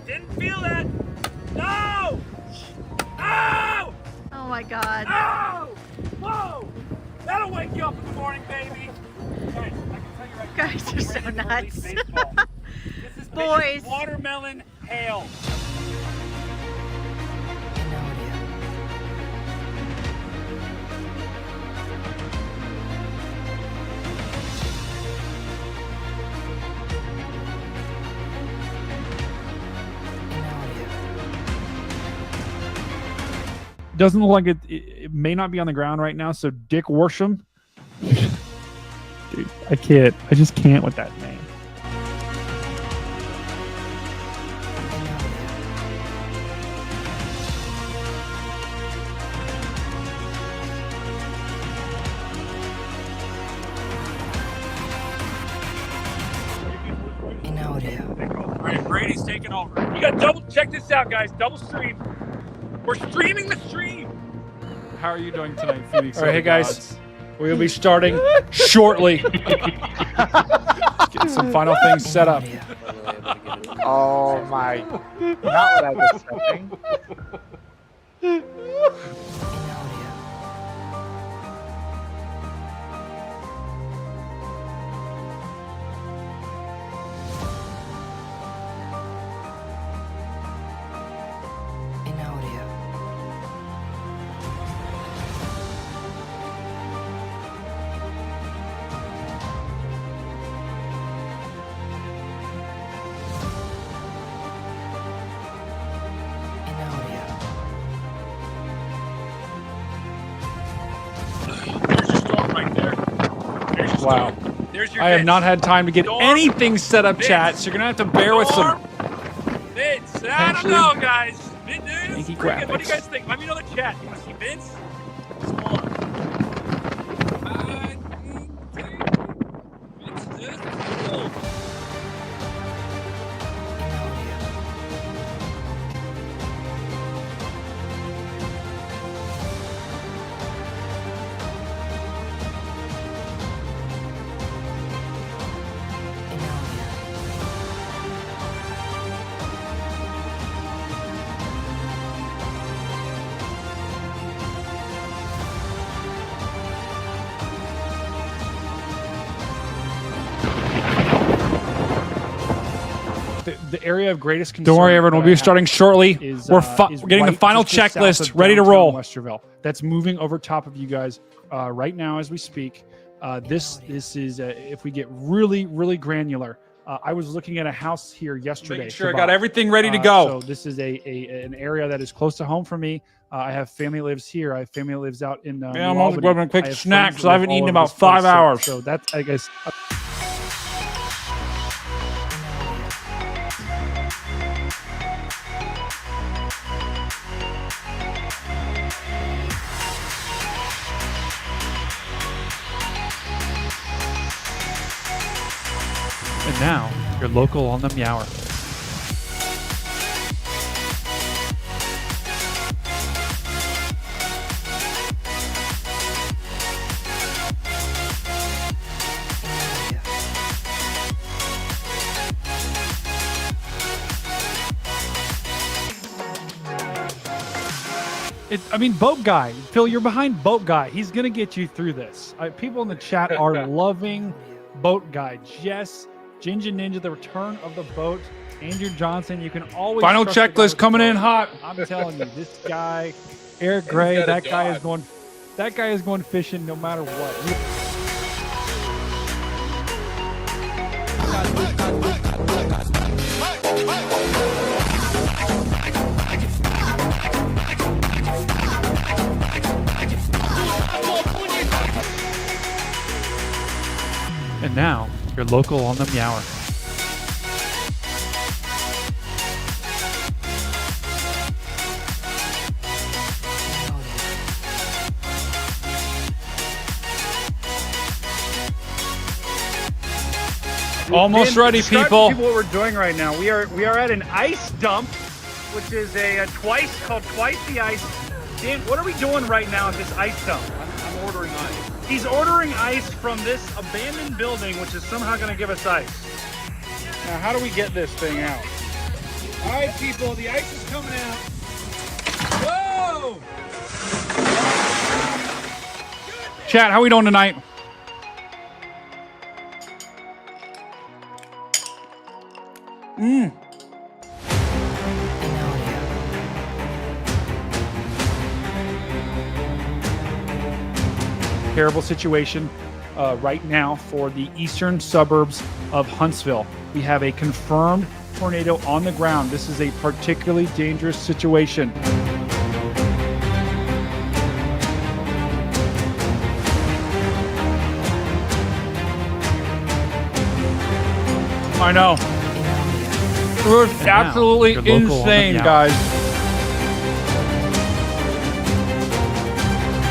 Didn't feel that. No! Oh! Oh my God. Oh! Whoa! That'll wake you up in the morning, baby. Guys, I can tell you right now, Guys are so ready to nuts. release baseball. This is Boys. watermelon hail. Doesn't look like it may not be on the ground right now, so Dick Worsham. Dude, I can't. I just can't with that name. All right, Brady's taking over. You got double. Check this out, guys. Double stream. We're streaming the stream. How are you doing tonight, Phoenix? All right, hey guys, we'll be starting shortly. Get some final things set up. Oh my! Not what I was expecting. There's your storm right there. There's your Wow. storm. There's your I have Vince. not had time to get Storm. anything set up, Vince. chat, so you're gonna have to bear with some. Vince, I don't know, guys. Vince, Yankee what do you graphics. guys think? Let me know in the chat. You want to see Vince? Hold on. Vince, this is cool. The area of greatest concern. Don't worry, everyone. We'll that I be have starting shortly. is, We're is getting the right final just south checklist of ready to downtown roll. Westerville. That's moving over top of you guys right now as we speak. This is if we get really granular. I was looking at a house here yesterday. Making sure I to got buy. everything ready to go. So this is an area that is close to home for me. I have family that lives here. I have family that lives out in. Yeah, New I'm also Albany. grabbing a quick I have snack friends because that I live haven't all eaten in over about this place. 5 hours. So that's, I guess. And now, your local on the Meower. I mean, Boat Guy. Phil, you're behind Boat Guy. He's going to get you through this. People in the chat are loving Boat Guy. Jess, Ginger Ninja, the return of the boat. Andrew Johnson, you can always Final trust the guy checklist with the coming in boat. hot. I'm telling you, this guy, Eric Gray, that guy is going fishing no matter what. And now, your local on the Meower. Almost ready, Describe to people. what we're doing right now. We are at an ice dump, which is called Twice the Ice. Dan, what are we doing right now at this ice dump? I'm ordering ice. He's ordering ice from this abandoned building, which is somehow going to give us ice. Now, how do we get this thing out? All right, people, the ice is coming out. Whoa! Chat, how we doing tonight? Terrible situation right now for the eastern suburbs of Huntsville. We have a confirmed tornado on the ground. This is a particularly dangerous situation. I know. It was absolutely your local on the- insane, yeah. guys.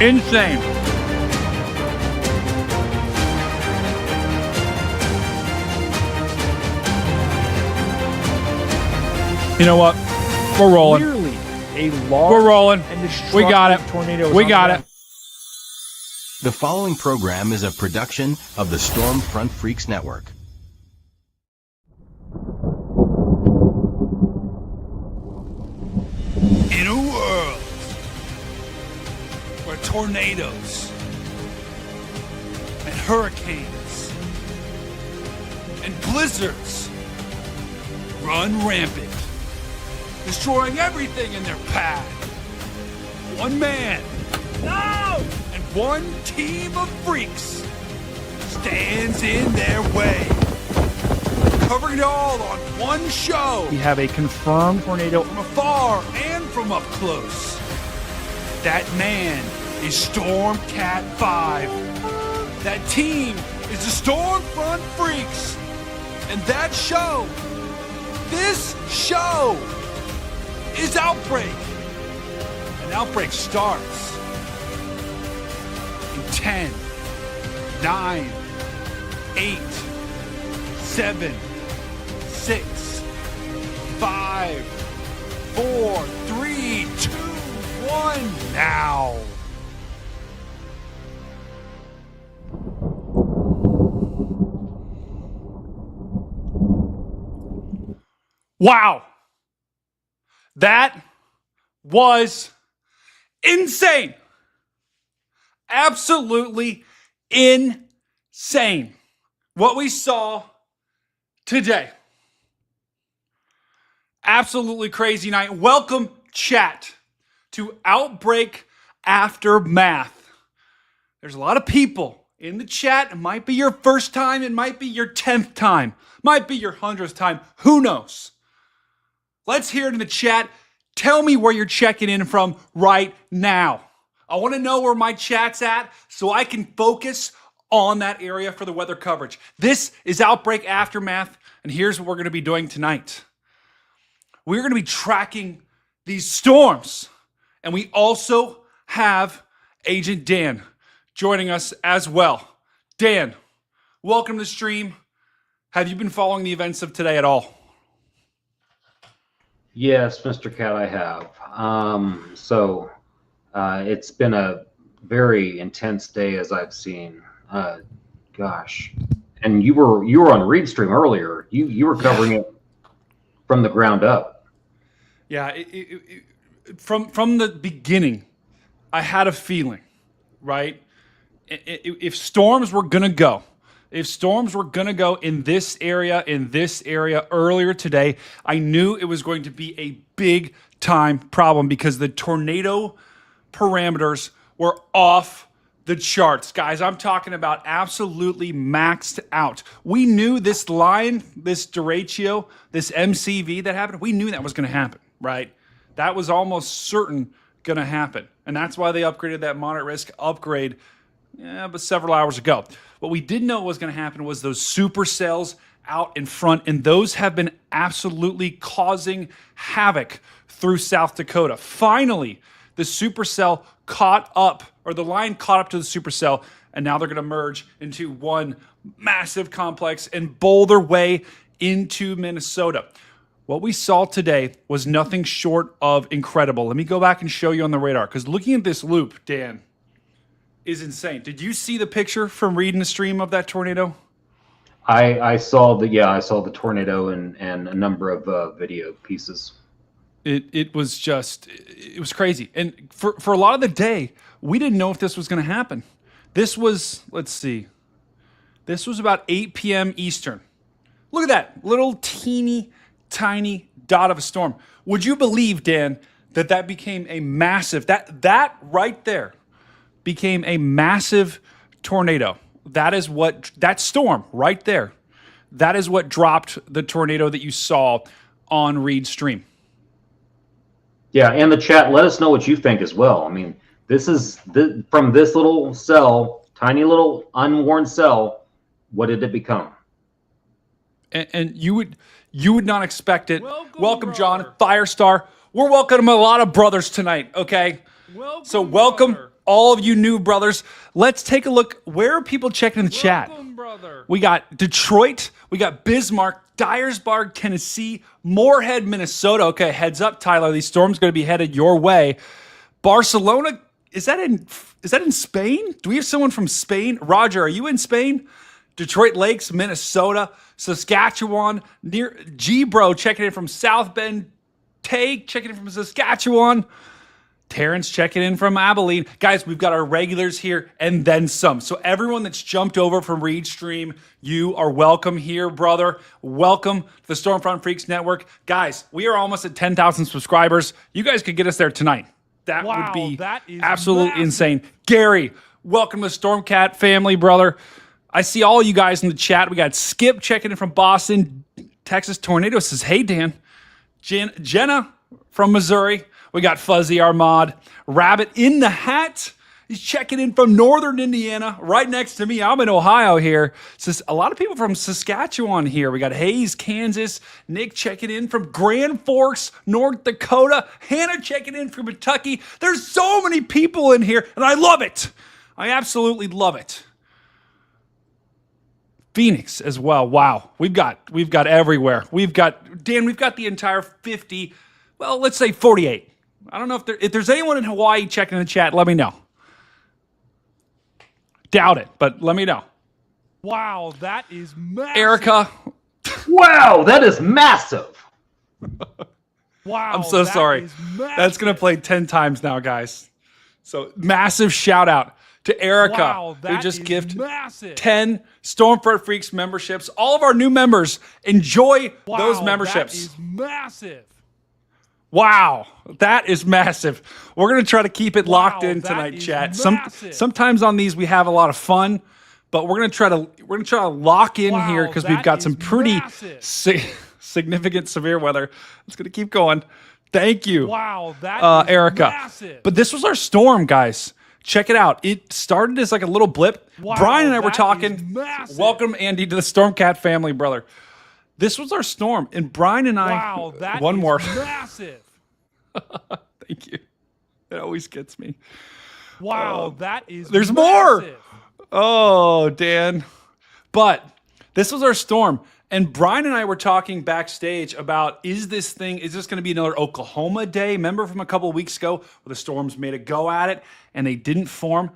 Insane. You know what? We're rolling. Clearly, a large We're rolling. and We got it. destructive tornado. is We on got the it. ground. The following program is a production of the Storm Front Freaks Network. In a world where tornadoes and hurricanes and blizzards run rampant, destroying everything in their path, one man, no, and one team of freaks stands in their way, covering it all on one show. We have a confirmed tornado. From afar and from up close. That man is Storm Cat 5. That team is the Storm Front Freaks. And that show, this show, is Outbreak. And Outbreak starts in 10, 9, 8, 7, 6, 5, 4, 3, 2, 1, now. Wow. That was insane. Absolutely insane. What we saw today. Absolutely crazy night. Welcome, chat, to Outbreak Aftermath. There's a lot of people in the chat. It might be your first time. It might be your 10th time. Might be your 100th time. Who knows? Let's hear it in the chat. Tell me where you're checking in from right now. I want to know where my chat's at so I can focus on that area for the weather coverage. This is Outbreak Aftermath, and here's what we're going to be doing tonight. We're going to be tracking these storms, and we also have Agent Dan joining us as well. Dan, welcome to the stream. Have you been following the events of today at all? Yes, Mr. Cat, I have. It's been a very intense day, as I've seen. Gosh, and you were on Reed Stream earlier. You were covering it from the ground up. Yeah, from the beginning, I had a feeling, right? If storms were gonna go, in this area earlier today, I knew it was going to be a big time problem because the tornado parameters were off the charts. Guys, I'm talking about absolutely maxed out. We knew this line, this Derecho, this MCV that happened, we knew that was going to happen, right? That was almost certain going to happen. And that's why they upgraded that moderate risk upgrade but several hours ago. What we didn't know was going to happen was those supercells out in front, and those have been absolutely causing havoc through South Dakota. Finally, the supercell caught up, or the line caught up to the supercell, and now they're going to merge into one massive complex and bowl their way into Minnesota. What we saw today was nothing short of incredible. Let me go back and show you on the radar, because looking at this loop, Dan, is insane. Did you see the picture from reading the stream of that tornado? I saw the tornado and a number of video pieces. It was crazy. And for a lot of the day, we didn't know if this was going to happen. This was, let's see. This was about 8 p.m. Eastern. Look at that little teeny tiny dot of a storm. Would you believe, Dan, that became a massive, that right there became a massive tornado? That is what, that storm right there, that is what dropped the tornado that you saw on Reed's stream. Yeah, and the chat, let us know what you think as well. I mean, this is from this little cell, tiny little unworn cell, what did it become? And you would not expect it. Welcome John, Firestar. We're welcoming a lot of brothers tonight, okay? Welcome all of you new brothers. Let's take a look. Where are people checking in the chat? Brother. We got Detroit. We got Bismarck, Dyersburg, Tennessee, Moorhead, Minnesota. Okay, heads up, Tyler. These storms going to be headed your way. Barcelona. Is that in Spain? Do we have someone from Spain? Roger, are you in Spain? Detroit Lakes, Minnesota, Saskatchewan. Near G-Bro checking in from South Bend. Tay checking in from Saskatchewan. Terrence checking in from Abilene. Guys, we've got our regulars here and then some. So everyone that's jumped over from Reed Stream, you are welcome here, brother. Welcome to the Stormfront Freaks Network. Guys, we are almost at 10,000 subscribers. You guys could get us there tonight. That would be absolutely insane. Gary, welcome to the Stormcat family, brother. I see all you guys in the chat. We got Skip checking in from Boston. Texas Tornado says, hey, Dan. Jenna from Missouri. We got Fuzzy Armad. Rabbit in the Hat. He's checking in from Northern Indiana, right next to me. I'm in Ohio here. Says a lot of people from Saskatchewan here. We got Hayes, Kansas. Nick checking in from Grand Forks, North Dakota. Hannah checking in from Kentucky. There's so many people in here, and I love it. I absolutely love it. Phoenix as well. Wow. We've got everywhere. We've got the entire 50, well, let's say 48. I don't know if there's anyone in Hawaii checking in the chat, let me know. Doubt it, but let me know. Wow, that is massive. Erica. Wow, that is massive. Wow. I'm so sorry. That's going to play 10 times now, guys. So massive shout out to Erica, who just gifted 10 Stormfront Freaks memberships. All of our new members, enjoy those memberships. That is massive. Wow, that is massive. We're going to try to keep it locked in tonight, chat. Sometimes on these we have a lot of fun, but we're going to try to lock in here because we've got some pretty significant severe weather. It's going to keep going. Thank you. Wow, that is Erica. Massive. But this was our storm, guys. Check it out. It started as like a little blip. Wow, Brian and I were talking. Welcome, Andy, to the Stormcat family, brother. This was our storm, and Brian and I. Wow, that one is more. Massive. Thank you. It always gets me. Wow, that is. There's massive. more. Oh, Dan. But this was our storm, and Brian and I were talking backstage about is this going to be another Oklahoma day? Remember from a couple of weeks ago where the storms made a go at it and they didn't form?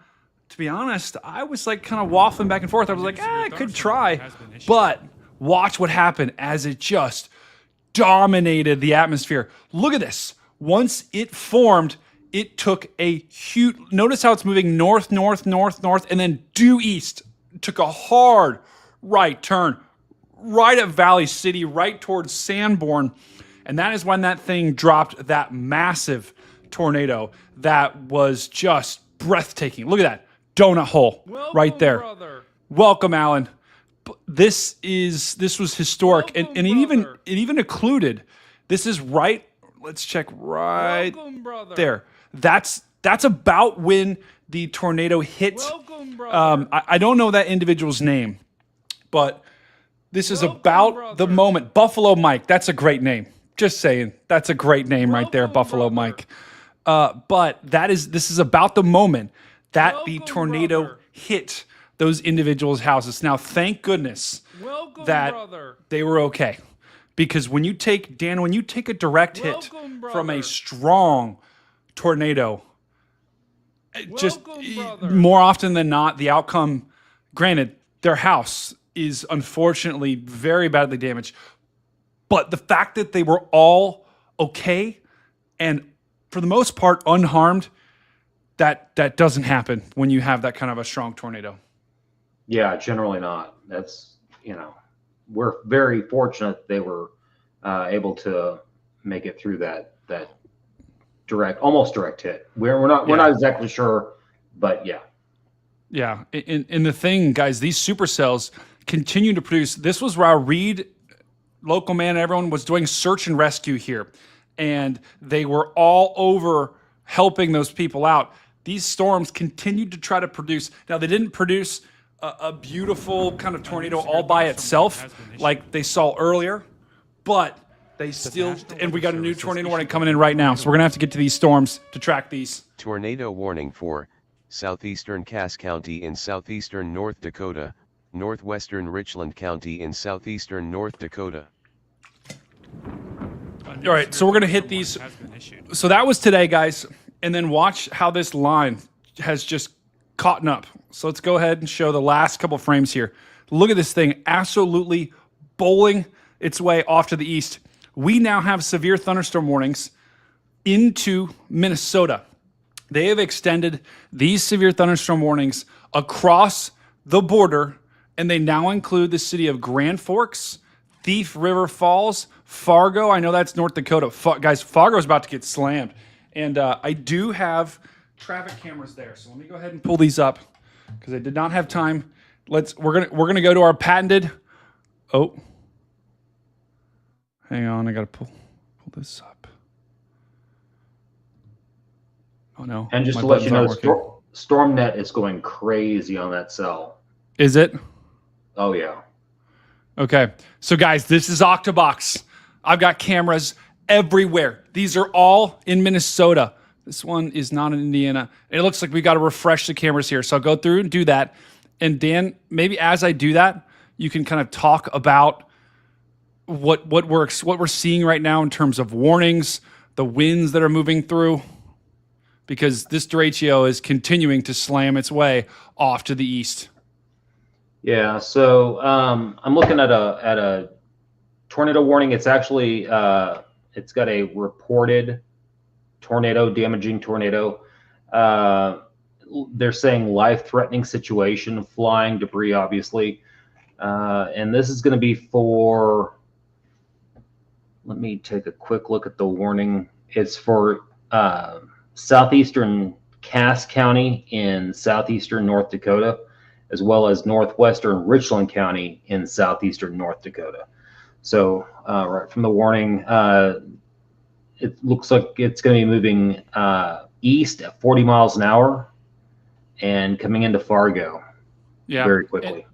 To be honest, I was like kind of waffling back and forth. I was like, I could try, but watch what happened as it just dominated the atmosphere. Look at this. Once it formed, it took a huge, notice how it's moving north, north, north, north, and then due east. It took a hard right turn, right at Valley City, right towards Sanborn. And that is when that thing dropped that massive tornado that was just breathtaking. Look at that donut hole right there. Brother. Welcome, Alan. This was historic, and it even included. This is right. Let's check right there. That's about when the tornado hit. I don't know that individual's name, but this is about the moment. Buffalo Mike. That's a great name. Just saying. That's a great name right there, Buffalo Mike. But this is about the moment that the tornado hit those individuals' houses. Now, thank goodness that they were okay. Because when you take a direct hit from a strong tornado, more often than not, the outcome, granted, their house is unfortunately very badly damaged. But the fact that they were all okay and for the most part unharmed, that doesn't happen when you have that kind of a strong tornado. Yeah, generally not. That's, we're very fortunate they were able to make it through that almost direct hit. We're not exactly sure, but yeah. Yeah, and the thing, guys, these supercells continue to produce. This was where our Reed, local man, everyone was doing search and rescue here, and they were all over helping those people out. These storms continued to try to produce. Now, they didn't produce a beautiful kind of tornado all by itself like they saw earlier, but they still, and we got a new tornado warning coming in right now, so we're going to have to get to these storms to track these. Tornado warning for southeastern Cass County in southeastern North Dakota, northwestern Richland County in southeastern North Dakota. All right, so we're going to hit these. So that was today, guys. And then watch how this line has just caught up. So let's go ahead and show the last couple frames here. Look at this thing absolutely bowling its way off to the east. We now have severe thunderstorm warnings into Minnesota. They have extended these severe thunderstorm warnings across the border, and they now include the city of Grand Forks, Thief River Falls, Fargo. I know that's North Dakota. Guys, Fargo is about to get slammed. And I do have traffic cameras there, so let me go ahead and pull these up because I did not have time. We're gonna go to our patented. Oh, hang on, I gotta pull this up. Oh no! And just to let you know, StormNet is going crazy on that cell. Is it? Oh yeah. Okay, so guys, this is Octobox. I've got cameras everywhere. These are all in Minnesota. This one is not in Indiana. It looks like we got to refresh the cameras here. So I'll go through and do that. And Dan, maybe as I do that, you can kind of talk about what we're seeing right now in terms of warnings, the winds that are moving through, because this derecho is continuing to slam its way off to the east. Yeah. So I'm looking at a tornado warning. It's actually it's got a reported tornado, damaging tornado. They're saying life-threatening situation, flying debris, obviously. And this is going to be for, let me take a quick look at the warning. It's for southeastern Cass County in southeastern North Dakota, as well as northwestern Richland County in southeastern North Dakota. So right from the warning, it looks like it's going to be moving east at 40 miles an hour and coming into Fargo very quickly.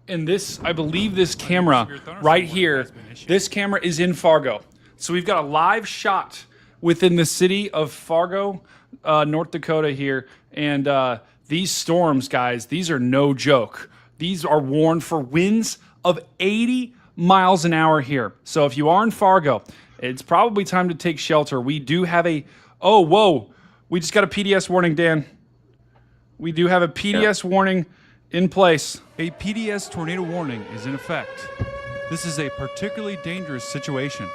And this, I believe this camera right here, this camera is in Fargo. So we've got a live shot within the city of Fargo, North Dakota here. And these storms, guys, these are no joke. These are warned for winds of 80 miles an hour here. So if you are in Fargo, it's probably time to take shelter. We do have a, oh, whoa. We just got a PDS warning, Dan. We do have a PDS warning in place. A PDS tornado warning is in effect. This is a particularly dangerous situation.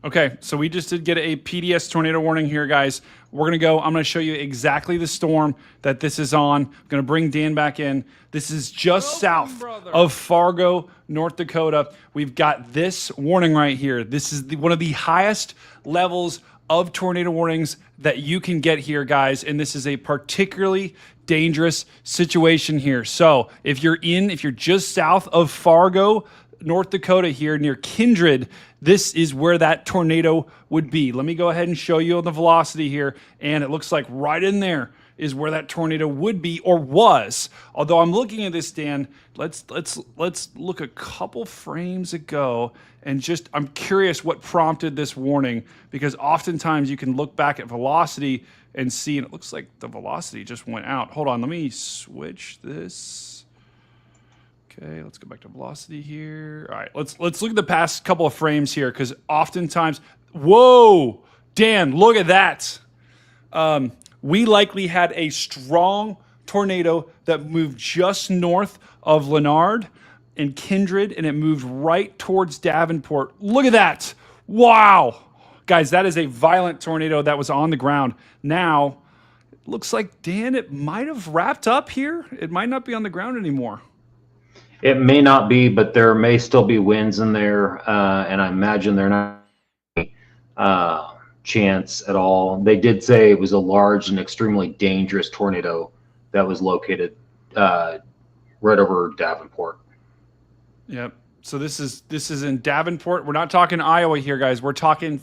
Okay, so we just did get a PDS tornado warning here, guys. We're going to go. I'm going to show you exactly the storm that this is on. I'm going to bring Dan back in. This is just south of Fargo, North Dakota. We've got this warning right here. This is one of the highest levels of tornado warnings that you can get here, guys. And this is a particularly dangerous situation here. So if you're just south of Fargo, North Dakota here near Kindred, this is where that tornado would be. Let me go ahead and show you the velocity here. And it looks like right in there is where that tornado would be or was. Although I'm looking at this, Dan, let's look a couple frames ago and I'm curious what prompted this warning, because oftentimes you can look back at velocity and see, and it looks like the velocity just went out. Hold on, let me switch this. Okay, let's go back to velocity here. All right, let's look at the past couple of frames here, because oftentimes, whoa, Dan, look at that. We likely had a strong tornado that moved just north of Leonard and Kindred, and it moved right towards Davenport. Look at that. Wow. Guys, that is a violent tornado that was on the ground. Now, it looks like, Dan, it might have wrapped up here. It might not be on the ground anymore. It may not be, but there may still be winds in there, and I imagine they're not chance at all. They did say it was a large and extremely dangerous tornado that was located right over Davenport. Yep. So this is in Davenport. We're not talking Iowa here, guys. We're talking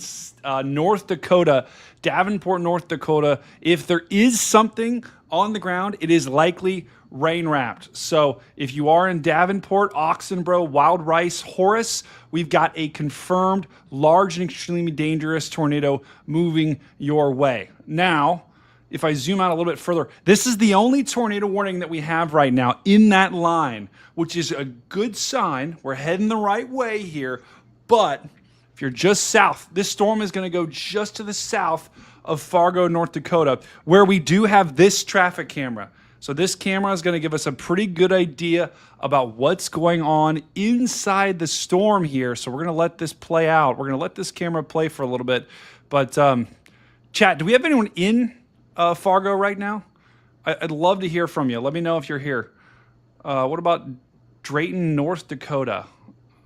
North Dakota, Davenport, North Dakota. If there is something on the ground, it is likely rain wrapped. So if you are in Davenport, Oxenboro, Wild Rice, Horace, we've got a confirmed large and extremely dangerous tornado moving your way. Now, if I zoom out a little bit further, this is the only tornado warning that we have right now in that line, which is a good sign. We're heading the right way here. But if you're just south, this storm is going to go just to the south of Fargo, North Dakota, where we do have this traffic camera. So this camera is going to give us a pretty good idea about what's going on inside the storm here. So we're going to let this play out. We're going to let this camera play for a little bit. But chat, do we have anyone in Fargo right now? I'd love to hear from you. Let me know if you're here. What about Drayton, North Dakota?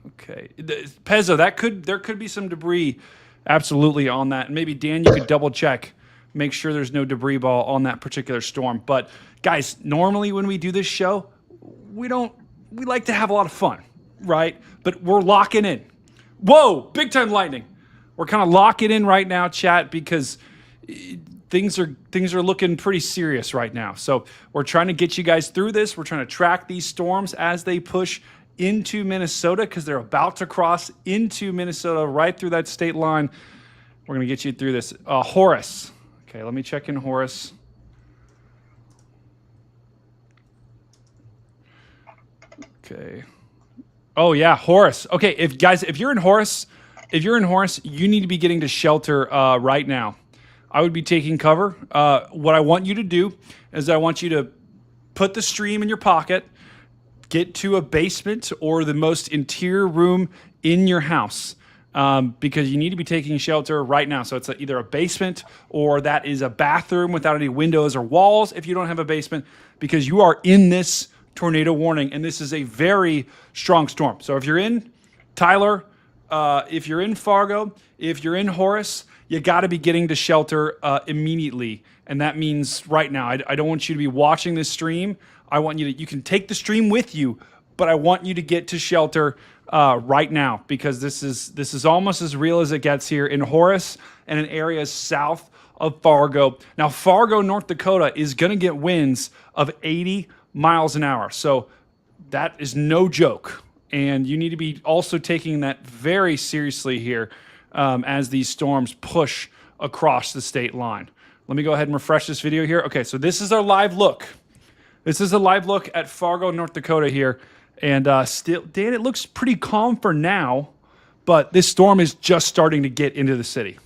Okay, Pezzo, there could be some debris, absolutely, on that. And maybe Dan, you could double check, make sure there's no debris ball on that particular storm. But guys, normally when we do this show, we like to have a lot of fun, right? But we're locking in. Whoa, big time lightning. We're kind of locking in right now, chat, because things are looking pretty serious right now. So we're trying to get you guys through this. We're trying to track these storms as they push into Minnesota, because they're about to cross into Minnesota right through that state line. We're going to get you through this. Horace. Okay, let me check in Horace. Okay. Oh yeah, Horace. Okay, if you're in Horace, you need to be getting to shelter right now. I would be taking cover. What I want you to do is I want you to put the stream in your pocket, get to a basement or the most interior room in your house, because you need to be taking shelter right now. So it's either a basement or that is a bathroom without any windows or walls if you don't have a basement, because you are in this tornado warning, and this is a very strong storm. So if you're in Tyler, if you're in Fargo, if you're in Horace, you got to be getting to shelter immediately. And that means right now. I don't want you to be watching this stream. I want you can take the stream with you, but I want you to get to shelter right now, because this is almost as real as it gets here in Horace and in areas south of Fargo. Now, Fargo, North Dakota is going to get winds of 80 miles an hour. So that is no joke. And you need to be also taking that very seriously here as these storms push across the state line. Let me go ahead and refresh this video here. Okay, so this is our live look. This is a live look at Fargo, North Dakota here. And still, Dan, it looks pretty calm for now, but this storm is just starting to get into the city.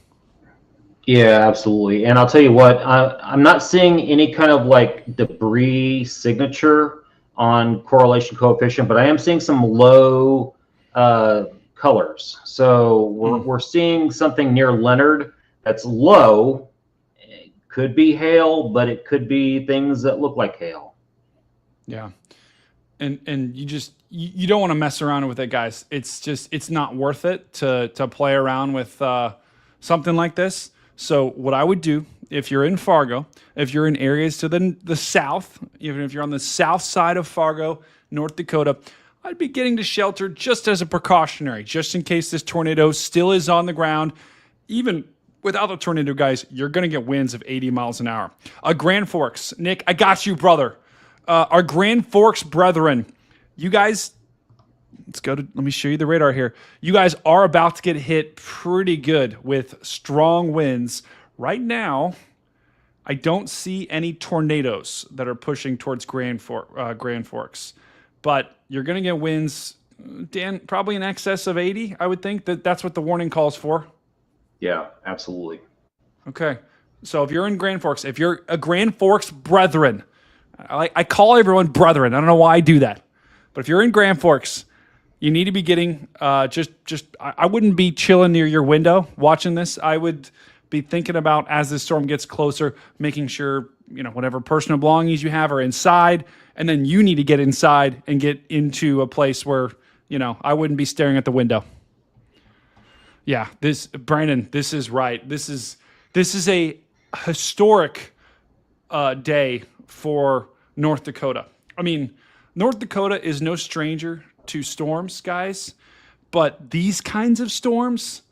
Yeah, absolutely. And I'll tell you what, I'm not seeing any kind of like debris signature on correlation coefficient, but I am seeing some low colors. So we're seeing something near Leonard that's low. It could be hail, but it could be things that look like hail. Yeah. And you don't want to mess around with it, guys. It's not worth it to play around with something like this. So what I would do, if you're in Fargo, if you're in areas to the south, even if you're on the south side of Fargo, North Dakota, I'd be getting to shelter just as a precautionary, just in case this tornado still is on the ground. Even without the tornado, guys, you're going to get winds of 80 miles an hour. Grand Forks, Nick, I got you, brother. Our Grand Forks brethren, you guys, let me show you the radar here. You guys are about to get hit pretty good with strong winds. Right now, I don't see any tornadoes that are pushing towards Grand Forks, but you're going to get winds, Dan, probably in excess of 80. I would think that's what the warning calls for. Yeah, absolutely. Okay. So if you're in Grand Forks, if you're a Grand Forks brethren, I call everyone brethren. I don't know why I do that. But if you're in Grand Forks, you need to be getting I wouldn't be chilling near your window watching this. I would be thinking about, as this storm gets closer, making sure, whatever personal belongings you have are inside, and then you need to get inside and get into a place where, I wouldn't be staring at the window. Yeah, Brandon, this is right. This is a historic day for North Dakota. I mean, North Dakota is no stranger to storms, guys, but these kinds of storms,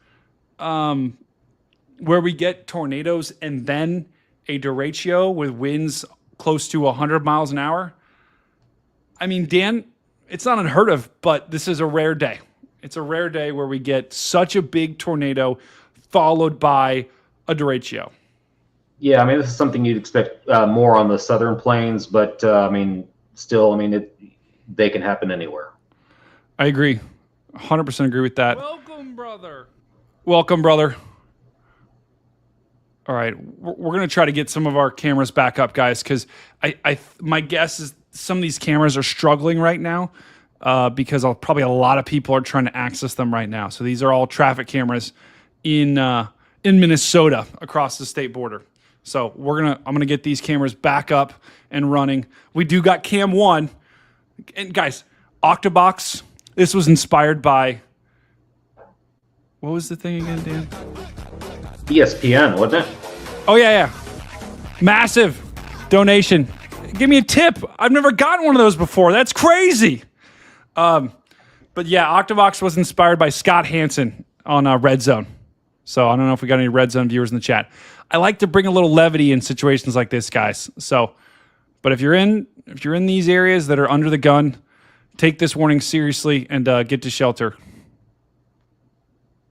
where we get tornadoes and then a derecho with winds close to 100 miles an hour. I mean, Dan, it's not unheard of, but this is a rare day. It's a rare day where we get such a big tornado followed by a derecho. Yeah, I mean, this is something you'd expect more on the southern plains, but they can happen anywhere. I agree. 100% agree with that. Welcome, brother. Welcome, brother. All right, we're going to try to get some of our cameras back up, guys, because my guess is some of these cameras are struggling right now because probably a lot of people are trying to access them right now. So these are all traffic cameras in Minnesota across the state border. So I'm gonna get these cameras back up and running. We do got Cam 1, and guys, Octobox. This was inspired by, what was the thing again, Dan? ESPN, wasn't it? Oh, yeah. Massive donation. Give me a tip. I've never gotten one of those before. That's crazy. But yeah, Octobox was inspired by Scott Hansen on Red Zone. So I don't know if we got any Red Zone viewers in the chat. I like to bring a little levity in situations like this, guys. So, but if you're in these areas that are under the gun, take this warning seriously and get to shelter.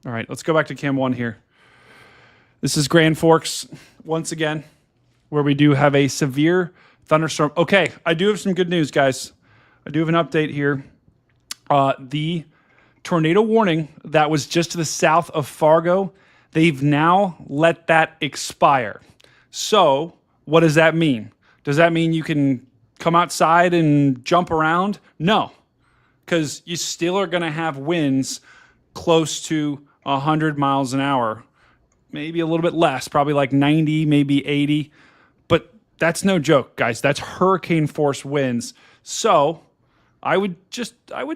All right, let's go back to Cam 1 here. This is Grand Forks once again, where we do have a severe thunderstorm. Okay, I do have some good news, guys. I do have an update here. The tornado warning that was just to the south of Fargo, they've now let that expire. So what does that mean? Does that mean you can come outside and jump around? No, because you still are going to have winds close to 100 miles an hour. Maybe a little bit less, probably like 90, maybe 80. But that's no joke, guys. That's hurricane force winds. So I would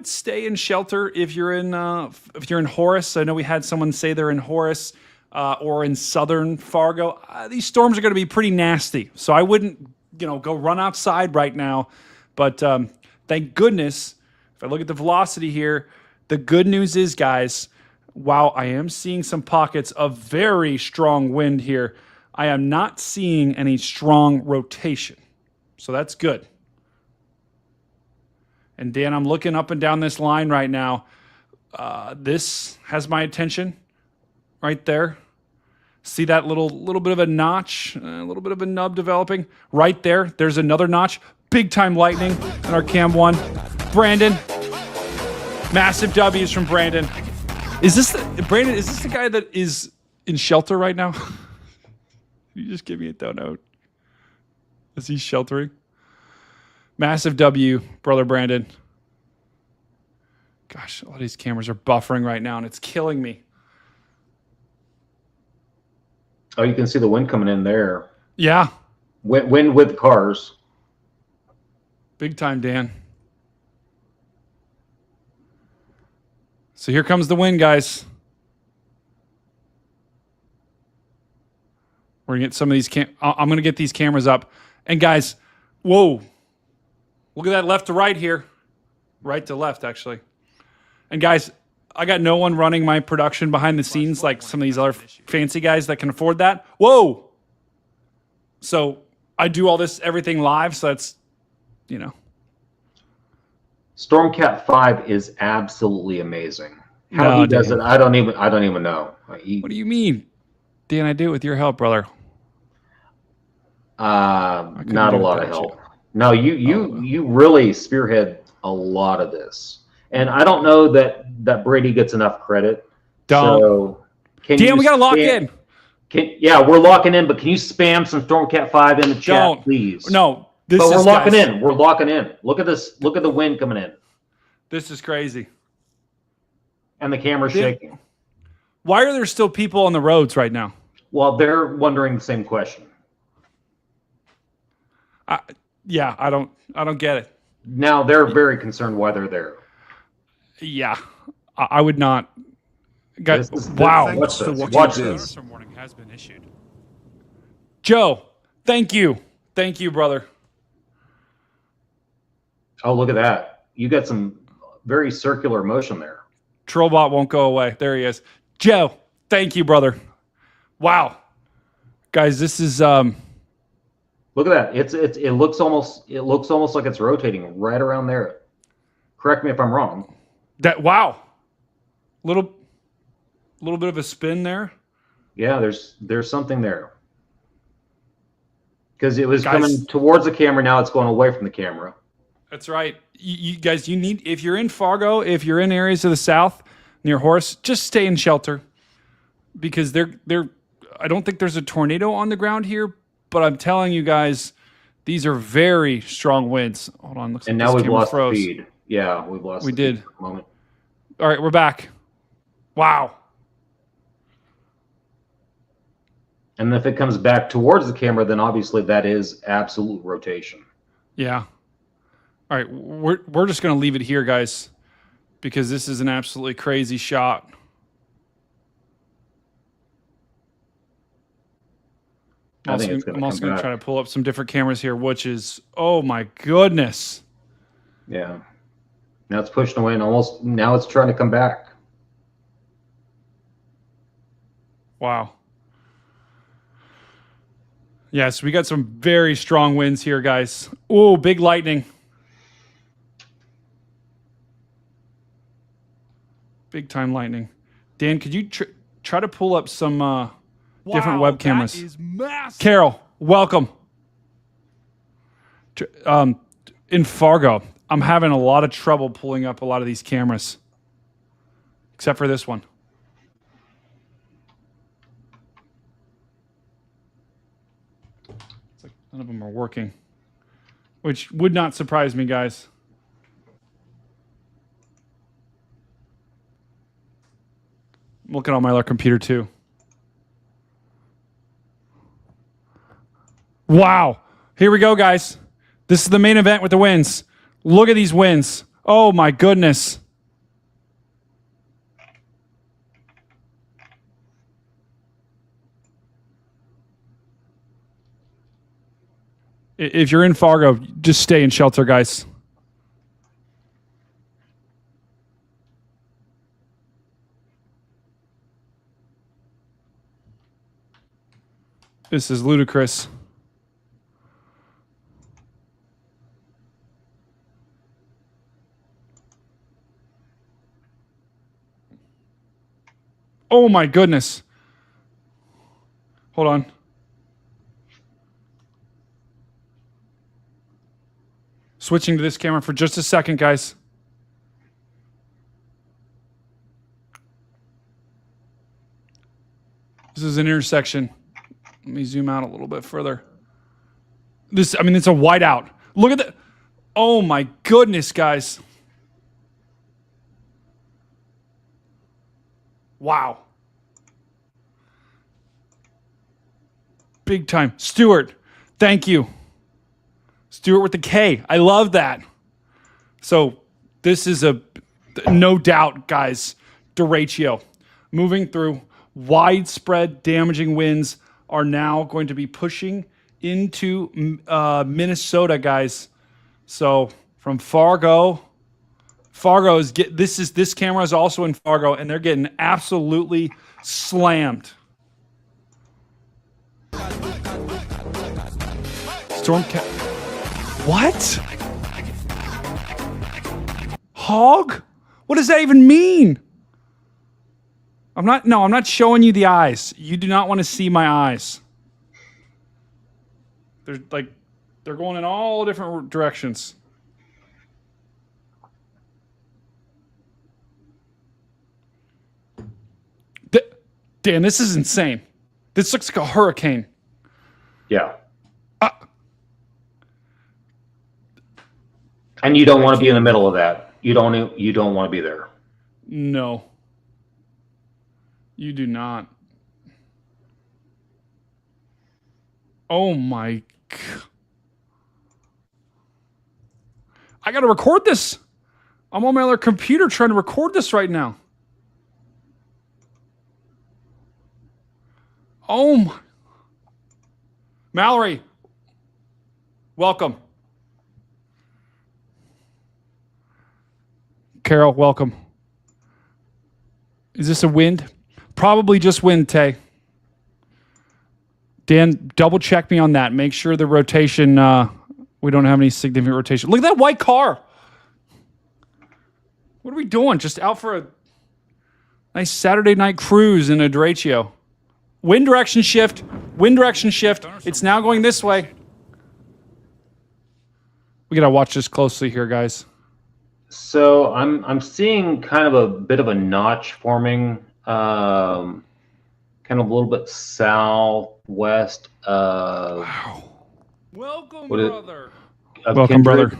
stay in shelter if you're in Horace. I know we had someone say they're in Horace or in southern Fargo. These storms are going to be pretty nasty. So I wouldn't, go run outside right now. But thank goodness, if I look at the velocity here, the good news is, guys, while I am seeing some pockets of very strong wind here, I am not seeing any strong rotation. So that's good. And Dan, I'm looking up and down this line right now. This has my attention right there. See that little bit of a notch, a little bit of a nub developing right there. There's another notch. Big time lightning in our Cam 1. Brandon. Massive W's from Brandon. Is this the guy that is in shelter right now? You just give me a donut. Is he sheltering? Massive W, brother Brandon. Gosh, a lot of these cameras are buffering right now, and it's killing me. Oh, you can see the wind coming in there. Yeah. Wind with cars. Big time, Dan. So here comes the wind, guys. We're going to get some of these I'm going to get these cameras up. And guys, whoa. Look at that left to right here. Right to left, actually. And guys, I got no one running my production behind the scenes like some of these other fancy guys that can afford that. Whoa. So I do everything live. So that's, Stormcat 5 is absolutely amazing. How he does it, I don't even know. What do you mean? Dan, I do it with your help, brother. Not a lot of help. No, you really spearhead a lot of this. And I don't know that Brady gets enough credit. So Dan, we gotta lock in. We're locking in, but can you spam some Stormcat 5 in the chat, please? No, This But we're is, locking guys, in. We're locking in. Look at this. Look at the wind coming in. This is crazy. And the camera's shaking. Why are there still people on the roads right now? Well, they're wondering the same question. Yeah, I don't get it. Now they're very concerned why they're there. Yeah, I would not. This is- Wow. Watch this. Watch this. Thunderstorm warning has been issued. Joe, thank you. Thank you, brother. Oh, look at that. You got some very circular motion there. Trollbot won't go away. There he is. Joe, thank you, brother. Wow. Guys, this is Look at that. It looks almost like it's rotating right around there. Correct me if I'm wrong. wow. Little bit of a spin there. Yeah, there's something there. Because it was Guys, coming towards the camera, now it's going away from the camera. That's right. You guys, you need, if you're in Fargo, if you're in areas of the south near Horace, just stay in shelter because I don't think there's a tornado on the ground here, but I'm telling you guys, these are very strong winds. Hold on, looks And like now this we've camera lost froze. the feed. Yeah, we've lost We the feed did. for a moment. All right, we're back. Wow. And if it comes back towards the camera, then obviously that is absolute rotation. Yeah. All right, we're just going to leave it here, guys, because this is an absolutely crazy shot. I think it's I'm also come going to back. try to pull up some different cameras here, which is, oh my goodness. Yeah. Now it's pushing away and almost, now it's trying to come back. Wow. Yes, we got some very strong winds here, guys. Oh, big lightning. Big time lightning. Dan, could you try to pull up some different web cameras? That is massive. Carol, welcome. In Fargo, I'm having a lot of trouble pulling up a lot of these cameras, except for this one. It's like none of them are working, which would not surprise me, guys. I'm looking on my other computer too. Wow. Here we go, guys. This is the main event with the wins. Look at these wins. Oh, my goodness. If you're in Fargo, just stay in shelter, guys. This is ludicrous. Oh my goodness. Hold on. Switching to this camera for just a second, guys. This is an intersection. Let me zoom out a little bit further. It's a whiteout. Look at that. Oh my goodness, guys. Wow. Big time. Stuart, thank you. Stuart with the K. I love that. So this is no doubt, guys, Derecho. Moving through, widespread damaging winds are now going to be pushing into Minnesota, guys. So from Fargo this camera is also in Fargo, and they're getting absolutely slammed. What? Hog? What does that even mean? I'm not showing you the eyes. You do not want to see my eyes. They're going in all different directions. Dan, this is insane. This looks like a hurricane. Yeah. And you don't want to be in the middle of that. You don't want to be there. No. You do not. Oh my God. I got to record this. I'm on my other computer trying to record this right now. Oh my. Mallory, welcome. Carol, welcome. Is this a wind? Probably just wind, Tay. Dan, double check me on that. Make sure the rotation, we don't have any significant rotation. Look at that white car. What are we doing? Just out for a nice Saturday night cruise in a Derecho. Wind direction shift. Wind direction shift. It's now going this way. We got to watch this closely here, guys. So I'm seeing kind of a bit of a notch forming, kind of a little bit southwest of. Wow. Welcome, What is- brother. Welcome, brother.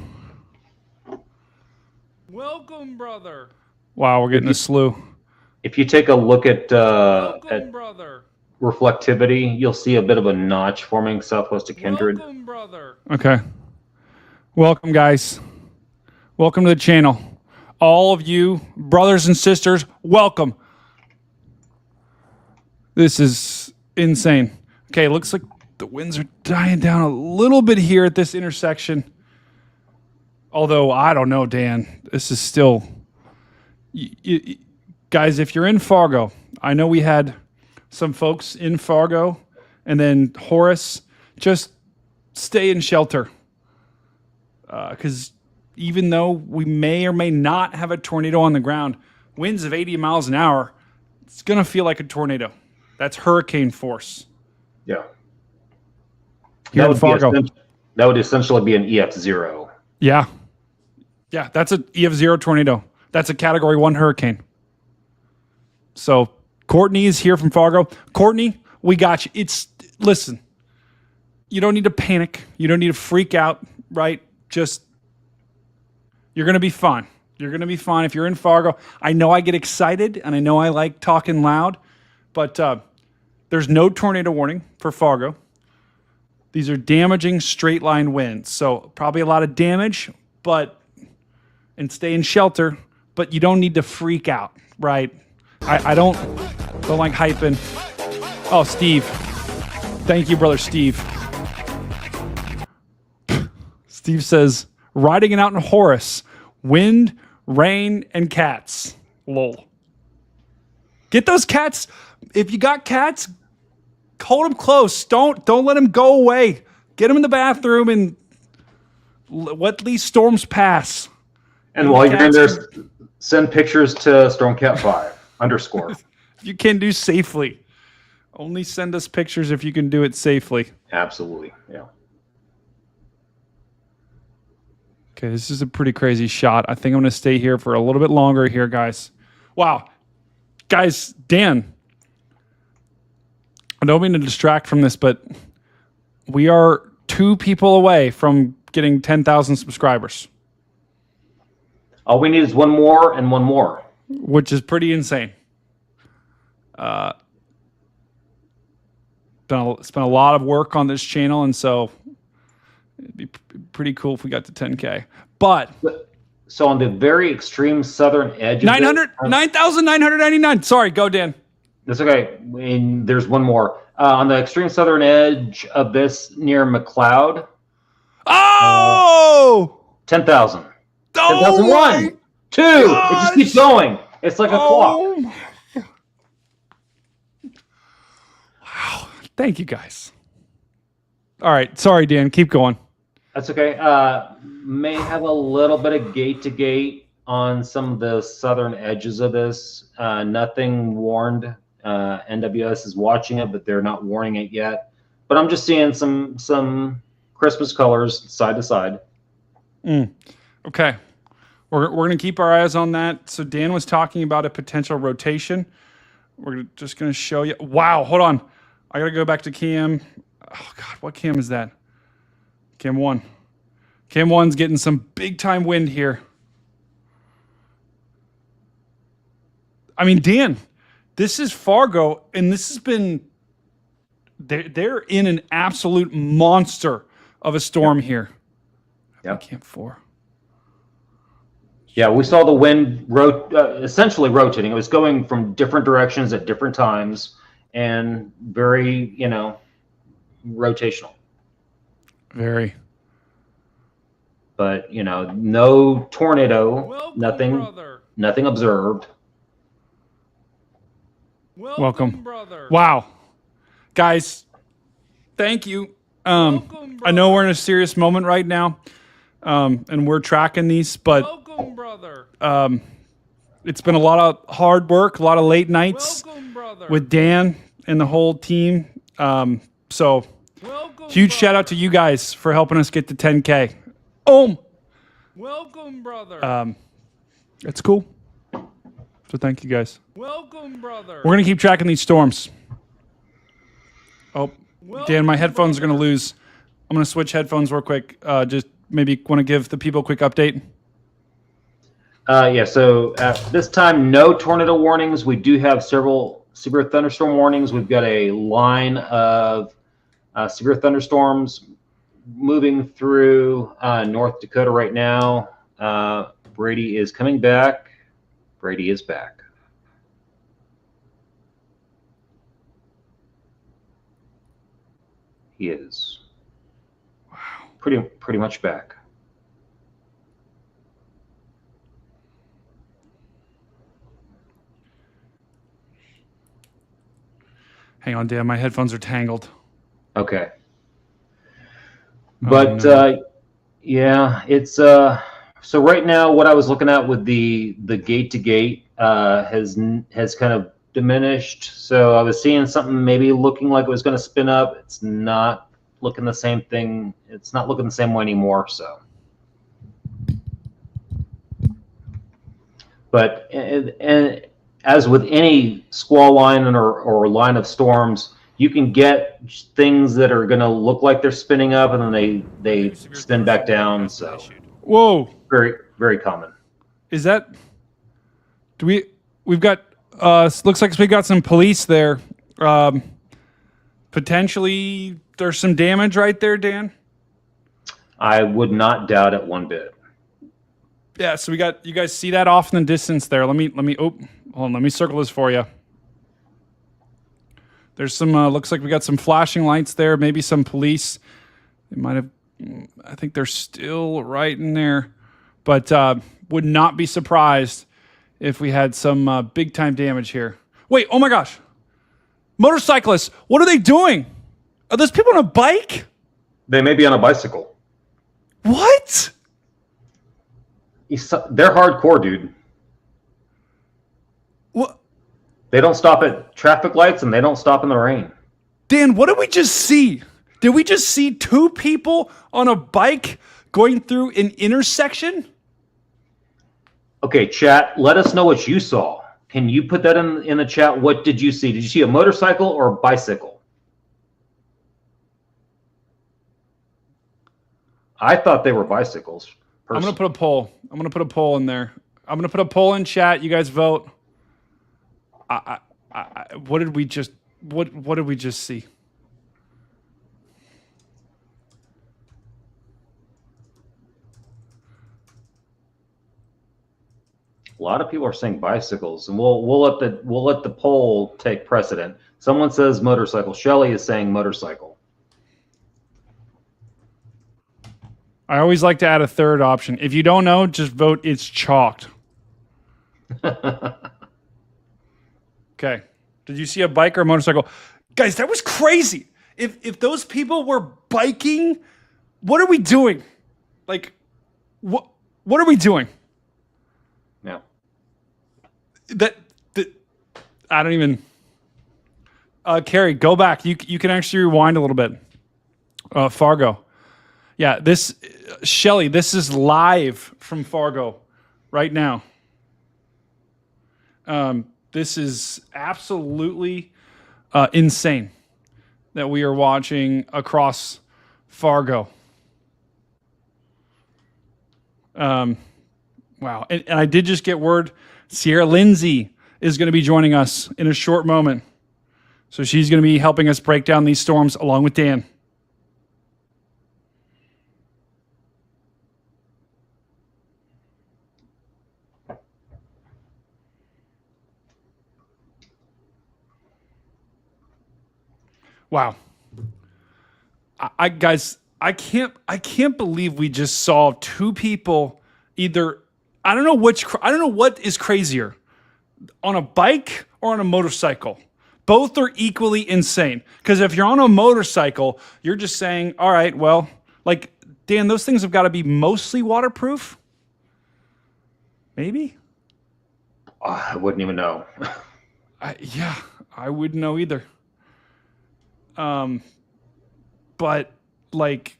Welcome, brother. Wow, we're getting a slew. If you take a look at Welcome, brother. reflectivity, you'll see a bit of a notch forming southwest of Kindred. Welcome, brother. Okay. Welcome, guys. Welcome to the channel. All of you, brothers and sisters, welcome. This is insane. Okay, looks like the winds are dying down a little bit here at this intersection. Although, I don't know, Dan. This is still... guys, if you're in Fargo, I know we had some folks in Fargo, and then Horace, just stay in shelter. Because even though we may or may not have a tornado on the ground, winds of 80 miles an hour, it's going to feel like a tornado. That's hurricane force. Yeah. Here in Fargo. That would essentially be an EF0. Yeah. Yeah, that's an EF0 tornado. That's a Category 1 hurricane. So Courtney is here from Fargo. Courtney, we got you. Listen, you don't need to panic. You don't need to freak out, right? Just, you're going to be fine. You're going to be fine if you're in Fargo. I know I get excited, and I know I like talking loud, but there's no tornado warning for Fargo. These are damaging straight line winds. So probably a lot of damage, and stay in shelter, but you don't need to freak out, right? I don't like hyping. Oh, Steve. Thank you, brother Steve. Steve says, riding it out in Horace, wind, rain, and cats. Lol. Get those cats. If you got cats, hold them close. Don't let them go away. Get them in the bathroom and let these storms pass. And while you're in there, send pictures to StormCat5 _. You can do safely. Only send us pictures if you can do it safely. Absolutely, yeah. Okay, this is a pretty crazy shot. I think I'm going to stay here for a little bit longer here, guys. Wow. Guys, Dan, I don't mean to distract from this, but we are 2 people away from getting 10,000 subscribers. All we need is one more and one more. Which is pretty insane. Spent a lot of work on this channel, and so it'd be pretty cool if we got to 10K. But so on the very extreme southern edge, 9,999. Sorry, go Dan. That's okay. And there's one more on the extreme southern edge of this near McLeod. Oh, 10,000. oh 10,001. 2. It just keeps going. It's like a clock. Wow. Thank you, guys. All right. Sorry, Dan. Keep going. That's okay. May have a little bit of gate to gate on some of the southern edges of this. Nothing warned. NWS is watching it, but they're not warning it yet. But I'm just seeing some Christmas colors side to side. Okay. We're going to keep our eyes on that. So Dan was talking about a potential rotation. We're just going to show you. Wow. Hold on. I got to go back to cam. Oh, God. What cam is that? Cam 1. Cam 1's getting some big time wind here. I mean, Dan, this is Fargo, and this has been they're in an absolute monster of a storm here. Yep. Cam 4. Yeah, we saw the wind essentially rotating. It was going from different directions at different times, and very, rotational. Very. But no tornado, Welcome, nothing, brother. nothing observed. Welcome. brother. Wow. Guys, thank you. I know we're in a serious moment right now, and we're tracking these, but Welcome, brother. it's been a lot of hard work, a lot of late nights Welcome, brother. with Dan and the whole team. So Welcome, huge shout out to you guys for helping us get to 10K. Welcome, brother. It's cool. So thank you guys. Welcome, brother. We're going to keep tracking these storms. Oh, Dan, my headphones are going to lose. I'm going to switch headphones real quick. Just maybe want to give the people a quick update. Yeah, so at this time, no tornado warnings. We do have several severe thunderstorm warnings. We've got a line of severe thunderstorms moving through North Dakota right now. Brady is coming back. Brady is back. He is. Wow. Pretty much back. Hang on, Dan. My headphones are tangled. Okay. Oh, But no. yeah, it's so right now what I was looking at with the gate to gate has kind of diminished. So I was seeing something maybe looking like it was going to spin up. It's not looking the same thing. It's not looking the same way anymore. So, but and as with any squall line or line of storms, you can get things that are going to look like they're spinning up and then they spin back down. So, Whoa. very, very common. Is that... We've got... looks like we got some police there. Potentially, there's some damage right there, Dan? I would not doubt it one bit. Yeah, so we got... You guys see that off in the distance there. Let me... Oh, hold on. Let me circle this for you. There's some... looks like we got some flashing lights there. Maybe some police. They might have... I think they're still right in there. But would not be surprised if we had some big-time damage here. Wait, oh my gosh. Motorcyclists, what are they doing? Are those people on a bike? They may be on a bicycle. What? They're hardcore, dude. What? They don't stop at traffic lights and they don't stop in the rain. Dan, what did we just see? Did we just see two people on a bike going through an intersection? Okay, chat, let us know what you saw. Can you put that in the chat? What did you see? Did you see a motorcycle or a bicycle? I thought they were bicycles. Personally. I'm going to put a poll. I'm going to put a poll in there. I'm going to put a poll in chat. You guys vote. What did we just see? A lot of people are saying bicycles, and we'll let the poll take precedent. Someone says motorcycle. Shelly is saying motorcycle. I always like to add a third option. If you don't know, just vote it's chalked. Okay. Did you see a bike or a motorcycle? Guys, that was crazy. If those people were biking, what are we doing? Like, what are we doing? Yeah. That I don't even. Carrie, go back. You can actually rewind a little bit. Fargo. Yeah, Shelly, this is live from Fargo right now. This is absolutely insane that we are watching across Fargo. Wow. And I did just get word Sierra Lindsey is going to be joining us in a short moment. So she's going to be helping us break down these storms along with Dan. Wow. Guys, I can't believe we just saw two people either. I don't know what is crazier, on a bike or on a motorcycle. Both are equally insane. Because if you're on a motorcycle, you're just saying, all right, well, like, Dan, those things have got to be mostly waterproof. Maybe? I wouldn't even know. Yeah, I wouldn't know either. But like,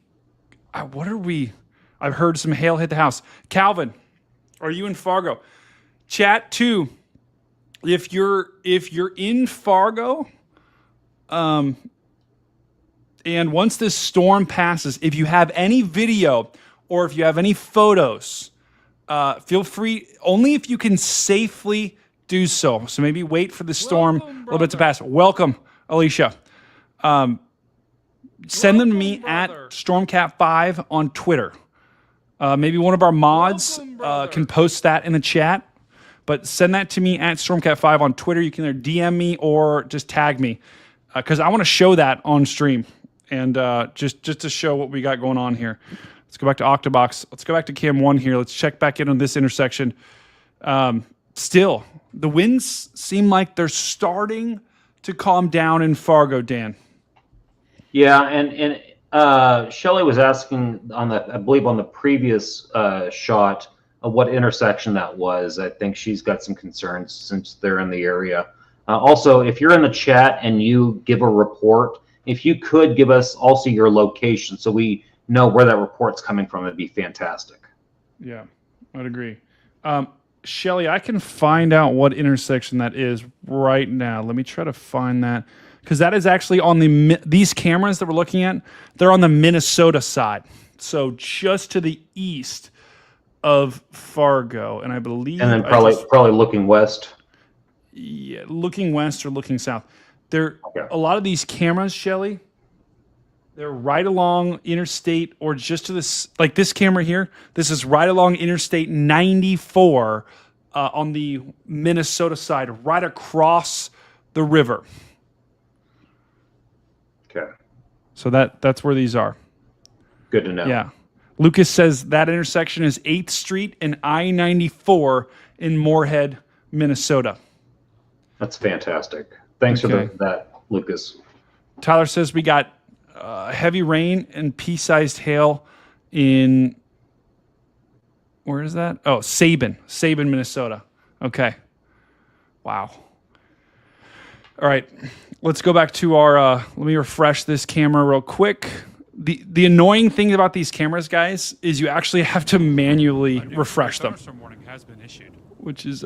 what are we? I've heard some hail hit the house. Calvin, are you in Fargo? Chat too. If you're in Fargo, and once this storm passes, if you have any video or if you have any photos, feel free. Only if you can safely do so. So maybe wait for the storm a little bit to pass. Welcome, Alicia. Send them to me at Stormcat5 on Twitter. Maybe one of our mods can post that in the chat, but send that to me at Stormcat5 on Twitter. You can either DM me or just tag me, because I want to show that on stream and just to show what we got going on here. Let's go back to Octobox. Let's go back to Cam 1 here. Let's check back in on this intersection. Still, the winds seem like they're starting to calm down in Fargo, Dan. Yeah, and Shelley was asking on the, I believe on the previous shot of what intersection that was. I think she's got some concerns since they're in the area. Also, if you're in the chat and you give a report, if you could give us also your location so we know where that report's coming from, it'd be fantastic. Yeah, I'd agree. Shelley, I can find out what intersection that is right now. Let me try to find that. Because that is actually on these cameras that we're looking at, they're on the Minnesota side. So just to the east of Fargo. And I believe... And then probably looking west. Yeah, looking west or looking south. A lot of these cameras, Shelley, they're right along Interstate or just to this... Like this camera here, this is right along Interstate 94 on the Minnesota side, right across the river. Okay. So that's where these are. Good to know. Yeah. Lucas says that intersection is 8th Street and I-94 in Moorhead, Minnesota. That's fantastic. Thanks for that, Lucas. Tyler says we got heavy rain and pea-sized hail in, where is that? Oh, Sabin, Minnesota. Okay. Wow. All right. Let's go back to our, let me refresh this camera real quick. The annoying thing about these cameras, guys, is you actually have to manually refresh them, Warning has been issued. which is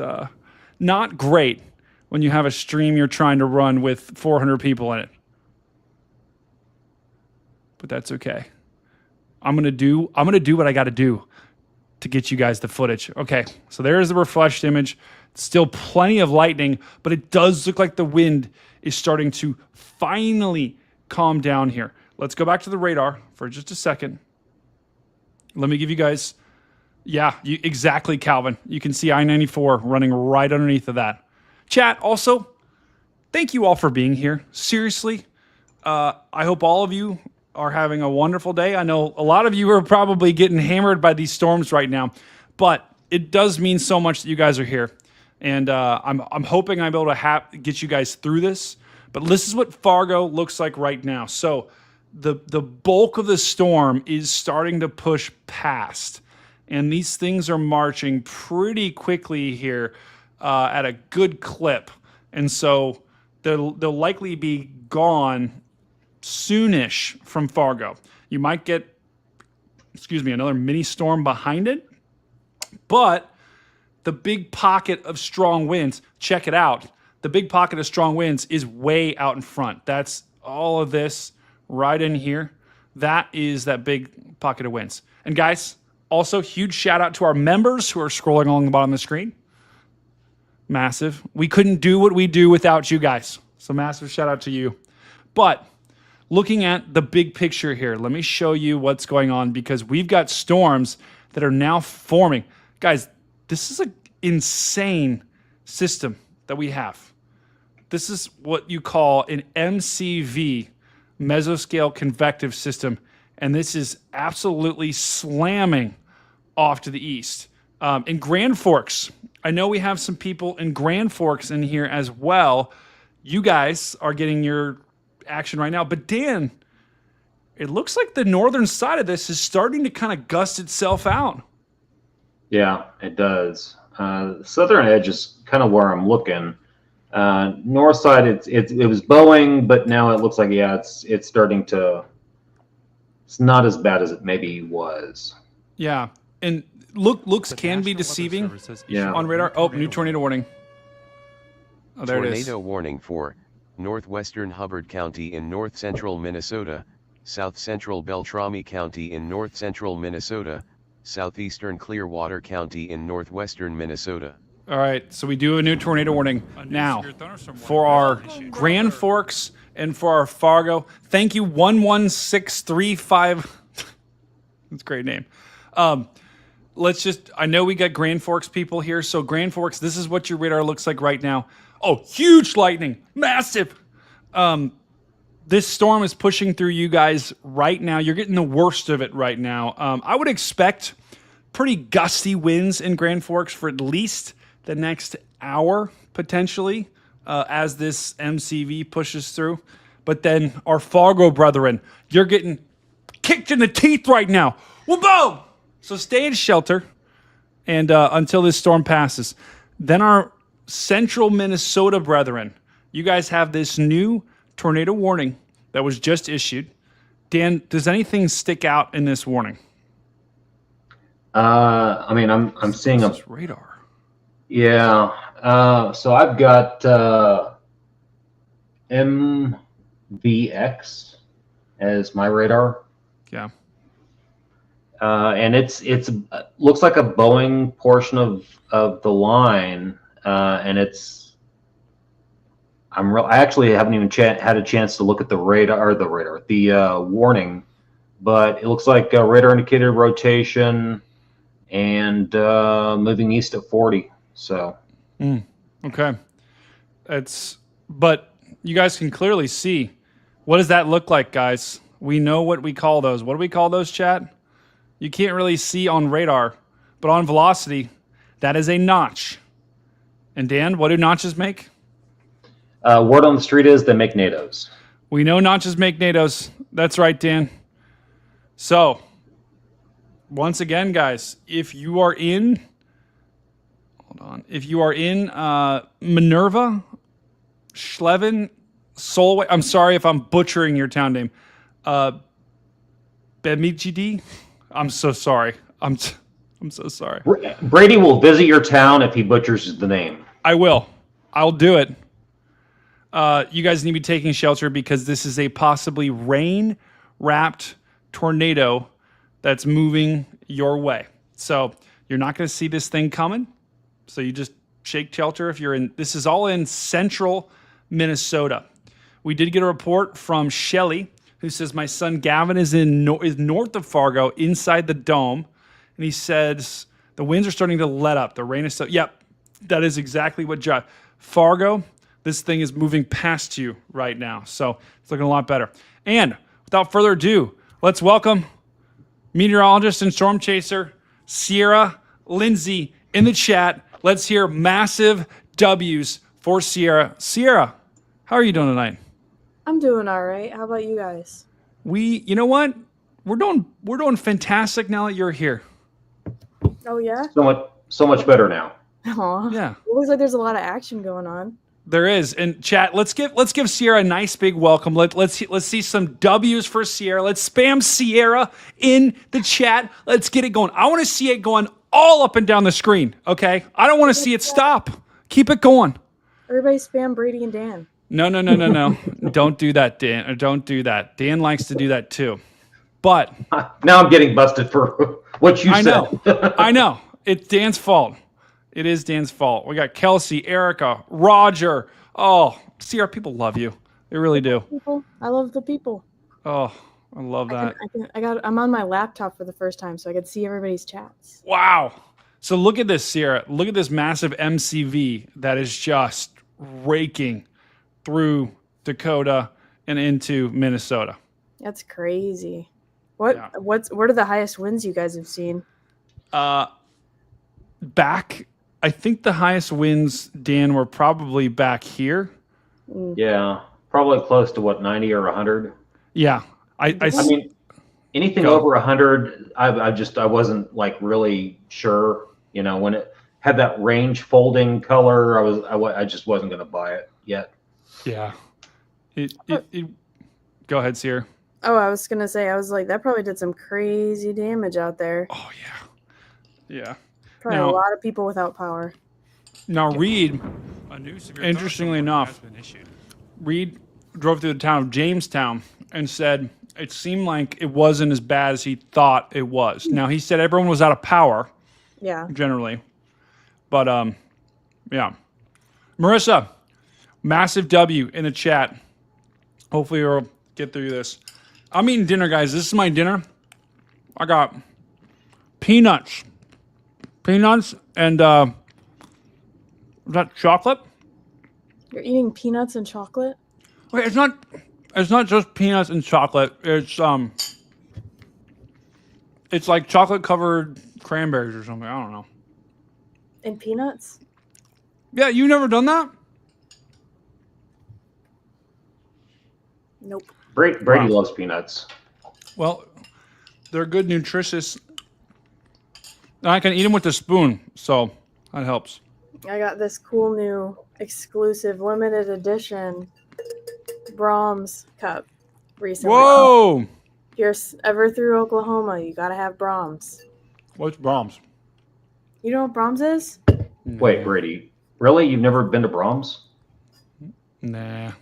not great when you have a stream you're trying to run with 400 people in it. But that's okay. I'm gonna do what I got to do to get you guys the footage. Okay, so there is the refreshed image. Still plenty of lightning, but it does look like the wind is starting to finally calm down here. Let's go back to the radar for just a second. Let me give you guys, exactly, Calvin. You can see I-94 running right underneath of that. Chat, also, thank you all for being here. Seriously, I hope all of you are having a wonderful day. I know a lot of you are probably getting hammered by these storms right now, but it does mean so much that you guys are here. And I'm hoping I'm able to get you guys through this. But this is what Fargo looks like right now. So the bulk of the storm is starting to push past. And these things are marching pretty quickly here at a good clip. And so they'll likely be gone soonish from Fargo. You might get, another mini storm behind it. But the big pocket of strong winds, check it out. The big pocket of strong winds is way out in front. That's all of this right in here. That is that big pocket of winds. And guys, Also, huge shout out to our members who are scrolling along the bottom of the screen. Massive. We couldn't do what we do without you guys. So massive shout out to you. But looking at the big picture here, let me show you what's going on because we've got storms that are now forming. Guys, this is an insane system that we have. This is what you call an MCV, mesoscale convective system, and this is absolutely slamming off to the east. In Grand Forks, I know we have some people in Grand Forks in here as well. You guys are getting your action right now, but Dan, it looks like the northern side of this is starting to kind of gust itself out. Yeah, it does. The southern edge is kind of where I'm looking. North side, it was bowing, but now it looks like it's starting to. It's not as bad as it maybe was. Yeah, and looks can be deceiving. Yeah. On radar. Oh, new tornado warning. Oh, there it is. Tornado warning for northwestern Hubbard County in north central Minnesota, south central Beltrami County in north central Minnesota, southeastern Clearwater County in northwestern Minnesota. All right, so we do have a new tornado warning now for our Grand Forks and for our Fargo. Thank you, 11635. That's a great name. I know we got Grand Forks people here. So Grand Forks, this is what your radar looks like right now. Oh, huge lightning, massive. This storm is pushing through you guys right now. You're getting the worst of it right now. I would expect pretty gusty winds in Grand Forks for at least the next hour, potentially, as this MCV pushes through. But then our Fargo brethren, you're getting kicked in the teeth right now. Whoa! So stay in shelter and until this storm passes. Then our central Minnesota brethren, you guys have this new tornado warning that was just issued. Dan, does anything stick out in this warning? I mean, I'm seeing a radar. Yeah. So I've got MVX as my radar. Yeah. And it's looks like a Boeing portion of the line, and I actually haven't even had a chance to look at the warning, but it looks like a radar indicated rotation and moving east at 40. So, okay, but you guys can clearly see. What does that look like, guys? We know what we call those. What do we call those, chat? You can't really see on radar, but on velocity, that is a notch. And Dan, what do notches make? Word on the street is they make NATOs. We know notches make NATOs. That's right, Dan. So, once again, guys, if you are in Minerva, Schlevin, Solway, I'm sorry if I'm butchering your town name. Bemidji, I'm so sorry. I'm so sorry. Brady will visit your town if he butchers the name. I will. I'll do it. You guys need to be taking shelter because this is a possibly rain-wrapped tornado that's moving your way. So you're not going to see this thing coming. So you just shake shelter if you're in. This is all in central Minnesota. We did get a report from Shelly, who says my son Gavin is north of Fargo, inside the dome, and he says the winds are starting to let up. The rain is so. Yep, that is exactly what Fargo. This thing is moving past you right now, so it's looking a lot better. And without further ado, let's welcome meteorologist and storm chaser Sierra Lindsey in the chat. Let's hear massive W's for Sierra. Sierra, how are you doing tonight? I'm doing all right. How about you guys? You know what? We're doing fantastic now that you're here. Oh yeah. So much better now. Aw. Yeah. It looks like there's a lot of action going on. There is. And chat, let's give Sierra a nice big welcome. Let's see some W's for Sierra. Let's spam Sierra in the chat. Let's get it going. I want to see it going all up and down the screen. Okay. I don't want to see it stop. Keep it going. Everybody spam Brady and Dan. No. Don't do that, Dan. Or don't do that. Dan likes to do that too. But Now I'm getting busted for what you I said. know. I know. It's Dan's fault. It is Dan's fault. We got Kelsey, Erica, Roger. Oh, Sierra, people love you. They really do. People, I love the people. Oh, I love that. I'm on my laptop for the first time, so I could see everybody's chats. Wow. So look at this, Sierra. Look at this massive MCV that is just raking through Dakota and into Minnesota. That's crazy. What Yeah. what are the highest winds you guys have seen? Back, I think the highest winds, Dan, were probably back here. Yeah, probably close to what, 90 or 100. Yeah. I mean, anything Go. over 100, I wasn't like really sure. You know, when it had that range folding color, I just wasn't going to buy it yet. Yeah. It Go ahead, Sierra. Oh, I was gonna say, I was like, that probably did some crazy damage out there. Oh, yeah. Yeah. Probably Now- a lot of people without power. Now, Reed, A new severe interestingly thunderstorm enough, has been issued. Reed drove through the town of Jamestown and said it seemed like it wasn't as bad as he thought it was. Now, he said everyone was out of power, Yeah. generally. But, yeah. Marissa, massive W in the chat. Hopefully we'll get through this. I'm eating dinner, guys. This is my dinner. I got peanuts. Peanuts and, is that chocolate? You're eating peanuts and chocolate? Wait, it's not just peanuts and chocolate. It's like chocolate covered cranberries or something. I don't know. And peanuts? Yeah, you never done that? Nope. Brady Wow. loves peanuts. Well, they're good, nutritious. And I can eat them with a spoon, so that helps. I got this cool new exclusive limited edition Brahms cup recently. Whoa! If you're ever through Oklahoma, you gotta have Brahms. What's Brahms? You know what Brahms is? Wait, Brady, really? You've never been to Brahms? Nah.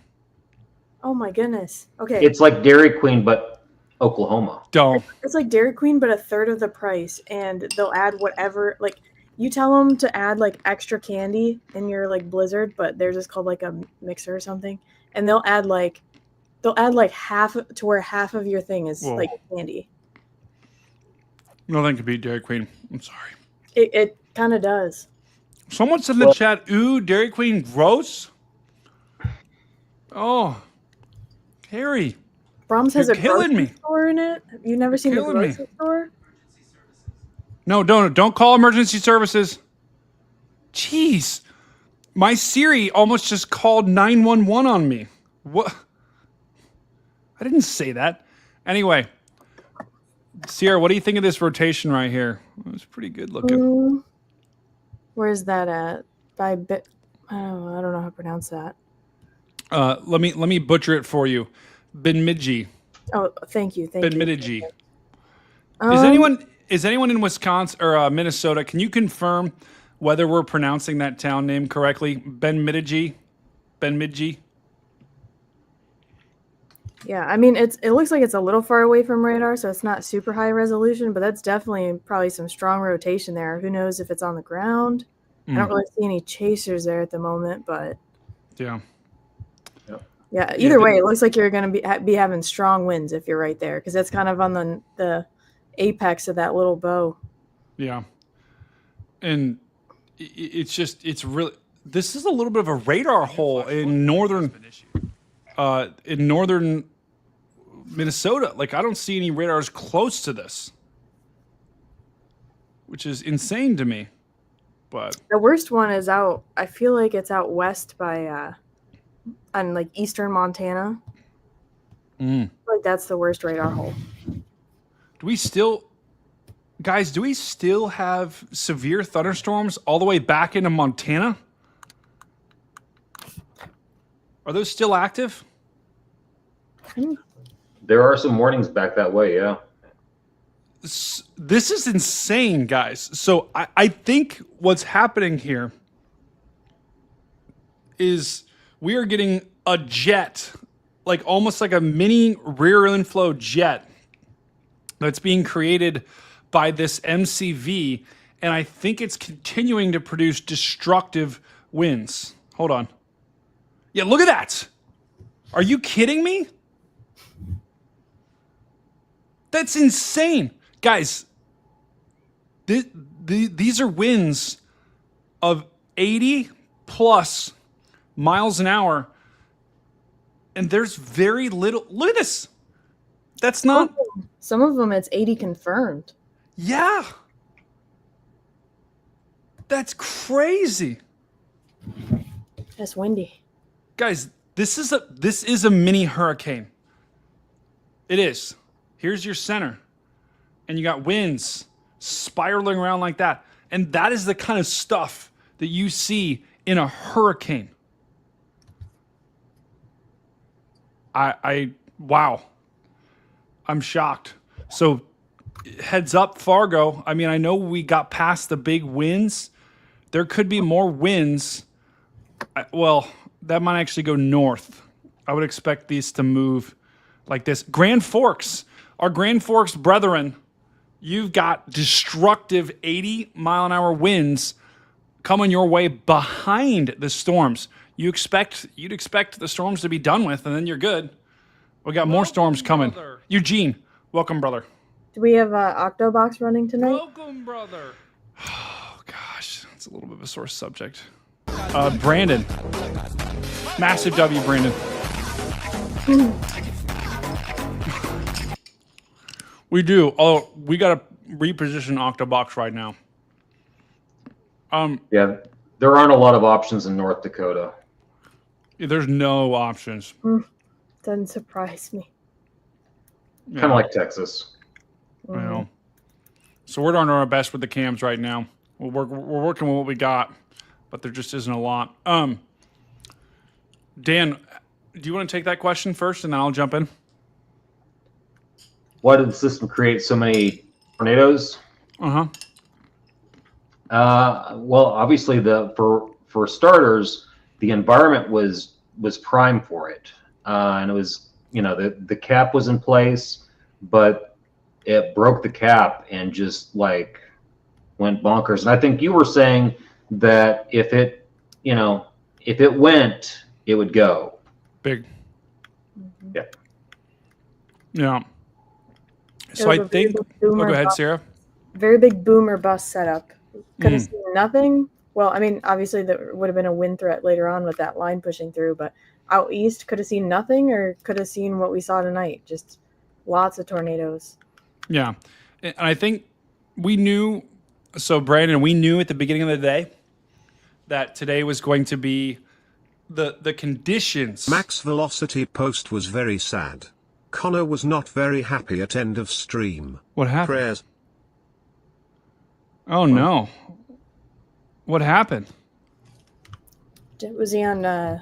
Oh my goodness. Okay. It's like Dairy Queen, but Oklahoma. Don't. It's like Dairy Queen, but a third of the price, and they'll add whatever. Like, you tell them to add like extra candy in your like Blizzard, but they're just called like a mixer or something, and they'll add like half to where half of your thing is Whoa. like candy. Nothing can beat Dairy Queen. I'm sorry. It kind of does. Someone said in the chat, ooh, Dairy Queen gross. Oh, Harry. Brahms has You're a killing grocery me. store in it. Have you never seen the killing me. grocery store? No, don't call emergency services. Jeez. My Siri almost just called 911 on me. What? I didn't say that. Anyway, Sierra, what do you think of this rotation right here? It's pretty good looking. Where's that at? By bit. I don't know how to pronounce that. Let me butcher it for you. Bemidji. Oh, thank you. Bemidji. Um, Is anyone in Wisconsin or Minnesota? Can you confirm whether we're pronouncing that town name correctly? Bemidji. Yeah, I mean it looks like it's a little far away from radar, so it's not super high resolution, but that's definitely probably some strong rotation there. Who knows if it's on the ground? I don't really see any chasers there at the moment, but Yeah. yeah. Either way, it looks like you're going to be having strong winds if you're right there, because that's kind of on the apex of that little bow. Yeah. And it's really, this is a little bit of a radar hole in northern Minnesota. Like, I don't see any radars close to this, which is insane to me. But The worst one is out. I feel like it's out west by on like eastern Montana. Like that's the worst radar hole. do we still have severe thunderstorms all the way back into Montana? Are those still active? There are some warnings back that way, yeah. This is insane, guys. So I think what's happening here is we are getting a jet, like almost like a mini rear inflow jet that's being created by this MCV, and I think it's continuing to produce destructive winds. Hold on. Yeah, look at that. Are you kidding me? That's insane. Guys, these are winds of 80 plus miles an hour, and there's very little. Look at this. That's not. Some of them, it's 80 confirmed. Yeah. That's crazy. That's windy. Guys, this is a mini hurricane. It is. Here's your center. And you got winds spiraling around like that. And that is the kind of stuff that you see in a hurricane. Wow. I'm shocked. So heads up, Fargo. I mean, I know we got past the big winds. There could be more winds. Well, that might actually go north. I would expect these to move like this. Grand Forks, our Grand Forks brethren, you've got destructive 80-mile-an-hour winds coming your way behind the storms. You'd expect the storms to be done with, and then you're good. We got more storms coming. Brother. Eugene, welcome, brother. Do we have Octobox running tonight? Welcome, brother. Oh, gosh. That's a little bit of a sore subject. Brandon. Massive W, Brandon. We do. Oh, we got to reposition Octobox right now. Yeah, there aren't a lot of options in North Dakota. There's no options. Doesn't surprise me. Kind of like Texas. I know. So we're doing our best with the cams right now. We're working with what we got, but there just isn't a lot. Dan, do you want to take that question first, and then I'll jump in? Why did the system create so many tornadoes? Uh-huh. Well, obviously, for starters, the environment was prime for it, and it was, the cap was in place, but it broke the cap and just like went bonkers. And I think you were saying that if it went, it would go Big. Yeah. Yeah. So I think. Oh, go ahead, Sarah. Very big boomer bust setup. Could have seen nothing. Well, I mean, obviously there would have been a wind threat later on with that line pushing through, but out east could have seen nothing, or could have seen what we saw tonight. Just lots of tornadoes. Yeah. And I think we knew. So, Brandon, we knew at the beginning of the day that today was going to be the conditions. Max Velocity post was very sad. Connor was not very happy at end of stream. What happened? Prayers. Oh, no. What happened? Was he on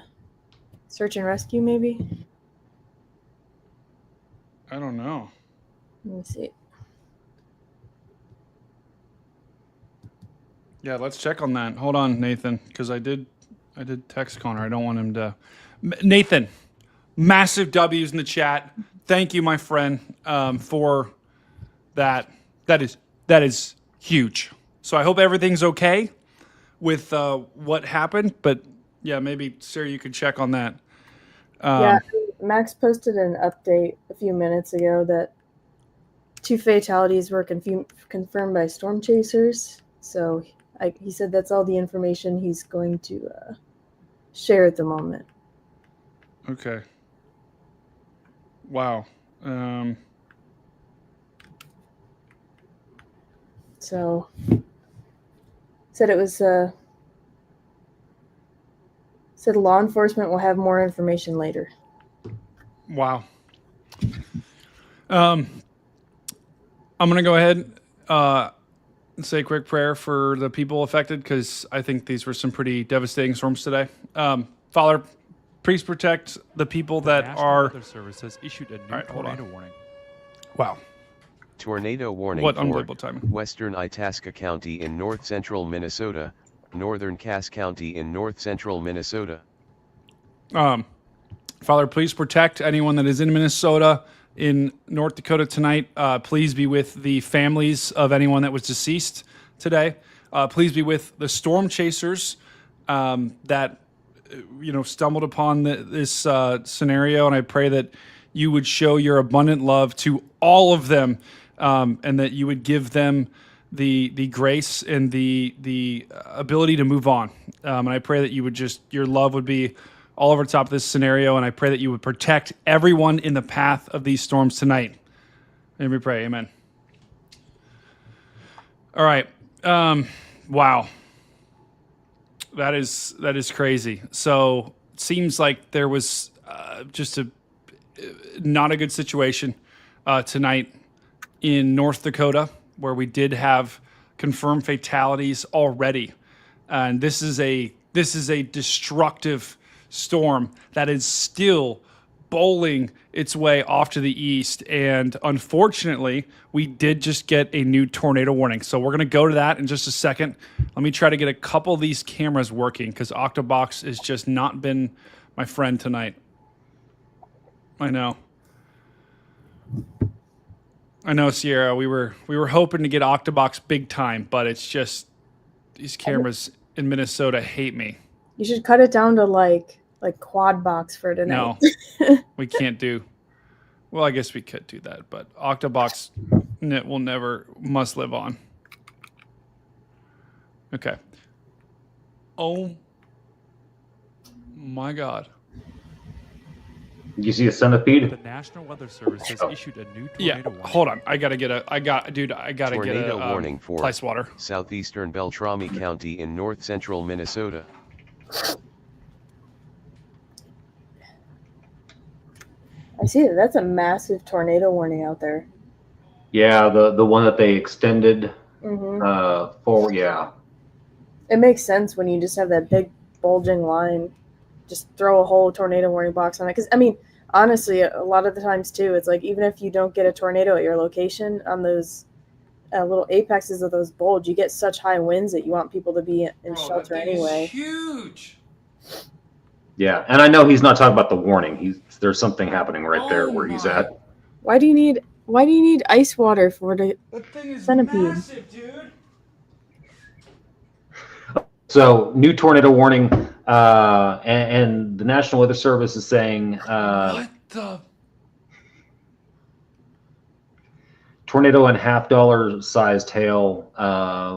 search and rescue, maybe? I don't know. Let me see. Yeah, let's check on that. Hold on, Nathan, because I did text Connor. I don't want him to. Nathan, massive W's in the chat. Thank you, my friend, for that. That is huge. So I hope everything's okay with what happened. But yeah, maybe Sarah, you could check on that. Yeah, Max posted an update a few minutes ago that 2 fatalities were confirmed by storm chasers. So he said that's all the information he's going to share at the moment. Okay. Wow. So said it was said law enforcement will have more information later. Wow. I'm gonna go ahead and say a quick prayer for the people affected, because I think these were some pretty devastating storms today. Father, please protect the people that are. Weather Service has issued a new tornado warning. Wow. Tornado warning What for unbelievable timing. western Itasca County in north-central Minnesota, northern Cass County in north-central Minnesota. Father, please protect anyone that is in Minnesota, in North Dakota tonight. Please be with the families of anyone that was deceased today. Please be with the storm chasers that stumbled upon this scenario, and I pray that you would show your abundant love to all of them, and that you would give them the grace and the ability to move on. And I pray that you would your love would be all over top of this scenario, and I pray that you would protect everyone in the path of these storms tonight. And we pray, amen. All right. Wow. That is crazy. So it seems like there was just not a good situation tonight in North Dakota, where we did have confirmed fatalities already. And this is a destructive storm that is still bowling its way off to the east. And unfortunately, we did just get a new tornado warning. So we're going to go to that in just a second. Let me try to get a couple of these cameras working, because Octobox has just not been my friend tonight. I know, Sierra. We were hoping to get Octobox big time, but it's just these cameras in Minnesota hate me. You should cut it down to like quad box for tonight. No, we can't do. Well, I guess we could do that, but Octobox must live on. Okay. Oh my God. You see a centipede? The National Weather Service has issued a new tornado warning. Hold on. I gotta get a Tornado warning for ice water. southeastern Beltrami County in north central Minnesota. I see that. That's a massive tornado warning out there. Yeah, the one that they extended forward. Yeah. It makes sense when you just have that big bulging line. Just throw a whole tornado warning box on it. Because, I mean, honestly, a lot of the times, too, it's like even if you don't get a tornado at your location, on those little apexes of those bulge, you get such high winds that you want people to be in shelter anyway. Huge. Yeah, and I know he's not talking about the warning. There's something happening right there where he's at. Why do you need ice water for the centipede? Massive, dude. So, new tornado warning, and the National Weather Service is saying What the? tornado and $50 sized hail,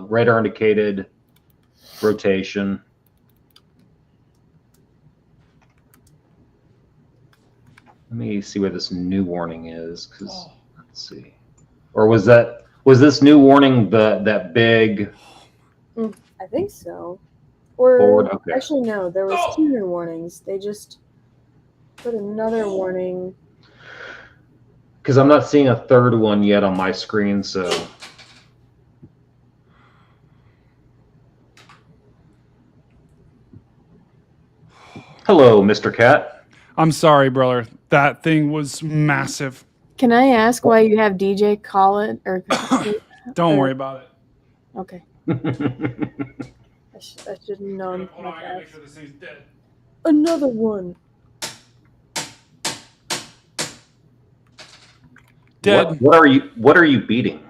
radar indicated rotation. Let me see where this new warning is, because let's see. Or was this new warning that big? I think so. Or Forward? Okay. actually, no. There was 2 new warnings. They just put another warning. Because I'm not seeing a third one yet on my screen. So. Hello, Mr. Cat. I'm sorry, brother. That thing was massive. Can I ask why you have DJ call it? Or Don't worry about it. Okay. I should have known. Hold on, I gotta make sure this thing's dead. Another one. Dead. What are you beating?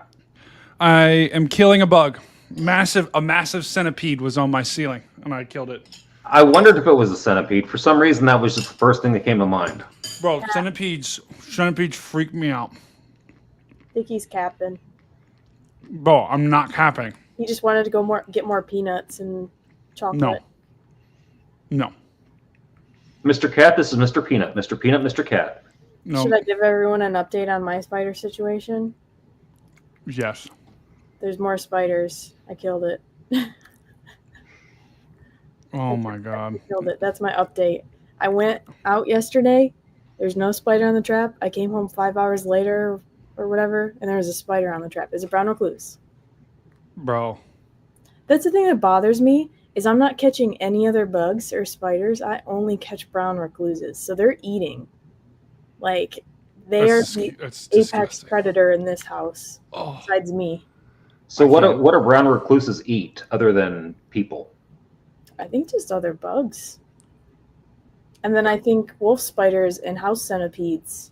I am killing a bug. A massive centipede was on my ceiling, and I killed it. I wondered if it was a centipede. For some reason, that was just the first thing that came to mind. Bro, centipedes freak me out. I think he's capping. Bro, I'm not capping. He just wanted to get more peanuts and chocolate. No. Mr. Cat, this is Mr. Peanut. Mr. Peanut, Mr. Cat. No. Should I give everyone an update on my spider situation? Yes. There's more spiders. I killed it. Oh my God. I killed it. That's my update. I went out yesterday. There's no spider on the trap. I came home 5 hours later or whatever, and there was a spider on the trap. It's a brown recluse. Bro. That's the thing that bothers me is I'm not catching any other bugs or spiders. I only catch brown recluses. So they're eating. Like, they are the apex predator in this house, besides me. So what do brown recluses eat other than people? I think just other bugs. And then I think wolf spiders and house centipedes.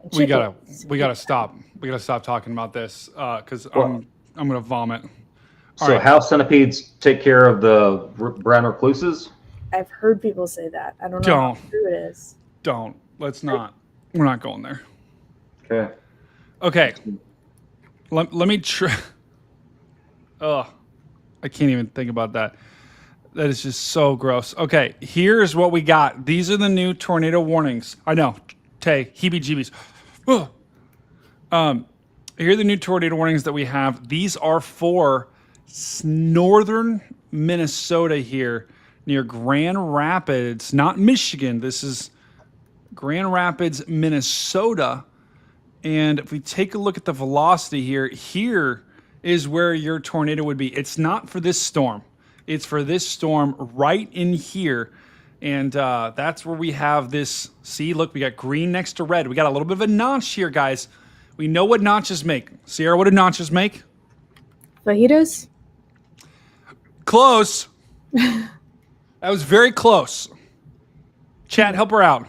And We gotta chickens. stop. We gotta stop talking about this because I'm gonna vomit. All So right. house centipedes take care of the brown recluses? I've heard people say that. I don't know how true it is. Don't. Let's not. We're not going there. Okay. Okay. Let me try. Ugh. I can't even think about that. That is just so gross. Okay, here's what we got. These are the new tornado warnings. I know. Tay, heebie-jeebies. Ugh. Here are the new tornado warnings that we have. These are for northern Minnesota here near Grand Rapids, not Michigan. This is Grand Rapids, Minnesota. And if we take a look at the velocity here, here is where your tornado would be. It's not for this storm. It's for this storm right in here. And that's where we have this. See, look, we got green next to red. We got a little bit of a notch here, guys. We know what notches make. Sierra, what do notches make? Fajitas? Close. That was very close. Chat, help her out.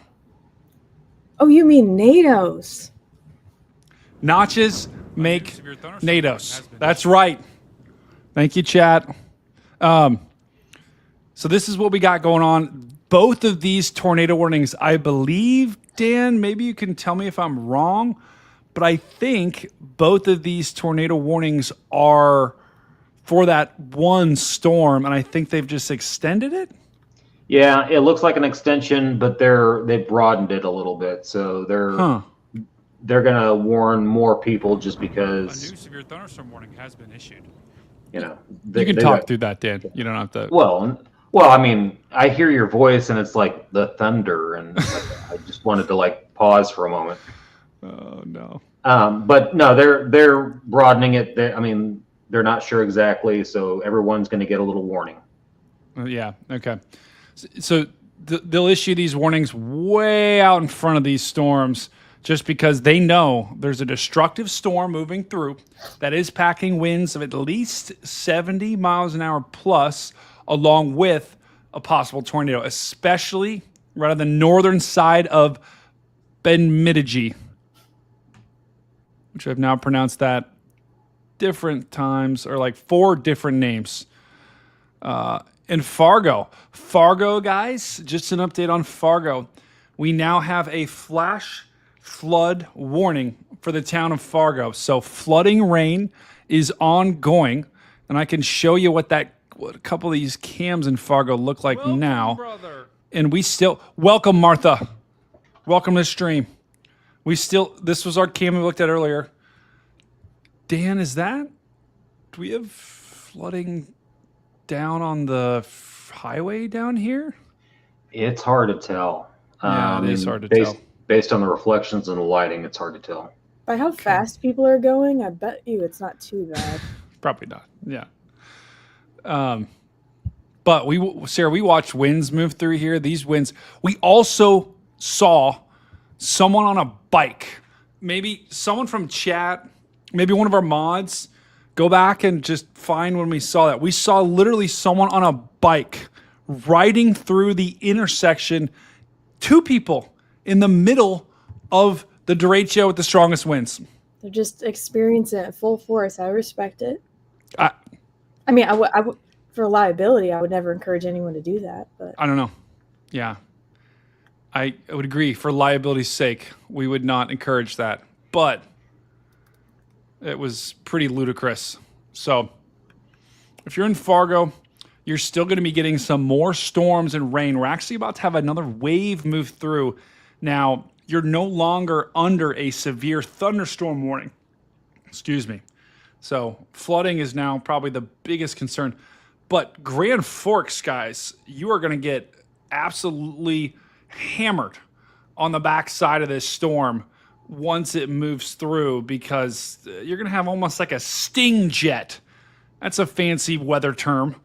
Oh, you mean NATOs? Notches make NATOs. That's right. Thank you, chat. So this is what we got going on. Both of these tornado warnings, I believe, Dan, maybe you can tell me if I'm wrong, but I think both of these tornado warnings are for that one storm, and I think they've just extended it. Yeah, it looks like an extension, but they've broadened it a little bit, so they're gonna warn more people just because. A new severe thunderstorm warning has been issued. You know, You can talk through that, Dan. You don't have to. Well, I mean, I hear your voice and it's like the thunder, and I just wanted to like pause for a moment. Oh no. But no, they're broadening it. I mean, they're not sure exactly, so everyone's going to get a little warning. Yeah. Okay. So they'll issue these warnings way out in front of these storms, just because they know there's a destructive storm moving through that is packing winds of at least 70 miles an hour plus, along with a possible tornado, especially right on the northern side of Bemidji, which I've now pronounced that different times, or like 4 different names. In Fargo. Fargo, guys, just an update on Fargo. We now have a flash flood warning for the town of Fargo. So flooding rain is ongoing, and I can show you what a couple of these cams in Fargo look like now. Brother. And we still welcome Martha. Welcome to the stream. This was our cam we looked at earlier. Dan, do we have flooding down on the highway down here? It's hard to tell. Yeah, it is hard to tell. Based on the reflections and the lighting, it's hard to tell. By how fast people are going, I bet you it's not too bad. Probably not. Yeah. But Sarah, we watched winds move through here. These winds. We also saw someone on a bike. Maybe someone from chat, maybe one of our mods, go back and just find when we saw that. We saw literally someone on a bike riding through the intersection. 2 people in the middle of the derecho with the strongest winds. They're just experiencing it full force. I respect it. I mean, I would, for liability, I would never encourage anyone to do that. But I don't know. Yeah. I would agree. For liability's sake, we would not encourage that. But it was pretty ludicrous. So if you're in Fargo, you're still going to be getting some more storms and rain. We're actually about to have another wave move through. Now, you're no longer under a severe thunderstorm warning. Excuse me. So flooding is now probably the biggest concern. But Grand Forks, guys, you are going to get absolutely hammered on the backside of this storm once it moves through, because you're going to have almost like a sting jet. That's a fancy weather term.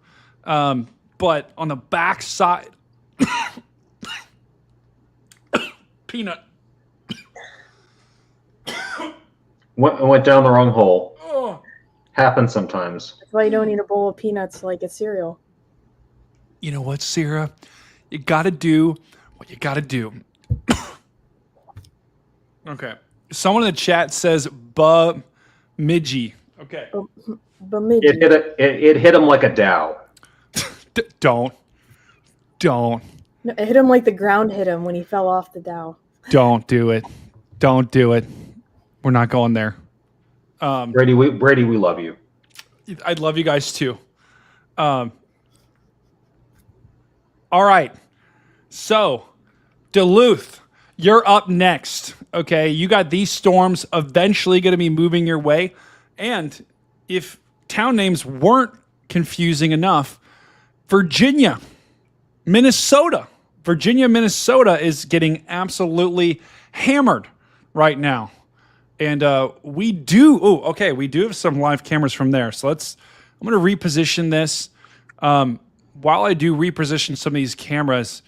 But on the backside, peanut. Went down the wrong hole. Happens sometimes. that's why you don't eat a bowl of peanuts like a cereal. You know what, Sarah? You got to do what you got to do. Okay. Someone in the chat says Bemidji. Okay. Bemidji. It hit him like a Dow. Don't. No, it hit him like the ground hit him when he fell off the Dow. Don't do it. Don't do it. We're not going there. Brady, we love you. I'd love you guys too. All right. So, Duluth, you're up next. Okay. You got these storms eventually going to be moving your way. And if town names weren't confusing enough, Virginia, Minnesota is getting absolutely hammered right now. And we do have some live cameras from there. So I'm going to reposition this. While I do reposition some of these cameras,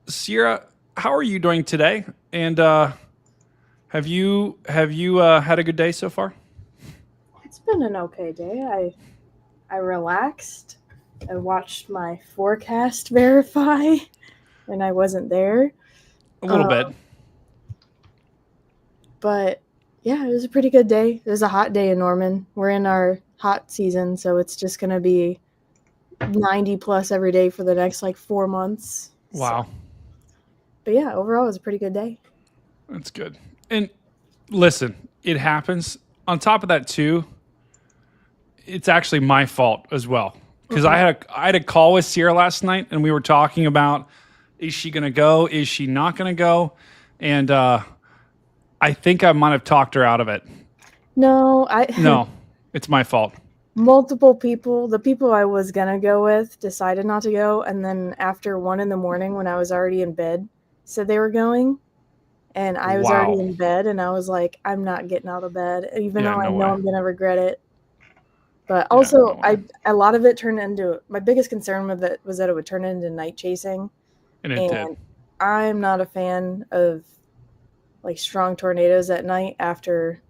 Sierra, how are you doing today? And have you had a good day so far? It's been an okay day. I relaxed. I watched my forecast verify, and I wasn't there. A little bit. But yeah, it was a pretty good day. It was a hot day in Norman. We're in our hot season, so it's just going to be 90 plus every day for the next 4 months. Wow. So, but yeah, overall, it was a pretty good day. That's good. And listen, it happens. On top of that, too, it's actually my fault as well. Because I had a call with Sierra last night, and we were talking about, is she going to go? Is she not going to go? And I think I might have talked her out of it. No, it's my fault. Multiple people, the people I was going to go with, decided not to go. And then after 1 a.m, when I was already in bed, said they were going. And I was already in bed, and I was like, I'm not getting out of bed, even though I know I'm going to regret it. But also, a lot of it turned into, my biggest concern with it was that it would turn into night chasing. And it did. I'm not a fan of strong tornadoes at night after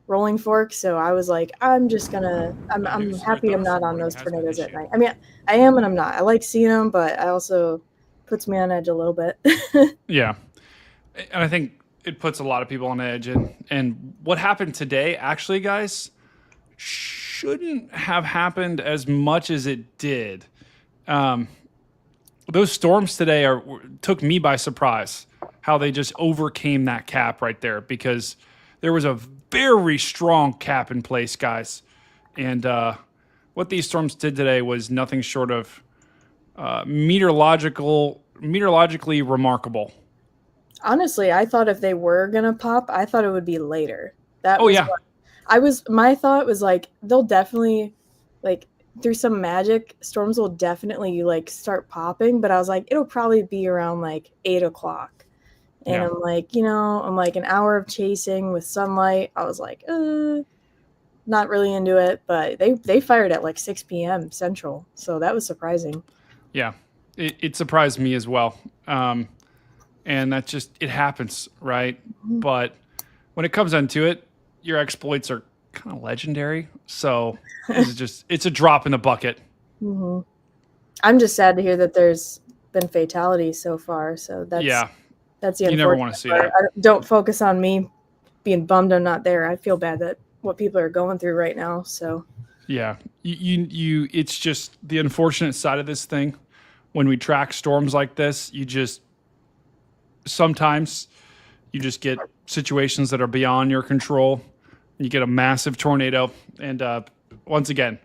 Rolling Fork. So I was like, I'm happy I'm not on those tornadoes at night. I mean, I am and I'm not. I like seeing them, but I also puts me on edge a little bit. Yeah. And I think it puts a lot of people on edge. And what happened today, actually, guys, shouldn't have happened as much as it did. Those storms today took me by surprise, how they just overcame that cap right there, because there was a very strong cap in place, guys. And what these storms did today was nothing short of meteorologically remarkable. Honestly, I thought if they were gonna pop, I thought it would be later. My thought was they'll definitely through some magic, storms will definitely start popping, but I was like, it'll probably be around 8 o'clock. And I'm an hour of chasing with sunlight. I was like, not really into it, but they fired at 6 p.m. Central. So that was surprising. Yeah, it surprised me as well. And that just, it happens, right? Mm-hmm. But when it comes down to it, your exploits are kind of legendary. So it's a drop in the bucket. Mm-hmm. I'm just sad to hear that there's been fatalities so far. So that's the you never want to see that. Don't focus on me being bummed I'm not there. I feel bad that what people are going through right now. So yeah, you it's just the unfortunate side of this thing. When we track storms like this, sometimes you just get situations that are beyond your control. You get a massive tornado, and once again,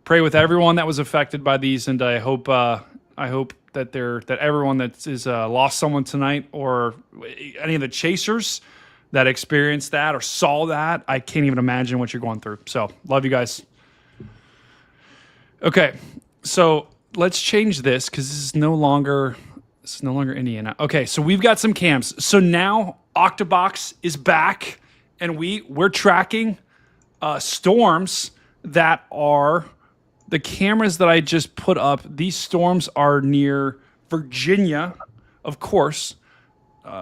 pray with everyone that was affected by these, and I hope that everyone that is lost someone tonight, or any of the chasers that experienced that or saw that, I can't even imagine what you're going through. So love you guys. Okay, so let's change this because this is no longer Indiana. Okay, so we've got some cams. So now Octobox is back, and we're tracking storms that are the cameras that I just put up. These storms are near Virginia, of course.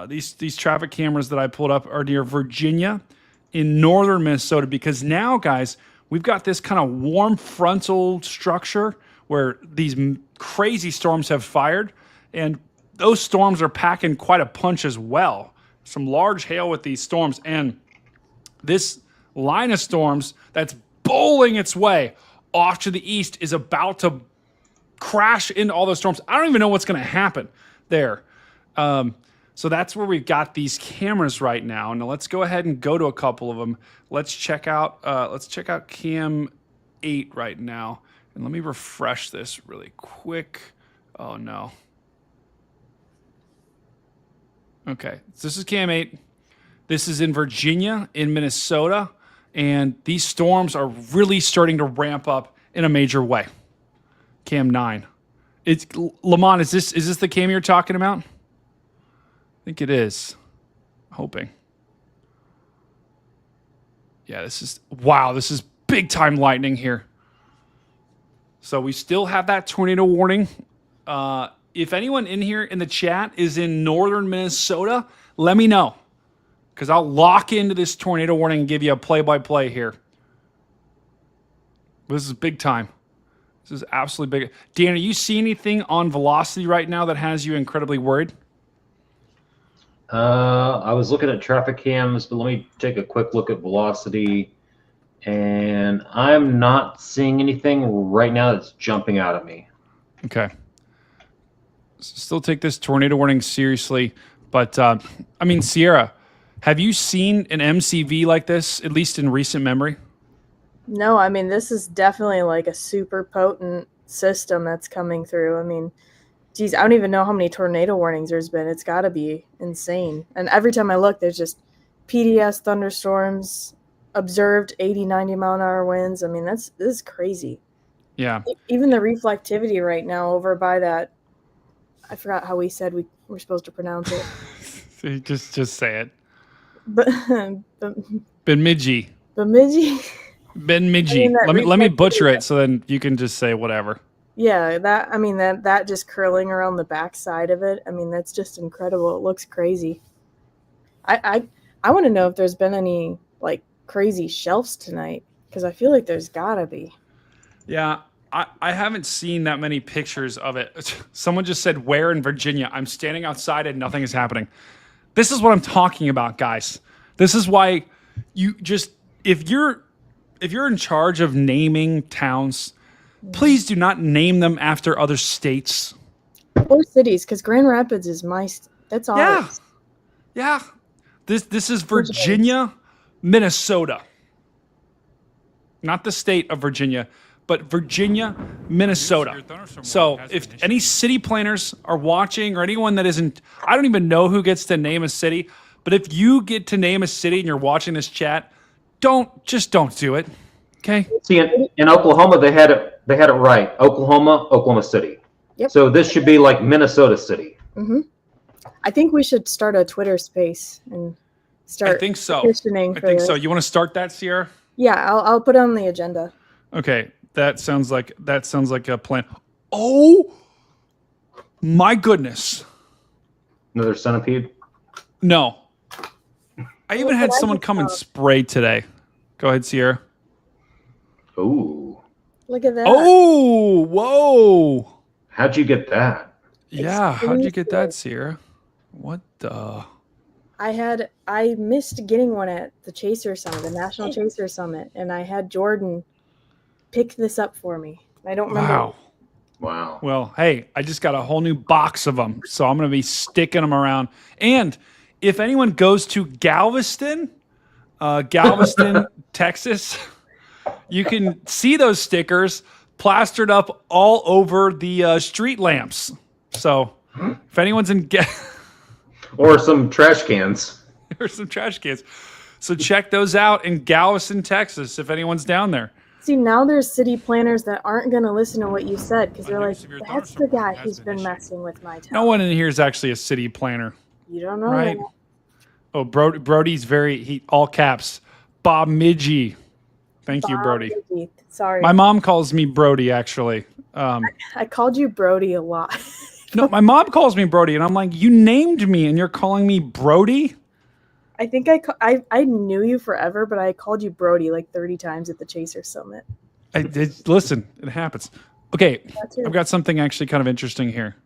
These traffic cameras that I pulled up are near Virginia in northern Minnesota, because now, guys, we've got this kind of warm frontal structure where these crazy storms have fired, And those storms are packing quite a punch as well. Some large hail with these storms. And this line of storms that's bowling its way off to the east is about to crash into all those storms. I don't even know what's going to happen there. So that's where we've got these cameras right now. Now let's go ahead and go to a couple of them. Let's check out cam 8 right now. And let me refresh this really quick. Oh no. Okay, so this is cam 8. This is in Virginia, in Minnesota, and these storms are really starting to ramp up in a major way. Cam 9. It's Lamont, is this the cam you're talking about? I think it is. Hoping. Yeah, this is big time lightning here. So we still have that tornado warning. If anyone in here in the chat is in northern Minnesota, let me know. Because I'll lock into this tornado warning and give you a play-by-play here. This is big time. This is absolutely big. Dan, are you seeing anything on velocity right now that has you incredibly worried? I was looking at traffic cams, but let me take a quick look at velocity. And I'm not seeing anything right now that's jumping out at me. Okay. Still take this tornado warning seriously. But, I mean, Sierra, have you seen an MCV like this, at least in recent memory? No, I mean, this is definitely like a super potent system that's coming through. I mean, geez, I don't even know how many tornado warnings there's been. It's got to be insane. And every time I look, there's just PDS thunderstorms, observed 80, 90 mile an hour winds. I mean, this is crazy. Yeah. Even the reflectivity right now over by that, I forgot how we said we were supposed to pronounce it. just say it. Bemidji. Bemidji. I mean, let me butcher it so then you can just say whatever. Yeah, that just curling around the back side of it. I mean, that's just incredible. It looks crazy. I want to know if there's been any like crazy shelves tonight, because I feel like there's gotta be. Yeah, I haven't seen that many pictures of it. Someone just said, where in Virginia? I'm standing outside and nothing is happening. This is what I'm talking about, guys. This is why you just, if you're in charge of naming towns, please do not name them after other states. Or cities, because Grand Rapids is that's ours. Yeah. This is Virginia, Minnesota. Not the state of Virginia, but Virginia, Minnesota. So if any city planners are watching or anyone that isn't, I don't even know who gets to name a city, but if you get to name a city and you're watching this chat, don't do it. Okay? See, in Oklahoma, they had it right. Oklahoma City. Yep. So this should be like Minnesota City. Mm-hmm. I think we should start a Twitter space and start I think so. petitioning for this. So. You want to start that, Sierra? Yeah, I'll put it on the agenda. Okay, that sounds like a plan. Oh my goodness! Another centipede? No, I even had someone come and spray today. Go ahead, Sierra. Ooh! Look at that! Oh, whoa! How'd you get that? Yeah, how'd you get that, Sierra? What the? I missed getting one at the Chaser Summit, the National Chaser Summit, and I had Jordan pick this up for me. I don't remember. Wow. Well, hey, I just got a whole new box of them, so I'm going to be sticking them around. And if anyone goes to Galveston, Texas, you can see those stickers plastered up all over the street lamps. So if anyone's in... Or some trash cans. Or some trash cans. So check those out in Galveston, Texas, if anyone's down there. See, now there's city planners that aren't going to listen to what you said because they're like, that's the guy who's been messing with my town. No one in here is actually a city planner. You don't know. Right? That. Oh, Brody's all caps. Bob Midgie. Thank you, Brody. Midgie. Sorry. My mom calls me Brody, actually. I called you Brody a lot. No, my mom calls me Brody, and I'm like, you named me, and you're calling me Brody? I think I knew you forever, but I called you Brody like 30 times at the Chaser Summit. Listen, it happens. Okay, I've got something actually kind of interesting here.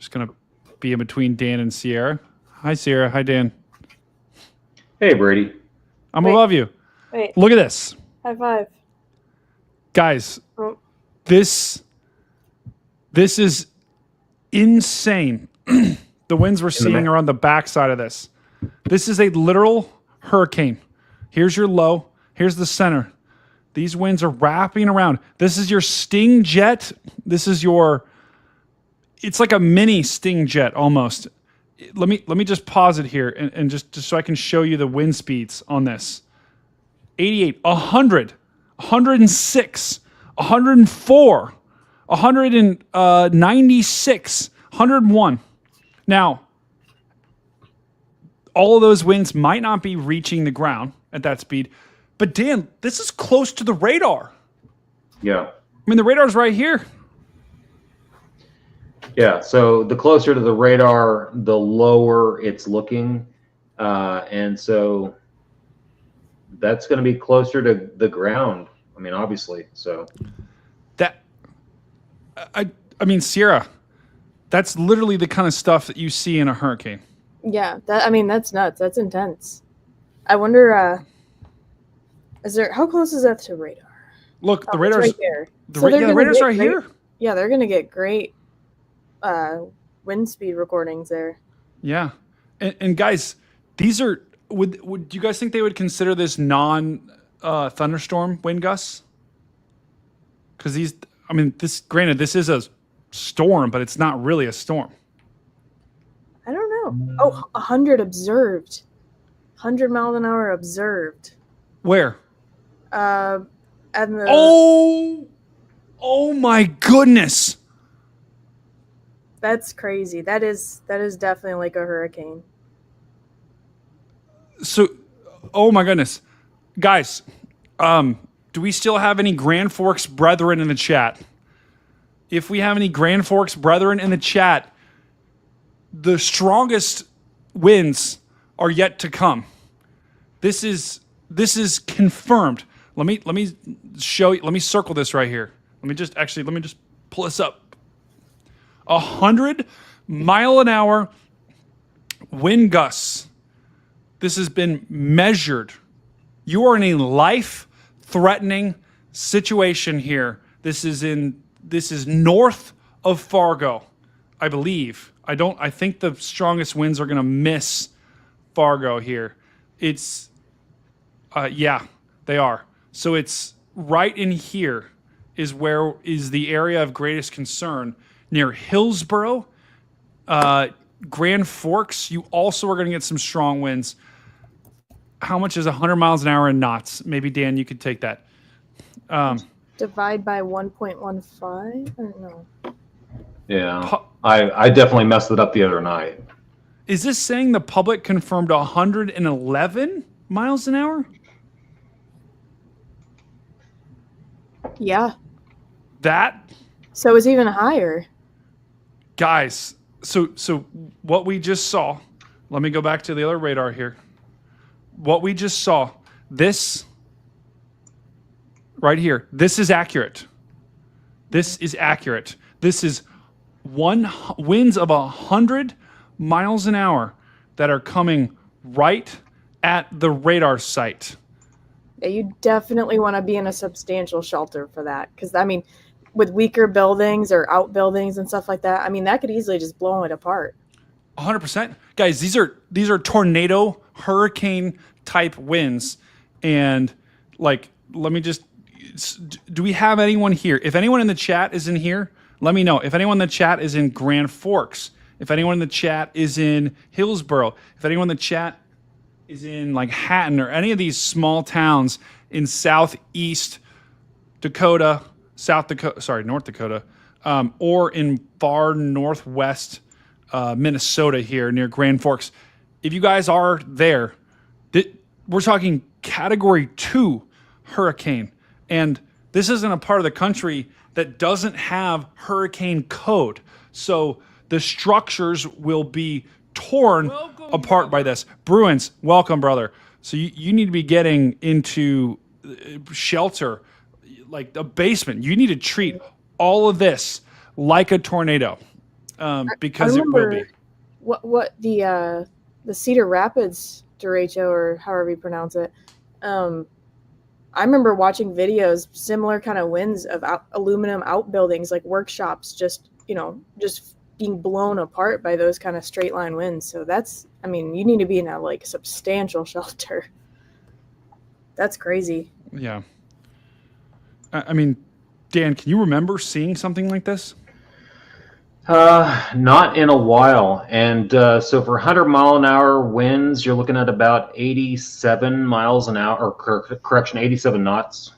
Just gonna be in between Dan and Sierra. Hi, Sierra. Hi, Dan. Hey, Brady. I'm above you. Wait. Look at this, High five. guys. Oh. This is insane. The winds we're seeing are on the backside of this. This is a literal hurricane. Here's your low. Here's the center. These winds are wrapping around. This is your sting jet. This is your. It's like a mini sting jet almost. Let me just pause it here and just so I can show you the wind speeds on this. 88, 100, 106, 104, 196, 101. Now, all of those winds might not be reaching the ground at that speed, but Dan, this is close to the radar. Yeah. I mean, the radar's right here. Yeah, so the closer to the radar, the lower it's looking. And so that's going to be closer to the ground. I mean, obviously, so. I mean, Sierra, that's literally the kind of stuff that you see in a hurricane. Yeah, that's nuts. That's intense. I wonder, how close is that to radar? Look, the It's radar's right there. the radar's right here. Yeah, they're gonna get great wind speed recordings there. Yeah, and guys, these are would you guys think they would consider this non thunderstorm wind gusts? Because this is a storm, but it's not really a storm. I don't know. Oh, 100 observed. 100 miles an hour observed. Where? And the Oh my goodness. That's crazy. That is definitely like a hurricane. So, oh my goodness, guys, do we still have any Grand Forks brethren in the chat? If we have any Grand Forks brethren in the chat, the strongest winds are yet to come. This is confirmed. Let me show you. Let me circle this right here. Let me just pull this up. 100-mile-an-hour wind gusts. This has been measured. You are in a life-threatening situation here. This is north of Fargo, I believe. I think the strongest winds are going to miss Fargo here. It's yeah, they are. So it's right in here is where is the area of greatest concern near Hillsboro, Grand Forks. You also are going to get some strong winds. How much is 100 miles an hour in knots? Maybe Dan, you could take that. Divide by 1.15? I don't know. Yeah, I definitely messed it up the other night. Is this saying the public confirmed 111 miles an hour? Yeah. So it's even higher. Guys, so what we just saw, let me go back to the other radar here. What we just saw, this right here, this is accurate. This is accurate. This is winds of 100 miles an hour that are coming right at the radar site. Yeah, you definitely want to be in a substantial shelter for that. Because, I mean, with weaker buildings or outbuildings and stuff like that, I mean, that could easily just blow it apart. 100%. Guys, these are tornado, hurricane type winds. And, like, let me just... Do we have anyone here? If anyone in the chat is in here, let me know. If anyone in the chat is in Grand Forks, if anyone in the chat is in Hillsboro, if anyone in the chat is in like Hatton or any of these small towns in southeast Dakota, North Dakota, or in far northwest Minnesota here near Grand Forks. If you guys are there, we're talking Category 2 hurricane. And this isn't a part of the country that doesn't have hurricane code. So the structures will be torn apart by this. Bruins, welcome, brother. So you need to be getting into shelter, like a basement. You need to treat all of this like a tornado. because it will be. What the Cedar Rapids derecho, or however you pronounce it. I remember watching videos, similar kind of winds of aluminum outbuildings, like workshops, just being blown apart by those kind of straight line winds. So you need to be in a like substantial shelter. That's crazy. Yeah. I mean, Dan, can you remember seeing something like this? Not in a while. And so for 100-mile-an-hour winds, you're looking at about 87 miles an hour, or correction, 87 knots.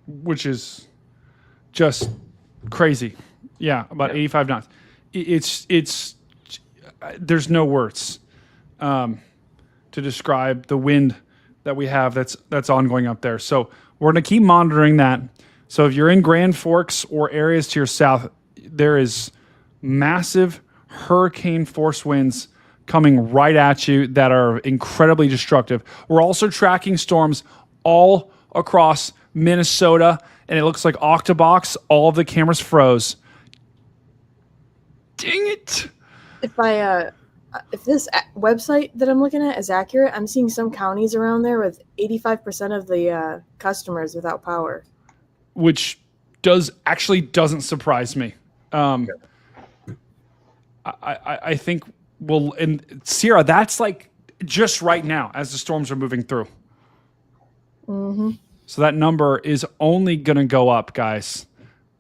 Which is just crazy. Yeah, about 85 knots. It's there's no words to describe the wind that we have that's ongoing up there. So we're going to keep monitoring that. So if you're in Grand Forks or areas to your south, there is massive hurricane force winds coming right at you that are incredibly destructive. We're also tracking storms all across Minnesota, and it looks like Octobox, all of the cameras froze. Dang it. If this website that I'm looking at is accurate, I'm seeing some counties around there with 85% of the customers without power. Which doesn't surprise me. I think and Sierra, that's like just right now as the storms are moving through. Mm-hmm. So that number is only going to go up, guys.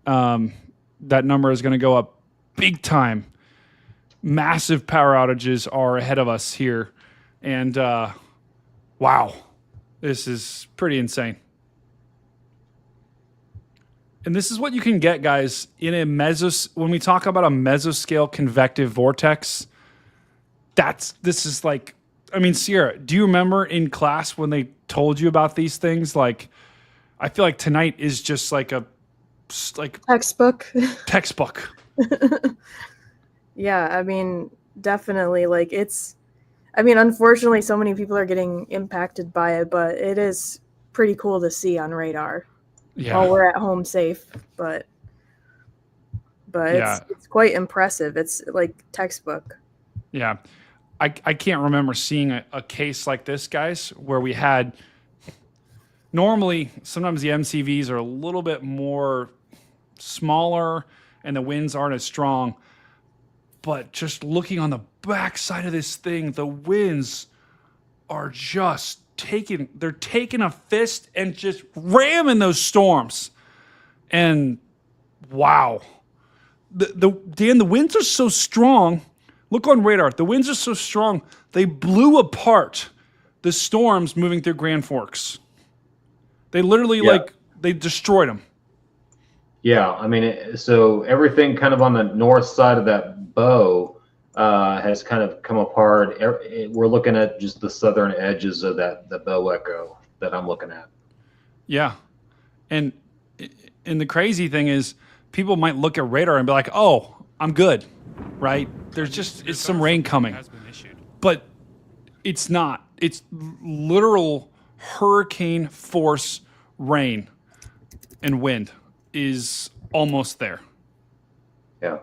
That number is going to go up big time. Massive power outages are ahead of us here. And wow, this is pretty insane. And this is what you can get, guys, in a when we talk about a mesoscale convective vortex. This is like, I mean, Sierra, do you remember in class when they told you about these things? Like, I feel like tonight is just like textbook. Textbook. Yeah, I mean, definitely. Like unfortunately, so many people are getting impacted by it, but it is pretty cool to see on radar. Yeah. While we're at home safe, but it's quite impressive. It's like textbook. Yeah. I can't remember seeing a case like this, guys, where we had normally sometimes the MCVs are a little bit more smaller and the winds aren't as strong. But just looking on the backside of this thing, the winds are just taking a fist and just ramming those storms. And wow. Dan, the winds are so strong. Look on radar. The winds are so strong, they blew apart the storms moving through Grand Forks. They literally they destroyed them. Yeah, I mean, so everything kind of on the north side of that bow has kind of come apart. We're looking at just the southern edges of the bow echo that I'm looking at. Yeah, and the crazy thing is, people might look at radar and be like, "Oh, I'm good," right? It's some rain coming, but it's not. It's literal hurricane force rain and wind is almost there. Yeah.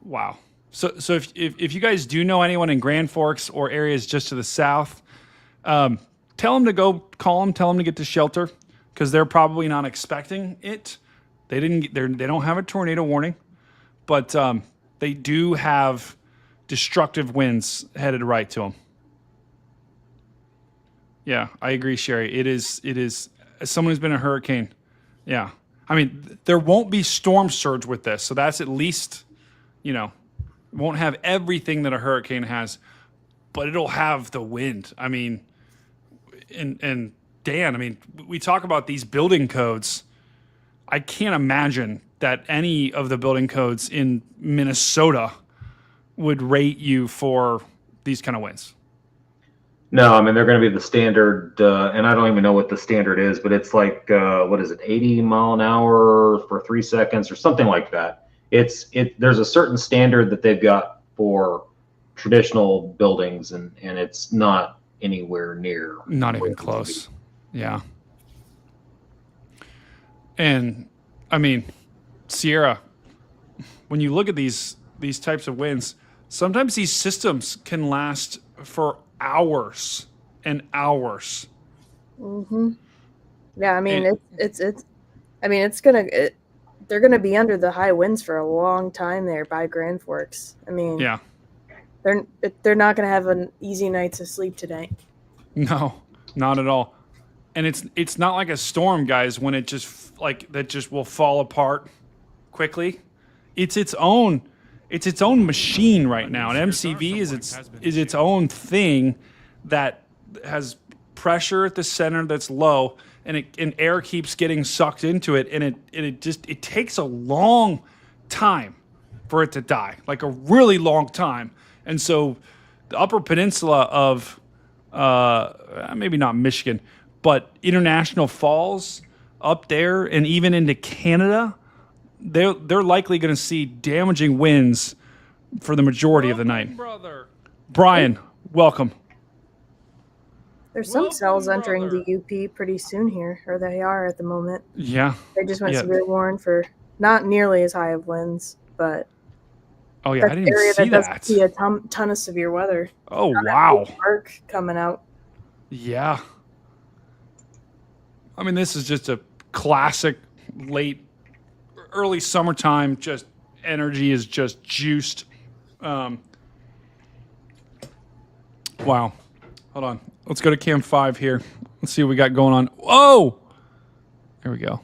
Wow. So if you guys do know anyone in Grand Forks or areas just to the south, tell them to go call them. Tell them to get to shelter because they're probably not expecting it. They don't have a tornado warning, but they do have destructive winds headed right to them. Yeah, I agree, Sherry. It is. As someone who's been a hurricane, yeah. I mean, there won't be storm surge with this, so that's at least, won't have everything that a hurricane has, but it'll have the wind. I mean, and Dan, I mean, we talk about these building codes. I can't imagine that any of the building codes in Minnesota would rate you for these kind of winds. No, I mean, they're going to be the standard, and I don't even know what the standard is, but it's like, 80 mile an hour for 3 seconds or something like that. There's a certain standard that they've got for traditional buildings, and it's not anywhere near. Not even close. Yeah. And I mean, Sierra, when you look at these types of winds, sometimes these systems can last for hours and hours. Yeah, I mean they're gonna be under the high winds for a long time there by Grand Forks. I mean, Yeah. they're not gonna have an easy night to sleep tonight. No, not at all. And it's not like a storm, guys, when it just that just will fall apart quickly. It's its own machine right now. And MCV is its own thing that has pressure at the center that's low, and air keeps getting sucked into it, and it takes a long time for it to die, like a really long time. And so the Upper Peninsula of maybe not Michigan, but International Falls up there, and even into Canada, they're likely going to see damaging winds for the majority of the night. Brian, welcome. There's some cells entering the UP pretty soon here, or they are at the moment. Yeah. They just went severe warn for not nearly as high of winds, but oh yeah, I didn't even see that. Doesn't see a ton of severe weather. Oh wow. Arc coming out. Yeah. I mean, this is just a classic early summertime. Just energy is just juiced. Wow. Hold on. Let's go to cam 5 here. Let's see what we got going on. Whoa! There we go.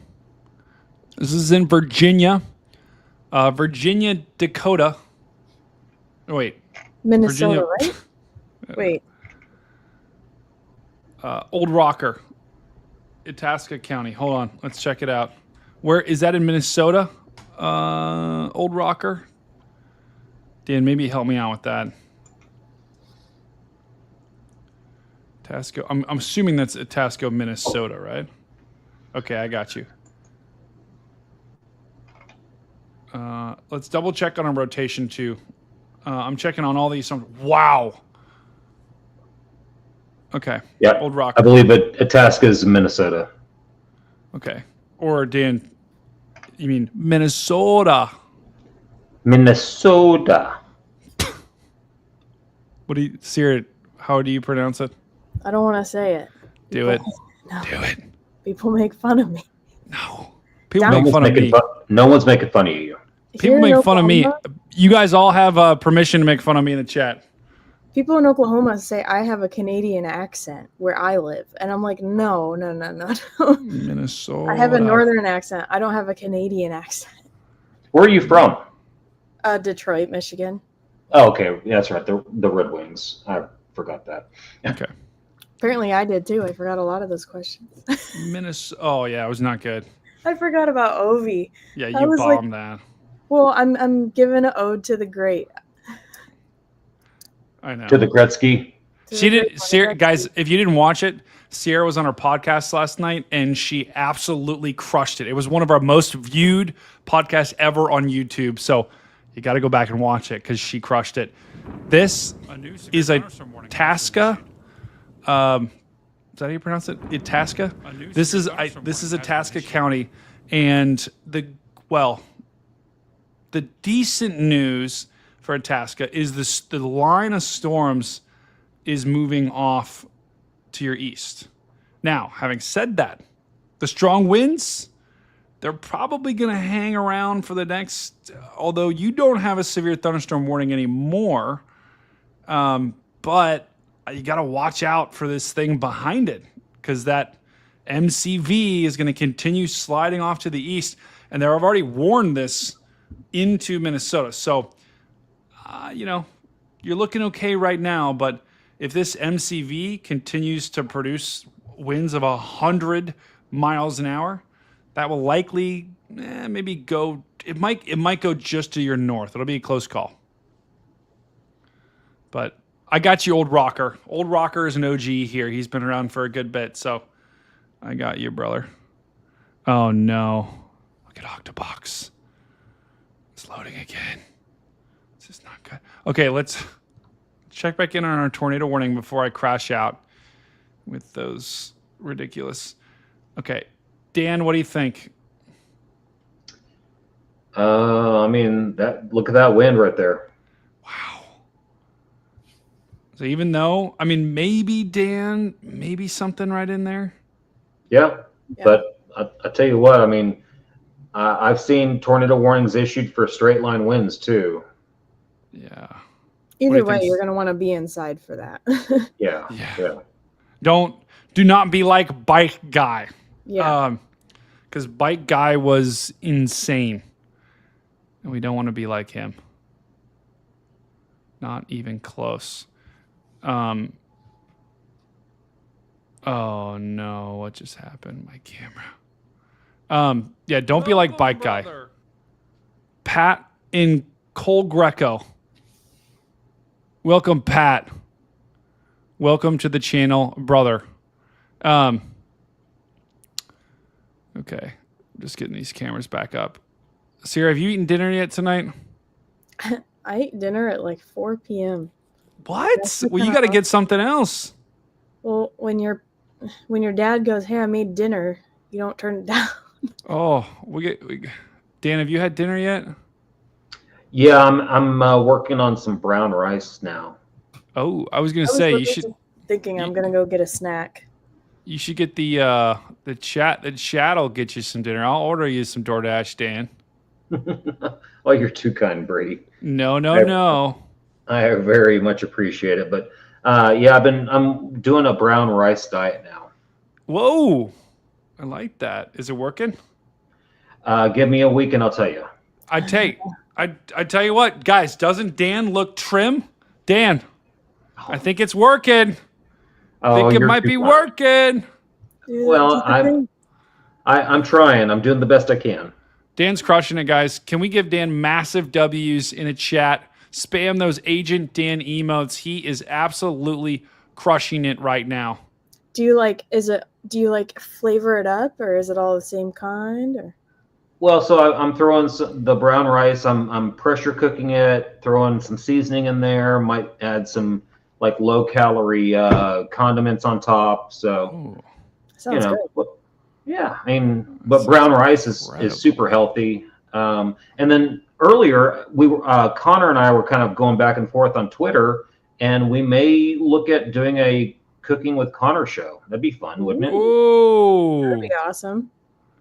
This is in Virginia. Virginia, Dakota. Oh, wait. Minnesota, Virginia. Right? Wait. Old Rocker. Itasca County. Hold on. Let's check it out. Where is that in Minnesota? Old Rocker. Dan, maybe help me out with that. Itasca. I'm assuming that's Itasca, Minnesota, right? Okay, I got you. Let's double check on our rotation too. I'm checking on all these. Wow. Okay. Yeah. Old Rock. I believe Itasca is Minnesota. Okay. Or Dan, you mean Minnesota? Minnesota. What do you, Sierra? How do you pronounce it? I don't want to say it. Do it. No. Do it. People make fun of me. No. People make fun of me. No one's making fun of you. People make fun of me. You guys all have permission to make fun of me in the chat. People in Oklahoma say I have a Canadian accent where I live. And I'm like, no. Minnesota. I have a northern accent. I don't have a Canadian accent. Where are you from? Detroit, Michigan. Oh, okay. Yeah, that's right. The Red Wings. I forgot that. Okay. Apparently I did too. I forgot a lot of those questions. Minnesota. Oh, yeah. It was not good. I forgot about Ovi. Yeah, you bombed that. Well, I'm giving an ode to the great. I know. To the Gretzky. She did. Sierra, guys, if you didn't watch it, Sierra was on our podcast last night, and she absolutely crushed it. It was one of our most viewed podcasts ever on YouTube. So you got to go back and watch it because she crushed it. This is a Itasca. Is that how you pronounce it? Itasca. This is Itasca County, and the decent news for Itasca is the line of storms is moving off to your east. Now, having said that, the strong winds, they're probably going to hang around for the next, although you don't have a severe thunderstorm warning anymore, but you got to watch out for this thing behind it because that MCV is going to continue sliding off to the east, and they've already warned this into Minnesota. So, you're looking okay right now, but if this MCV continues to produce winds of 100 miles an hour, that will likely maybe go. It might go just to your north. It'll be a close call. But I got you, Old Rocker. Old Rocker is an OG here. He's been around for a good bit, so I got you, brother. Oh no! Look at Octobox. It's loading again. This is not good. Okay, let's check back in on our tornado warning before I crash out with those ridiculous. Okay, Dan, what do you think? I mean, look at that wind right there. Wow. So even though, I mean, maybe Dan, maybe something right in there. Yeah, Yeah. but I tell you what, I mean, I've seen tornado warnings issued for straight line winds too. Yeah. Either way, you're gonna want to be inside for that. Yeah. Do not be like Bike Guy. Yeah. Because Bike Guy was insane. And we don't want to be like him. Not even close. Oh no, what just happened? My camera. Yeah, don't be like Bike Guy. Pat in Cole Greco. Welcome, Pat. Welcome to the channel, brother. Okay, just getting these cameras back up. Sierra, have you eaten dinner yet tonight? I ate dinner at like 4 p.m. What? Well, you got to get something else. Well, when your dad goes, "Hey, I made dinner," you don't turn it down. Oh, Dan, have you had dinner yet? Yeah, I'm working on some brown rice now. Oh, I was gonna say you should. Thinking I'm gonna go get a snack. You should get the chat. The chat will get you some dinner. I'll order you some DoorDash, Dan. Oh, you're too kind, Brady. No. I very much appreciate it, but yeah, I'm doing a brown rice diet now. Whoa, I like that. Is it working? Give me a week and I'll tell you. I tell you what, guys. Doesn't Dan look trim? Dan, I think it's working. I think it might be working. Well, I'm trying. I'm doing the best I can. Dan's crushing it, guys. Can we give Dan massive W's in the chat? Spam those Agent Dan emotes. He is absolutely crushing it right now. Do you like flavor it up, or is it all the same kind? Or? Well, so I'm throwing the brown rice. I'm pressure cooking it, throwing some seasoning in there. Might add some like low calorie condiments on top. So, Sounds good. Yeah, I mean, but brown rice is super healthy. And then earlier Connor and I were kind of going back and forth on Twitter, and we may look at doing a Cooking with Connor show. That'd be fun, wouldn't it? Ooh, that'd be awesome.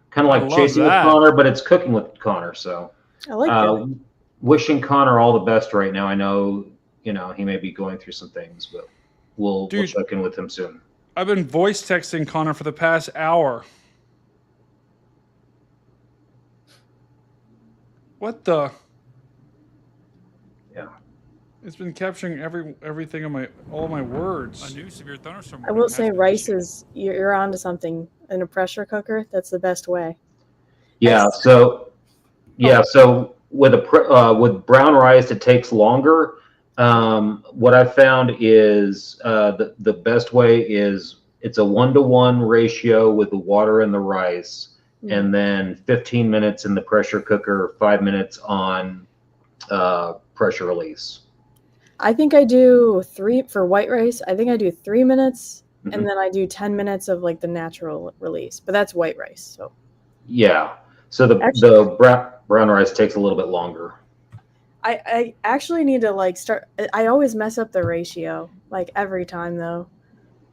Kind of like Chasing with Connor, but it's Cooking with Connor. So I like that. Wishing Connor all the best right now. I know, he may be going through some things, but we'll check in with him soon. I've been voice texting Connor for the past hour. What the? Yeah. It's been capturing everything on all my words. A new severe thunderstorm. I will say rice is you're onto something in a pressure cooker. That's the best way. Yeah. So with brown rice, it takes longer. What I found is the best way is it's a 1-to-1 ratio with the water and the rice, and then 15 minutes in the pressure cooker, 5 minutes on pressure release. I think I do 3 for white rice. I think I do 3 minutes, and then I do 10 minutes of like the natural release. But that's white rice. So yeah. So the brown rice takes a little bit longer. I actually need to start. I always mess up the ratio every time though.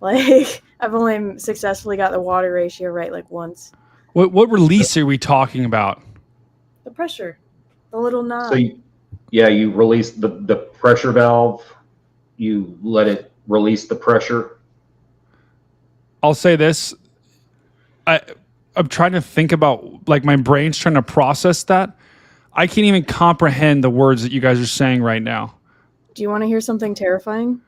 I've only successfully got the water ratio right once. What release are we talking about? The pressure, the little knob. So you release the pressure valve. You let it release the pressure. I'll say this. I'm trying to think about my brain's trying to process that. I can't even comprehend the words that you guys are saying right now. Do you want to hear something terrifying?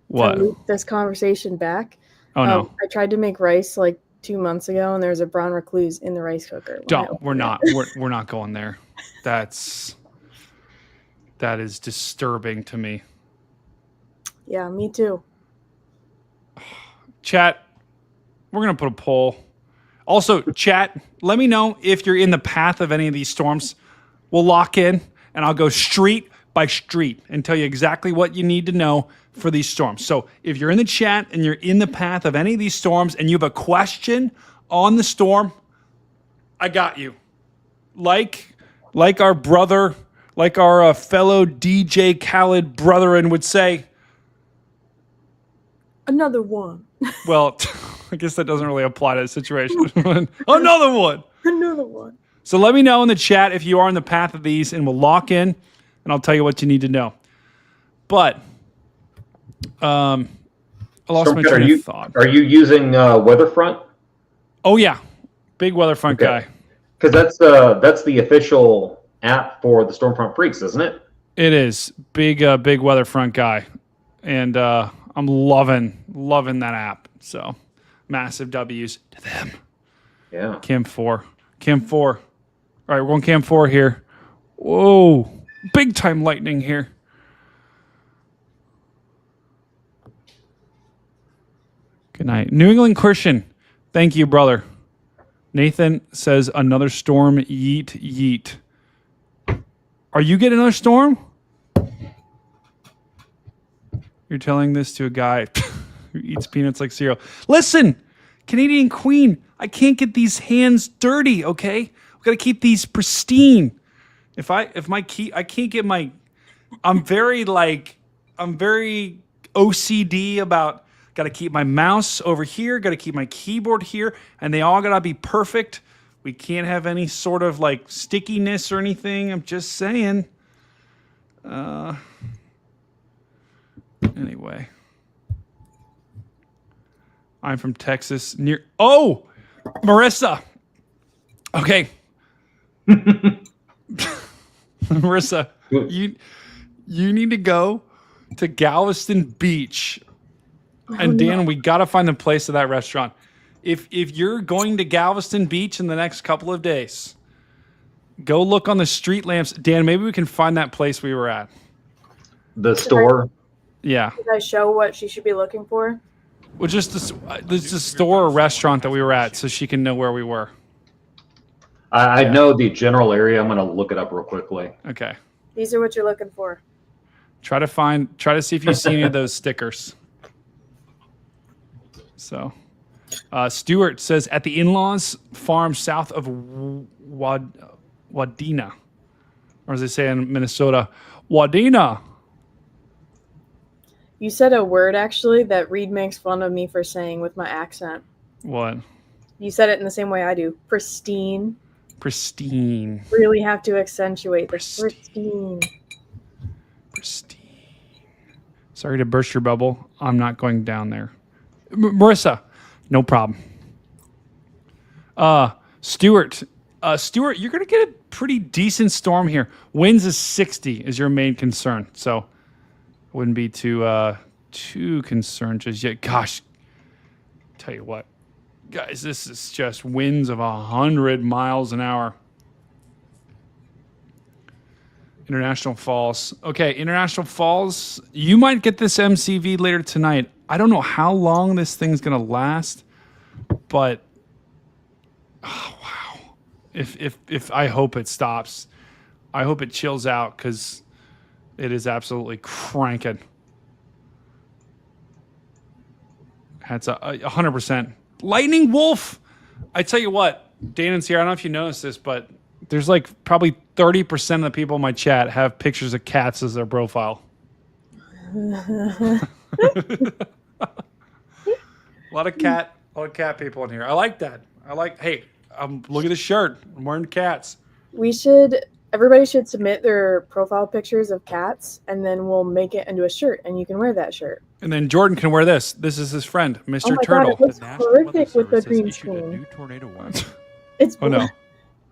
What? To loop this conversation back. Oh no! I tried to make rice 2 months ago, and there's a brown recluse in the rice cooker. We're not going there. That is disturbing to me. Yeah, me too. Chat, we're gonna put a poll. Also, chat, let me know if you're in the path of any of these storms. We'll lock in, and I'll go street by street and tell you exactly what you need to know for these storms. So if you're in the chat and you're in the path of any of these storms and you have a question on the storm, I got you. Like our brother, like our fellow DJ Khaled brethren would say. Another one. Well, I guess that doesn't really apply to the situation. Another one. Another one. So let me know in the chat if you are in the path of these, and we'll lock in, and I'll tell you what you need to know. But I lost my train of thought. Are you using Weatherfront? Oh yeah, big Weatherfront guy. Because that's the official app for the Stormfront Freaks, isn't it? It is big Weatherfront guy, and I'm loving that app. So massive W's to them. Yeah. Cam 4. All right, we're going Cam 4 here. Whoa, big time lightning here. Good night. New England Christian. Thank you, brother. Nathan says another storm, yeet, yeet. Are you getting another storm? You're telling this to a guy who eats peanuts like cereal. Listen, Canadian Queen, I can't get these hands dirty, okay? I've got to keep these pristine. I can't get my, I'm very OCD about, got to keep my mouse over here, got to keep my keyboard here, and they all got to be perfect. We can't have any sort of like stickiness or anything. I'm just saying. Anyway. I'm from Texas near, oh, Marissa. Okay. Marissa, you need to go to Galveston Beach. And Dan, we got to find the place of that restaurant. If you're going to Galveston Beach in the next couple of days, go look on the street lamps. Dan, maybe we can find that place we were at. The store? Yeah. Did I show what she should be looking for? Well, just there's a store or restaurant that we were at so she can know where we were. I know the general area. I'm going to look it up real quickly. Okay. These are what you're looking for. Try to see if you see any of those stickers. So, Stuart says at the in-laws farm south of Wadena, or as they say in Minnesota, Wadena. You said a word actually that Reed makes fun of me for saying with my accent. What? You said it in the same way I do. Pristine. Pristine. Really have to accentuate the pristine. Pristine. Sorry to burst your bubble. I'm not going down there. Marissa, no problem. Stuart, you're going to get a pretty decent storm here. Winds is 60 is your main concern. So I wouldn't be too concerned just yet. Gosh, tell you what, guys, this is just winds of 100 miles an hour. International Falls. Okay, International Falls. You might get this MCV later tonight. I don't know how long this thing's gonna last, but oh wow! If I hope it stops, I hope it chills out because it is absolutely cranking. That's 100%. Lightning Wolf. I tell you what, Dan and Sierra. I don't know if you noticed this, but there's like probably 30% of the people in my chat have pictures of cats as their profile. A lot of cat people in here. I like that. Hey, look at the shirt. I'm wearing cats. Everybody should submit their profile pictures of cats, and then we'll make it into a shirt, and you can wear that shirt. And then Jordan can wear this. This is his friend, Mr. Oh my Turtle. God, it looks horrific with the green screen. It's oh no.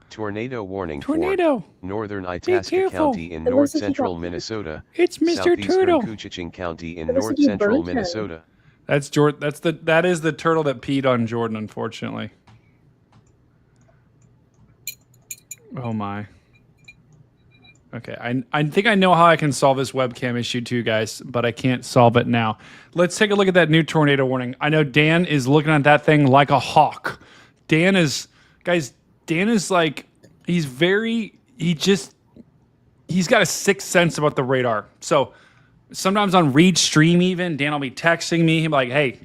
Tornado warning Tornado. for northern Itasca County in north central Minnesota. It's Mr. Southeastern Turtle. Coochin County in north central Minnesota. That's Jordan. That is the turtle that peed on Jordan, unfortunately. Oh my. Okay, I think I know how I can solve this webcam issue too, guys, but I can't solve it now. Let's take a look at that new tornado warning. I know Dan is looking at that thing like a hawk. Dan is like, he's got a sixth sense about the radar. So sometimes on Reed stream even, Dan will be texting me. He'll be like, hey,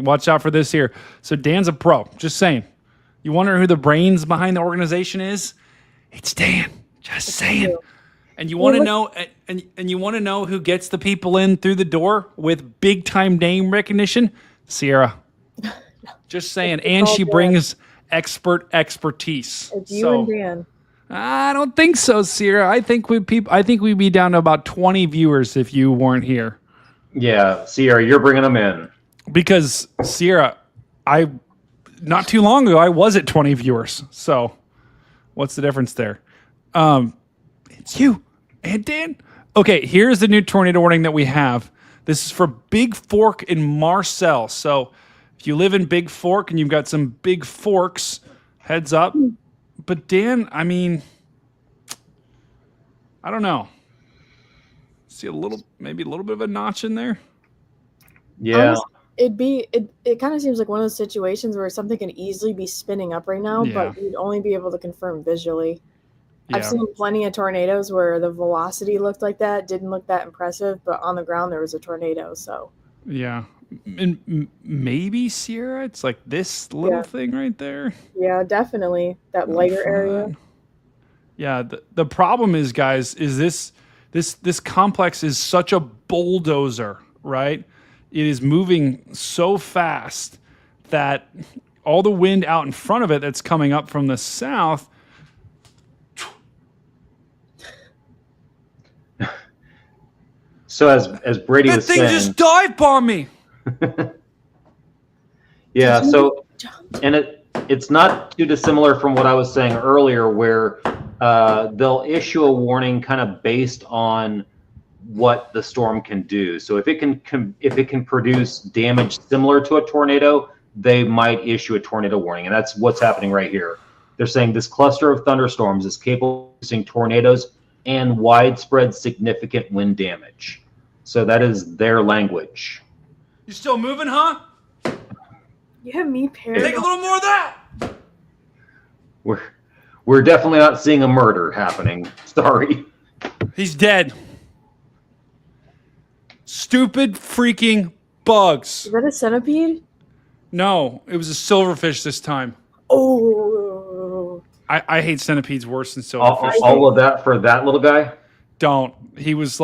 watch out for this here. So Dan's a pro, just saying. You wonder who the brains behind the organization is? It's Dan. Just saying. And you want to know, and you want to know who gets the people in through the door with big time name recognition? Sierra. Just saying, and she brings expertise. It's you and Dan. I don't think so, Sierra. I think we'd be down to about 20 viewers if you weren't here. Yeah, Sierra, you're bringing them in. Because Sierra, not too long ago I was at 20 viewers. So, what's the difference there? It's you and Dan. Okay, here's the new tornado warning that we have. This is for Big Fork in Marcel. So, if you live in Big Fork and you've got some big forks, heads up. But Dan, I mean, I don't know. See maybe a little bit of a notch in there. Yeah. Honestly, it kind of seems like one of those situations where something can easily be spinning up right now, but you'd only be able to confirm visually. Yeah. I've seen plenty of tornadoes where the velocity looked like that, didn't look that impressive, but on the ground there was a tornado. So yeah, and maybe Sierra, it's like this little thing right there. Yeah, definitely that lighter area. Yeah, the problem is, guys, is this complex is such a bulldozer, right? It is moving so fast that all the wind out in front of it that's coming up from the south. So as Brady was saying, that thing just dive bombed me. Yeah. So, and it's not too dissimilar from what I was saying earlier, where they'll issue a warning kind of based on what the storm can do. So if it can produce damage similar to a tornado, they might issue a tornado warning, and that's what's happening right here. They're saying this cluster of thunderstorms is capable of producing tornadoes and widespread significant wind damage. So that is their language. You still moving, huh? You have me paired. Take a little more of that. We're definitely not seeing a murder happening. Sorry. He's dead. Stupid freaking bugs. Is that a centipede? No, it was a silverfish this time. Oh. I hate centipedes worse than silverfish. All of that for that little guy? Don't. He was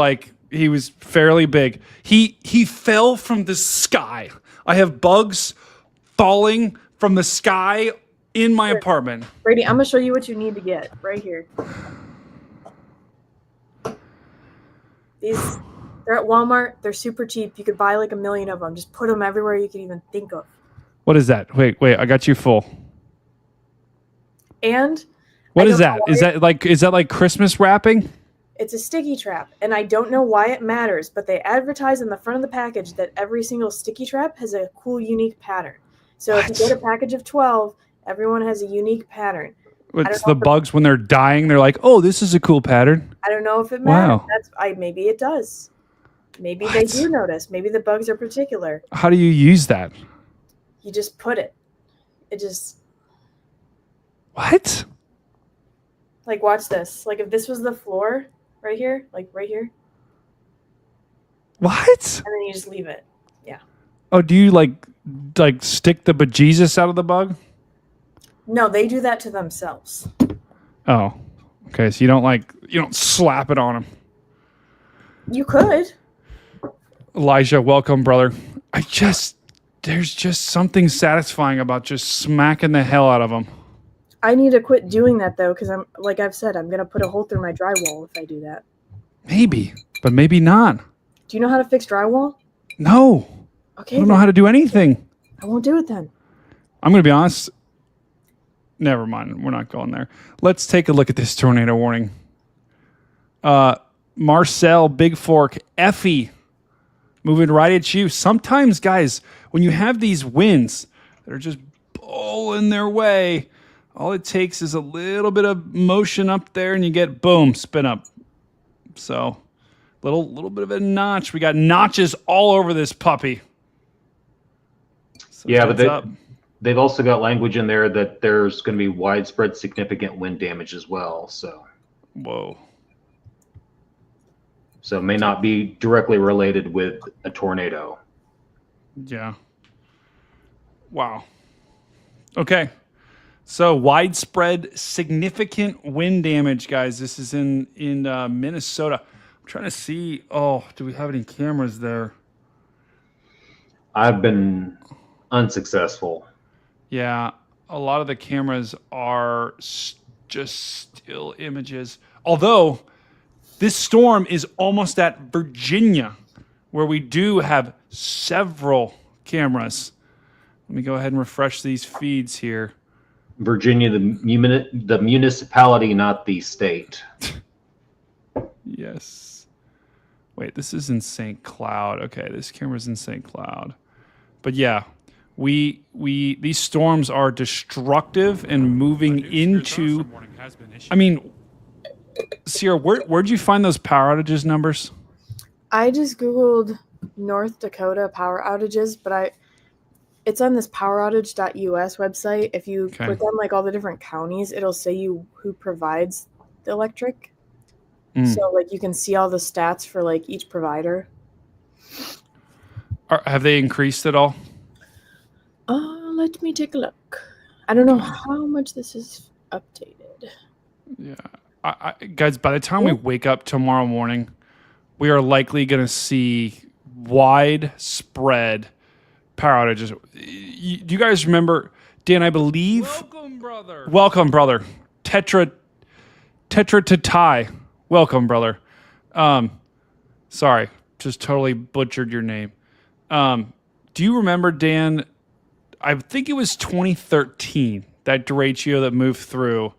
fairly big. He fell from the sky. I have bugs falling from the sky in my apartment. Brady, I'm going to show you what you need to get right here. They're at Walmart. They're super cheap. You could buy like 1 million of them. Just put them everywhere you can even think of. What is that? Wait, I got you full. And what is that? Is that like Christmas wrapping? It's a sticky trap, and I don't know why it matters, but they advertise in the front of the package that every single sticky trap has a cool, unique pattern. So if you get a package of 12, everyone has a unique pattern. It's the bugs when they're dying. They're like, "Oh, this is a cool pattern." I don't know if it matters. Wow. Maybe it does. Maybe they do notice. Maybe the bugs are particular. How do you use that? You just put it. It just. What? Like, watch this. Like, if this was the floor right here, like right here. What? And then you just leave it. Yeah. Oh, do you like stick the bejesus out of the bug? No, they do that to themselves. Oh, okay. So you don't slap it on them. You could. Elijah, welcome, brother. There's just something satisfying about just smacking the hell out of them. I need to quit doing that though, because like I've said, I'm gonna put a hole through my drywall if I do that. Maybe, but maybe not. Do you know how to fix drywall? No. Okay. I don't know how to do anything. I won't do it then. I'm gonna be honest. Never mind. We're not going there. Let's take a look at this tornado warning. Marcel, Big Fork, Effie, moving right at you. Sometimes, guys, when you have these winds that are just bowling their way, all it takes is a little bit of motion up there and you get, boom, spin up. So, little bit of a notch. We got notches all over this puppy. So yeah, but they've also got language in there that there's going to be widespread significant wind damage as well. So, whoa. So it may not be directly related with a tornado. Yeah. Wow. Okay. So widespread, significant wind damage, guys. This is in Minnesota. I'm trying to see. Oh, do we have any cameras there? I've been unsuccessful. Yeah, a lot of the cameras are just still images. Although this storm is almost at Virginia, where we do have several cameras. Let me go ahead and refresh these feeds here. Virginia, the municipality, not the state. Yes. Wait, this is in St. Cloud. Okay, this camera's in St. Cloud. But yeah, these storms are destructive and moving into. I mean, Sierra, where'd you find those power outages numbers? I just Googled North Dakota power outages, but it's on this poweroutage.us website. If you click on like all the different counties, it'll say you who provides the electric. So like you can see all the stats for like each provider. Have they increased at all? Let me take a look. I don't know how much this is updated. Yeah. Guys, by the time we wake up tomorrow morning, we are likely going to see widespread power outages. Do you guys remember, Dan, I believe... Welcome, brother. Tetra Tatai. Welcome, brother. Sorry, just totally butchered your name. Do you remember, Dan, I think it was 2013, that derecho that moved through.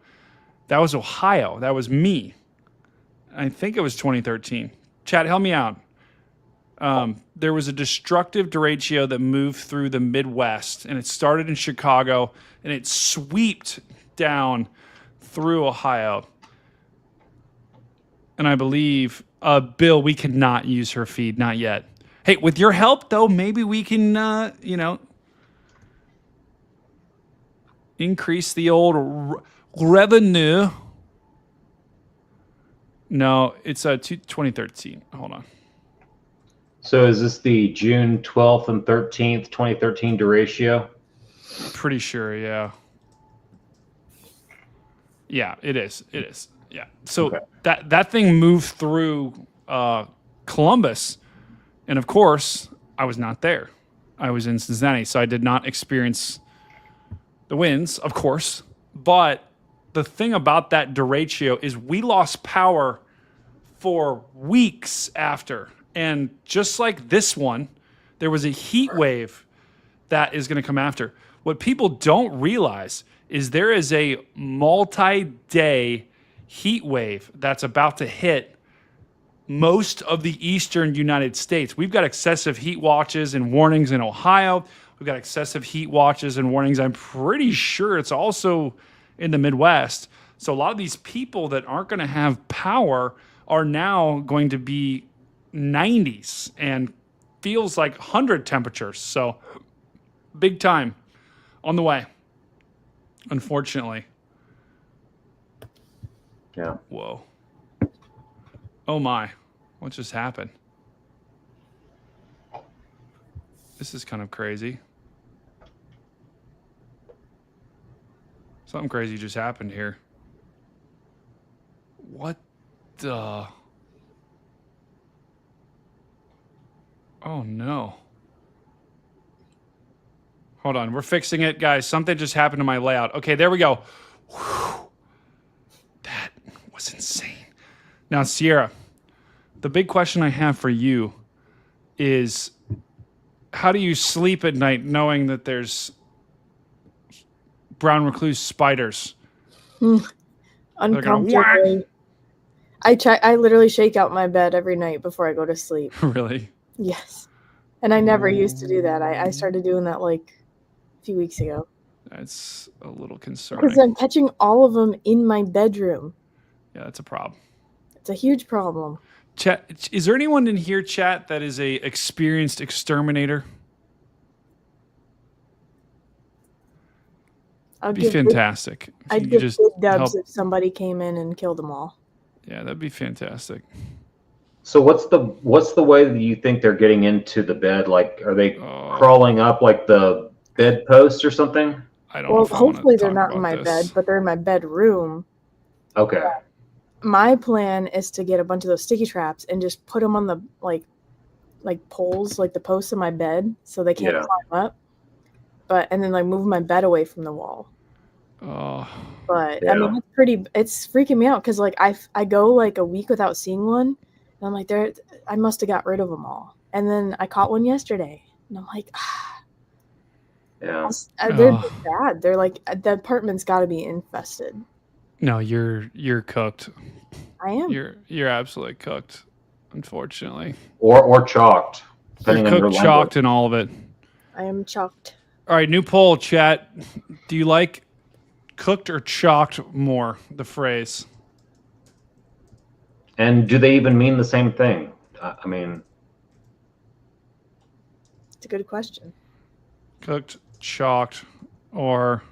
That was Ohio. That was me. I think it was 2013. Chat, help me out. There was a destructive derecho that moved through the Midwest, and it started in Chicago, and it sweeped down through Ohio. And I believe, Bill, we cannot use her feed, not yet. Hey, with your help, though, maybe we can, increase the old revenue. No, it's 2013. Hold on. So is this the June 12th and 13th, 2013 derecho? Pretty sure, yeah. Yeah, it is. It is. Yeah. So that thing moved through Columbus. And of course, I was not there. I was in Cincinnati, so I did not experience the winds, of course. But the thing about that derecho is we lost power for weeks after. And just like this one, there was a heat wave that is going to come after. What people don't realize is there is a multi-day heat wave that's about to hit most of the eastern United States. We've got excessive heat watches and warnings in Ohio. We've got excessive heat watches and warnings. I'm pretty sure it's also in the Midwest. So a lot of these people that aren't going to have power are now going to be 90s and feels like 100 temperatures. So big time on the way, unfortunately. Yeah. Whoa. Oh my, what just happened? This is kind of crazy. Something crazy just happened here. What the? Oh no. Hold on, we're fixing it, guys. Something just happened to my layout. Okay, there we go. Whew. That was insane. Now, Sierra, the big question I have for you is, how do you sleep at night knowing that there's brown recluse spiders? Uncomfortably. I literally shake out my bed every night before I go to sleep. Really? Yes. And I never used to do that. I started doing that like a few weeks ago. That's a little concerning. Because I'm catching all of them in my bedroom. Yeah, that's a problem. It's a huge problem. Chat, is there anyone in here, chat, that is a experienced exterminator? That'd be fantastic. I'd give big dubs if somebody came in and killed them all. Yeah, that'd be fantastic. So what's the way that you think they're getting into the bed? Like, are they crawling up like the bedpost or something? I don't know Well, if I wanna hopefully they're talk not in about my this. bed, but they're in my bedroom. Okay. My plan is to get a bunch of those sticky traps and just put them on the like poles, like the posts of my bed, so they can't Yeah. climb up. And then like move my bed away from the wall. Oh, But I Yeah. mean, it's freaking me out because like I go like a week without seeing one, and I'm like, I must have got rid of them all. And then I caught one yesterday, and I'm like, Yeah. they're bad. They're like the apartment's got to be infested. no, you're cooked. I am. You're absolutely cooked, unfortunately. Or chalked, depending You're on your cooked, language. chalked, and all of it. I am chalked. All right, new poll, chat. Do you like cooked or chalked more? The phrase. And do they even mean the same thing? I mean, It's a good question. Cooked, chalked, or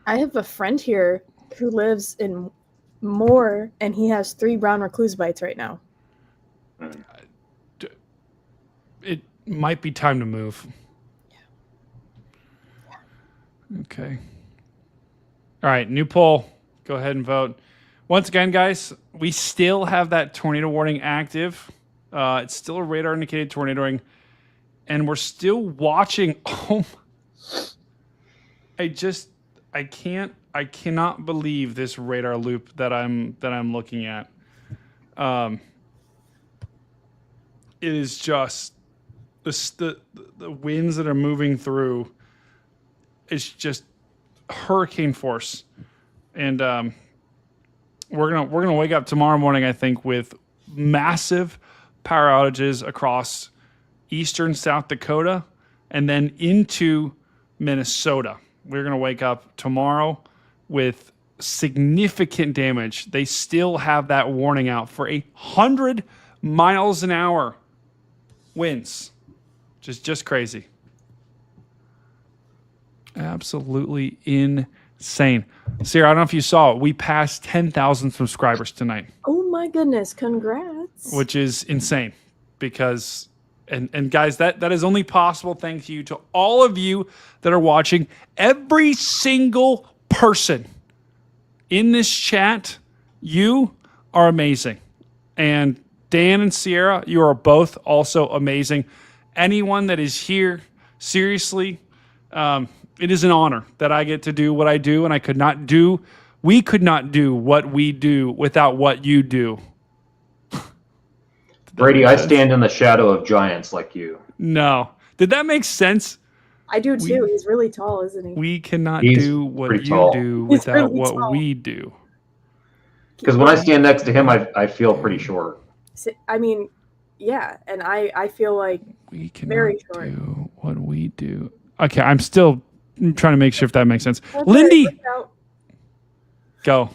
I have a friend here who lives in Moore, and he has 3 brown recluse bites right now. it might be time to move. Okay. All right, new poll. Go ahead and vote. Once again, guys, we still have that tornado warning active. It's still a radar indicated tornadoing, and we're still watching. Oh, I cannot believe this radar loop that I'm looking at. It is just the winds that are moving through. It's just hurricane force, and we're gonna wake up tomorrow morning, I think, with massive power outages across eastern South Dakota and then into Minnesota. We're gonna wake up tomorrow with significant damage. They still have that warning out for 100 miles an hour winds. Just crazy. Absolutely insane. Sarah, I don't know if you saw it. We passed 10,000 subscribers tonight, Oh my goodness! Congrats. which is insane because, and guys, that is only possible thanks to you, to all of you that are watching. Every single person in this chat, you are amazing. And Dan and Sierra, you are both also amazing. Anyone that is here, seriously, it is an honor that I get to do what I do, and we could not do what we do without what you do. Brady, I stand in the shadow of giants like you. No. Did that make sense? I do too. He's really tall, isn't he? We cannot He's do what pretty you tall. do He's without really what tall. we do. Because when I stand next to him, I feel pretty short. I mean, yeah, and I feel like We cannot very short. do what we do. Okay, I'm still trying to make sure if that makes sense. That's Lindy, all right, work it out. go.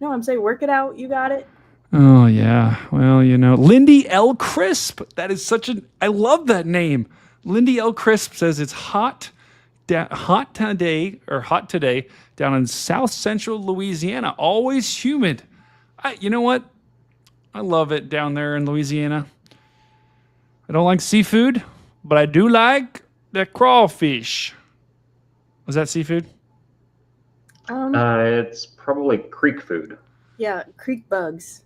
No, I'm saying work it out. You got it. Oh, yeah. Well, Lindy L. Crisp. That is I love that name. Lindy L. Crisp says it's hot today down in South Central Louisiana. Always humid. You know what? I love it down there in Louisiana. I don't like seafood, but I do like the crawfish. Was that seafood? It's probably creek food. Yeah, creek bugs.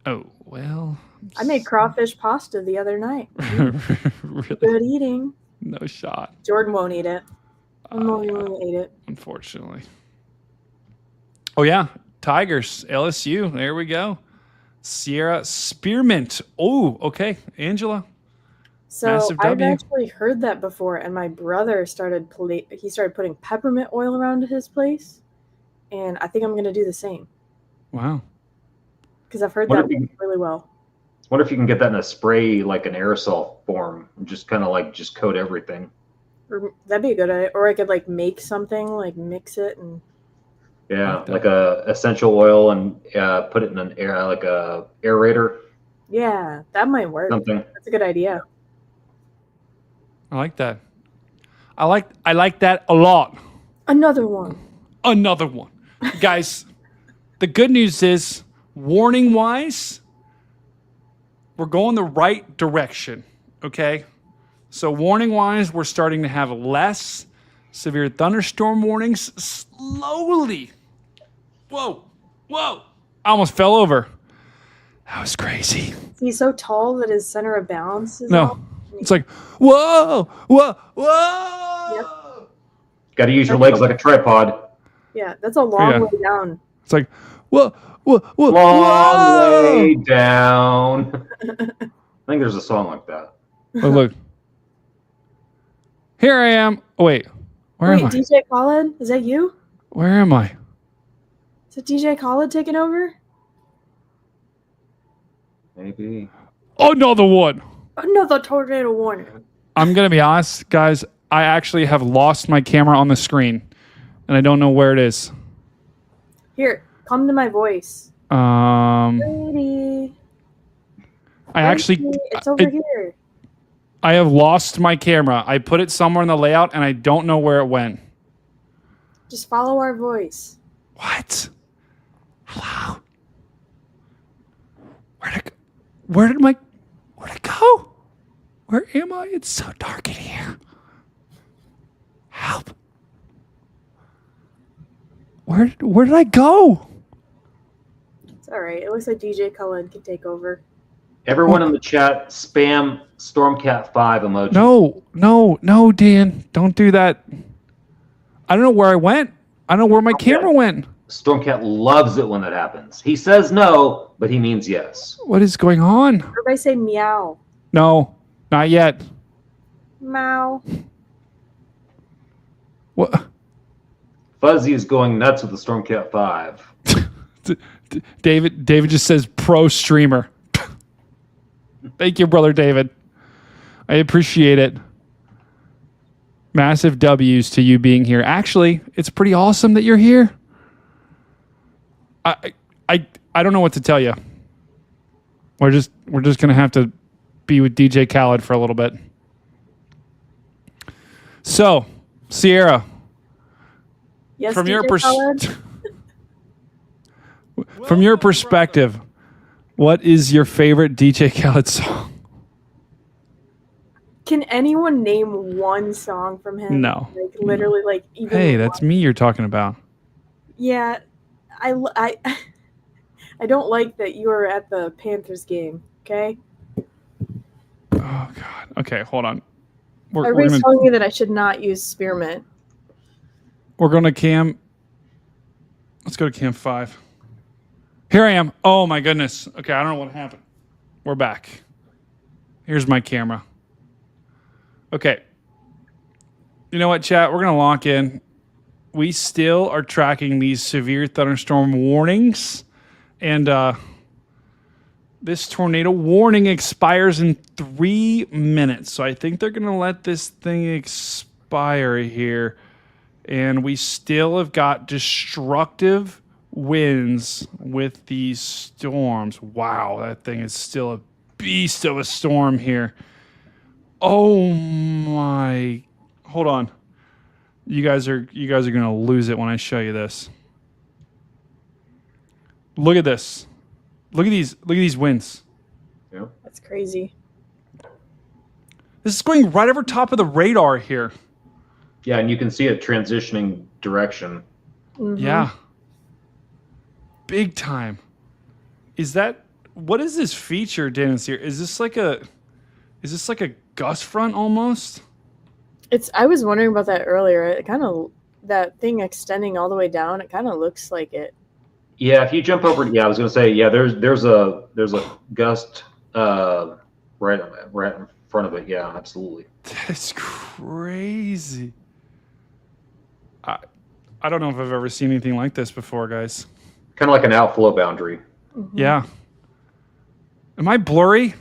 Oh, well. I made crawfish pasta the other night. Really? Good eating. No shot, Jordan won't eat it. Won't eat it. unfortunately. Oh, yeah. Tigers, LSU. There we go. Sierra Spearmint. Oh, okay. Angela. So Massive I've W. actually heard that before, and my brother started putting peppermint oil around his place, and I think I'm going to do the same Wow. because I've heard What that if you- works really well. Wonder if you can get that in a spray, like an aerosol form, and just kind of like just coat everything. Or that'd be a good idea. Or I could like make something, like mix it, and Yeah, Like that. like a essential oil and put it in an air, like a aerator, yeah, that might work. something. That's a good idea. I like that. I like that a lot. Another one. Another one. Guys, the good news is, warning wise, we're going the right direction. Okay? So, warning wise, we're starting to have less severe thunderstorm warnings slowly. Whoa, whoa. I almost fell over. That was crazy. He's so tall that his center of balance is No, off. it's like, whoa, whoa, whoa. Yep. Got to use your legs like a tripod. Yeah, that's a long way down. It's like, whoa, whoa, whoa, Long way down. I think there's a song like that. Look. Here I am. Oh, wait, where am I? DJ Khaled, is that you? Where am I? Is it DJ Khaled taking over? Maybe. Another one. Another tornado warning. I'm going to be honest, guys. I actually have lost my camera on the screen, and I don't know where it is. Here, come to my voice. Lady. It's over here. I have lost my camera. I put it somewhere in the layout, and I don't know where it went. Just follow our voice. What? Hello? Where did it go? Where am I? It's so dark in here. Help. Where did I go? It's all right. It looks like DJ Khaled can take over. Everyone in the chat, spam Stormcat 5 emoji. No, Dan. Don't do that. I don't know where I went. I don't know where my camera went. Stormcat loves it when that happens. He says no, but he means yes. What is going on? Everybody say meow. No, not yet. Meow. What? Fuzzy is going nuts with the Stormcat 5. David just says pro streamer. Thank you, brother David. I appreciate it. Massive W's to you being here. Actually, it's pretty awesome that you're here. I don't know what to tell you. We're just gonna have to be with DJ Khaled for a little bit. So, Sierra, Yes, from DJ from your perspective, what is your favorite DJ Khaled song? Can anyone name one song from him? No. Like literally, like even. Hey, that's me you're talking about. Yeah, I don't like that you were at the Panthers game. Okay. Oh God. Okay, hold on. Everybody's telling me that I should not use spearmint. We're going to cam. Let's go to cam 5. Here I am. Oh my goodness. Okay, I don't know what happened. We're back. Here's my camera. Okay. You know what, chat? We're going to lock in. We still are tracking these severe thunderstorm warnings. And this tornado warning expires in 3 minutes. So I think they're going to let this thing expire here. And we still have got destructive winds with these storms. Wow, that thing is still a beast of a storm here. Oh my. Hold on. You guys are going to lose it when I show you this. Look at this. Look at these winds. Yeah. That's crazy. This is going right over top of the radar here. Yeah, and you can see it transitioning direction. Mm-hmm. Yeah. Big time. What is this feature, Dennis, here? Is this like a gust front almost? I was wondering about that earlier. It kind of, that thing extending all the way down, it kind of looks like it. Yeah, if you jump over, I was going to say, yeah, there's a gust right in front of it. Yeah, absolutely. That's crazy. I don't know if I've ever seen anything like this before, guys. Kind of like an outflow boundary. Mm-hmm. Yeah. Am I blurry?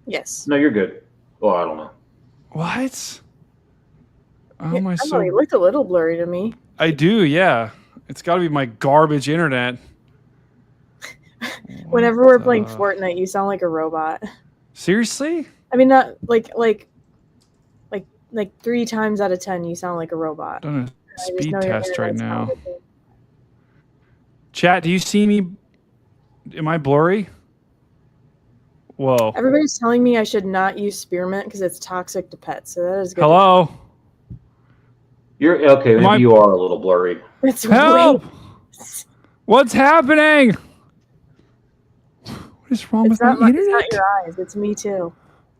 Yes. No, you're good. Oh, I don't know. What? Oh Yeah, my! I don't know, it looked a little blurry to me. I do, yeah. It's got to be my garbage internet. Whenever we're playing Fortnite, you sound like a robot. Seriously? I mean, not like 3 times out of 10, you sound like a robot. I'm doing a I just speed know your test right internet's now. not working. Chat, do you see me? Am I blurry? Whoa. Everybody's telling me I should not use spearmint because it's toxic to pets. So that is good. Hello? You're okay. Maybe you are a little blurry. It's Help! way- What's happening? What is wrong with my It's not internet? your eyes. It's me too.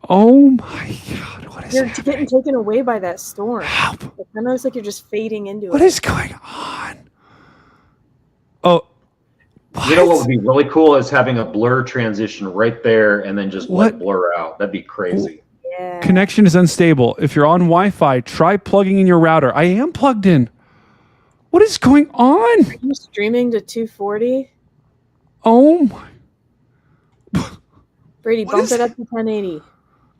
Oh my god! What is You're happening? getting taken away by that storm. Help! It kind of looks like you're just fading into What it. is going on? Oh, You know what would be really cool is having a blur transition right there and then just let blur out. That'd be crazy. Yeah. Connection is unstable. If you're on Wi-Fi, try plugging in your router. I am plugged in. What is going on? Are you streaming to 240? Oh my! Brady, bump it up to 1080.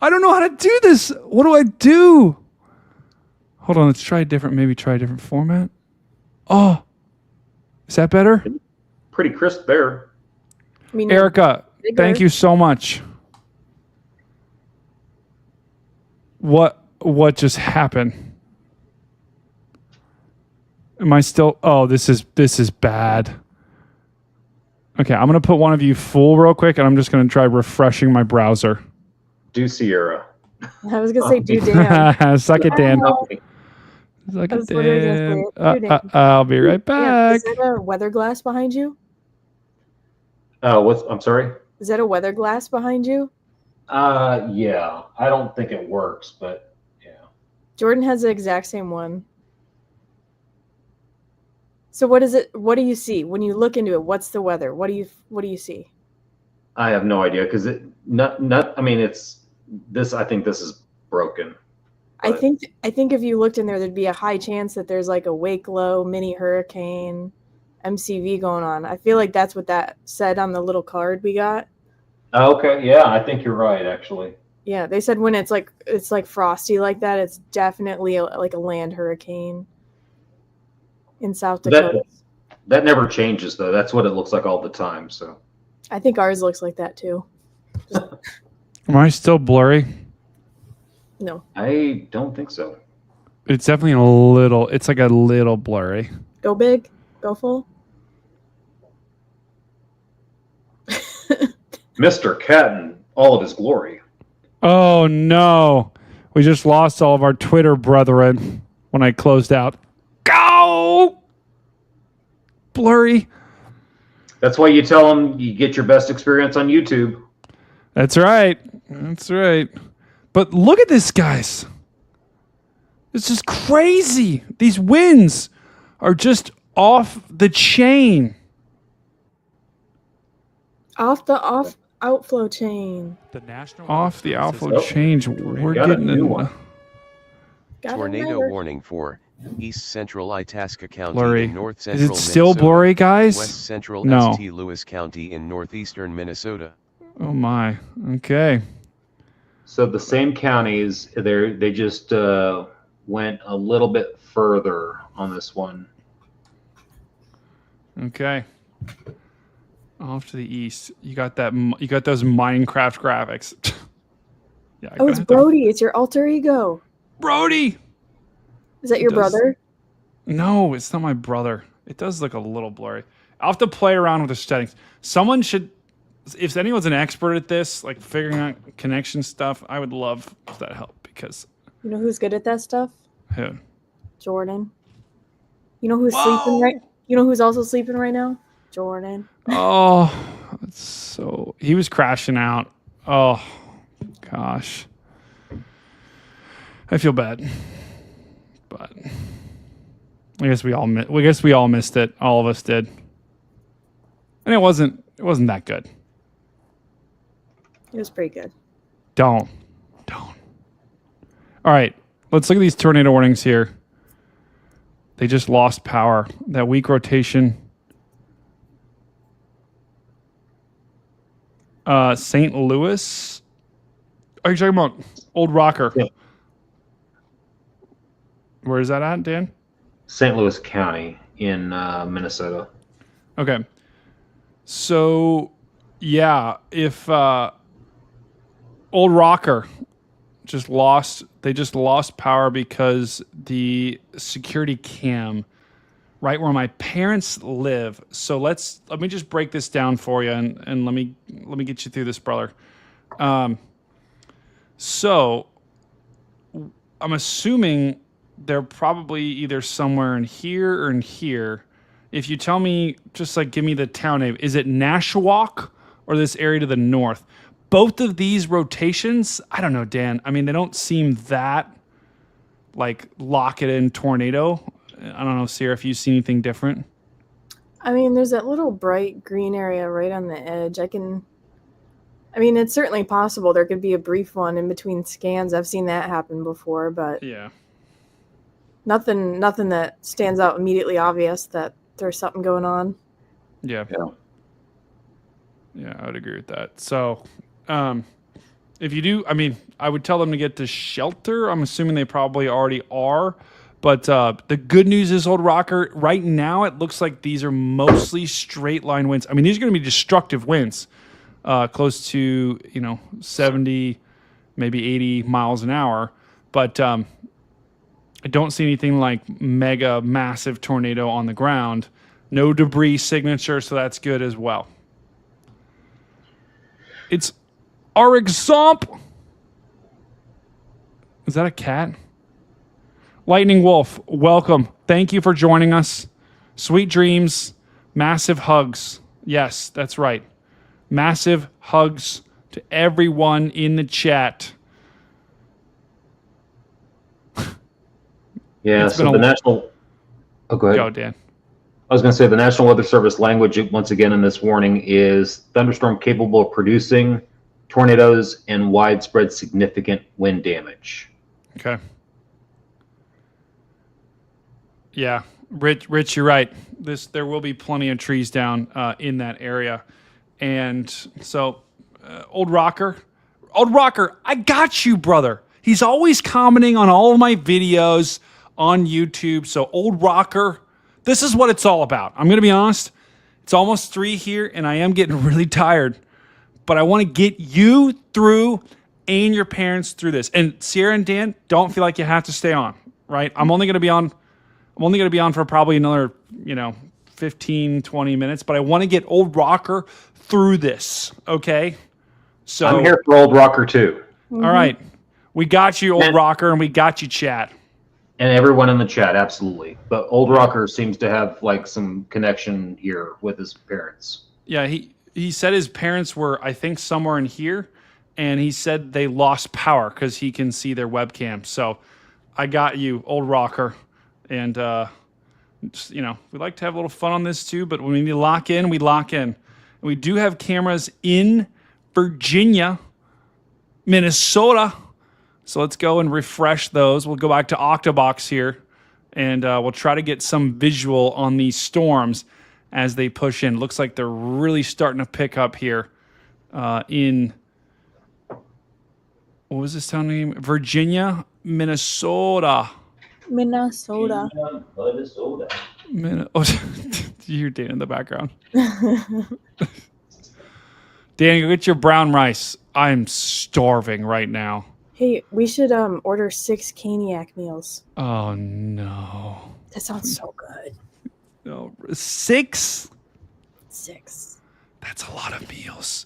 I don't know how to do this. What do I do? Hold on. Let's try a different. Maybe try a different format. Oh, is that better? Pretty crisp there. I mean, Erica, bigger. thank you so much. What just happened? Am I still? Oh, this is bad. Okay, I'm gonna put one of you full real quick, and I'm just gonna try refreshing my browser. Do Sierra. I was gonna say, do Dan. Suck it, Dan. Suck I it, was literally Dan. gonna say, do Dan. I'll be right Yeah, back. is that a weather glass behind you? I'm sorry. Is that a weather glass behind you? Yeah. I don't think it works, but yeah. Jordan has the exact same one. So what is it? What do you see when you look into it? What's the weather? What do you see? I have no idea because I mean, it's this. I think this is broken. I think if you looked in there, there'd be a high chance that there's like a wake low, mini hurricane, MCV going on. I feel like that's what that said on the little card we got. Okay. Yeah, I think you're right. Actually. Yeah, they said when it's like frosty like that, it's definitely like a land hurricane in South Dakota. That never changes though. That's what it looks like all the time. So. I think ours looks like that too. Am I still blurry? No. I don't think so. It's definitely a little. It's like a little blurry. Go big, go full. Mr. Catton, all of his glory. Oh no, we just lost all of our Twitter brethren when I closed out. Go blurry. That's why you tell them you get your best experience on YouTube. That's right. That's right. But look at this, guys. It's just crazy. These winds are just off the chain. Off the outflow chain. The national Off the outflow chain. We're getting a new one. Tornado warning for East Central Itasca County Blurry. in North Is Central it still Minnesota, blurry, guys? West Central No. St. Louis County in northeastern Minnesota. Oh my. Okay. So the same counties, they just went a little bit further on this one. Okay. Off to the east. You got that. You got those Minecraft graphics. Yeah. Oh, it's Brody. It's your alter ego. Brody. Is that your brother? No, it's not my brother. It does look a little blurry. I'll have to play around with the settings. Someone should, if anyone's an expert at this, like figuring out connection stuff, I would love that help because. You know who's good at that stuff? Who? Jordan. You know who's sleeping right? You know who's also sleeping right now? Jordan. Oh, it's so he was crashing out. Oh, gosh. I feel bad, but I guess we all missed it. All of us did, and it wasn't that good. It was pretty good. Don't. All right, let's look at these tornado warnings here. They just lost power. That weak rotation. St. Louis. Are you talking about Old Rocker? Yeah. Where is that at, Dan? St. Louis County in Minnesota. Okay. So, yeah, if Old Rocker they just lost power because the security cam right where my parents live. So let me just break this down for you and let me get you through this, brother. So I'm assuming they're probably either somewhere in here or in here. If you tell me, just like give me the town name, is it Nashwauk or this area to the north? Both of these rotations, I don't know, Dan. I mean, they don't seem that like lock it in tornado. I don't know, Sierra, if you see anything different. I mean, there's that little bright green area right on the edge. I mean, it's certainly possible there could be a brief one in between scans. I've seen that happen before, but Yeah. nothing that stands out immediately obvious that there's something going on. Yeah. Yeah. Yeah, I would agree with that. So, if you do, I mean, I would tell them to get to shelter. I'm assuming they probably already are. But the good news is, Old Rocker, right now it looks like these are mostly straight line winds. I mean, these are going to be destructive winds, close to 70, maybe 80 miles an hour. But I don't see anything like mega massive tornado on the ground. No debris signature, so that's good as well. It's our example. Is that a cat? Lightning Wolf, welcome. Thank you for joining us. Sweet dreams, massive hugs. Yes, that's right. Massive hugs to everyone in the chat. Yeah, It's so been the a- national. Oh, go ahead. Go, Dan. I was going to say the National Weather Service language once again in this warning is thunderstorm capable of producing tornadoes and widespread significant wind damage. Okay. Yeah, Rich, you're right. There will be plenty of trees down in that area, and so Old Rocker, I got you, brother. He's always commenting on all of my videos on YouTube. So Old Rocker, this is what it's all about. I'm gonna be honest. It's almost 3 here, and I am getting really tired. But I want to get you through and your parents through this. And Sierra and Dan, don't feel like you have to stay on, right? I'm only going to be on for probably another, 15, 20 minutes, but I want to get Old Rocker through this, okay? So I'm here for Old Rocker too. All right. We got you, Old Rocker, and we got you, chat. And everyone in the chat, absolutely. But Old Rocker seems to have like some connection here with his parents. Yeah, he said his parents were, I think, somewhere in here, and he said they lost power because he can see their webcam. So I got you, Old Rocker. And, we like to have a little fun on this too, but when we need to lock in, we lock in. And we do have cameras in Virginia, Minnesota. So let's go and refresh those. We'll go back to Octobox here, and we'll try to get some visual on these storms as they push in. Looks like they're really starting to pick up here in, what was this town name? Virginia, Minnesota. Minnesota. Oh, you hear Dan in the background. Dan, go get your brown rice. I'm starving right now. Hey, we should order 6 Caniac meals. Oh, no. That sounds so good. No, 6? 6. That's a lot of meals.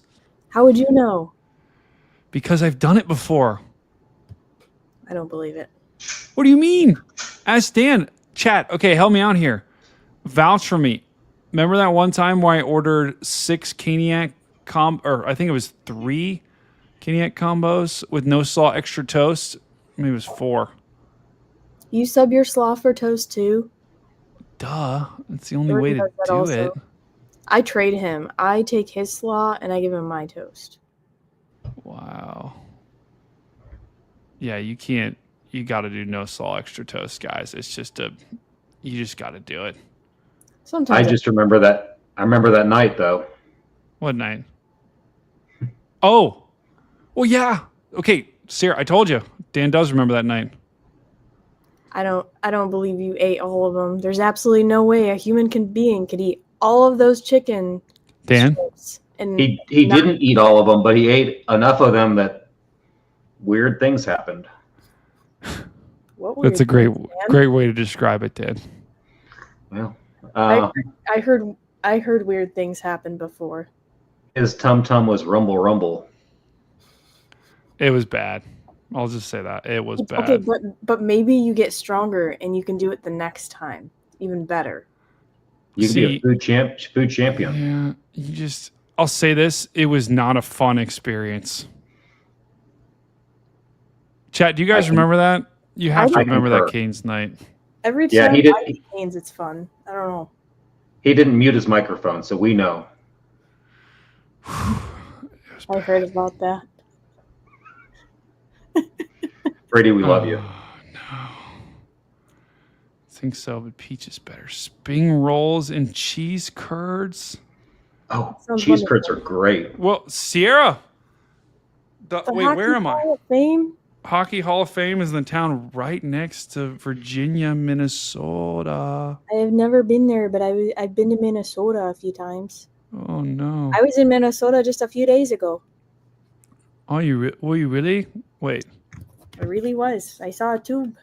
How would you know? Because I've done it before. I don't believe it. What do you mean? Ask Dan. Chat, okay, help me out here. Vouch for me. Remember that one time where I ordered 6 Caniac or I think it was 3 Caniac combos with no slaw extra toast? Maybe it was 4. You sub your slaw for toast too? Duh. That's the only Jordan way to does that do also. it. I trade him. I take his slaw and I give him my toast. Wow. Yeah, you can't. You got to do no slaw extra toast, guys. It's just you just got to do it. Sometimes I just remember that. I remember that night though. What night? Oh, well, yeah. Okay, Sarah, I told you. Dan does remember that night. I don't believe you ate all of them. There's absolutely no way a human being could eat all of those chicken Dan? strips. And He not- didn't eat all of them, but he ate enough of them that weird things happened. What That's a weird things, man? great way to describe it, Dan. Well, I heard weird things happen before. his tum tum was rumble rumble. It was bad. I'll just say that it was bad. Okay, but maybe you get stronger and you can do it the next time, even better. You can be a food champion. Yeah, you just. I'll say this: it was not a fun experience. Chat, do you guys remember that? You have to remember that Canes night. Every time I eat Canes, it's fun. I don't know. He didn't mute his microphone, so we know. I heard about that. Brady, we love you. No. I think so, but peach is better. Spring rolls and cheese curds. Oh, cheese curds are great. Well, Sierra. Wait, where am I? Hall of Fame? Hockey Hall of Fame is in the town right next to Virginia, Minnesota. I have never been there, but I've been to Minnesota a few times. Oh no! I was in Minnesota just a few days ago. Oh, were you really? Wait. I really was. I saw a tube.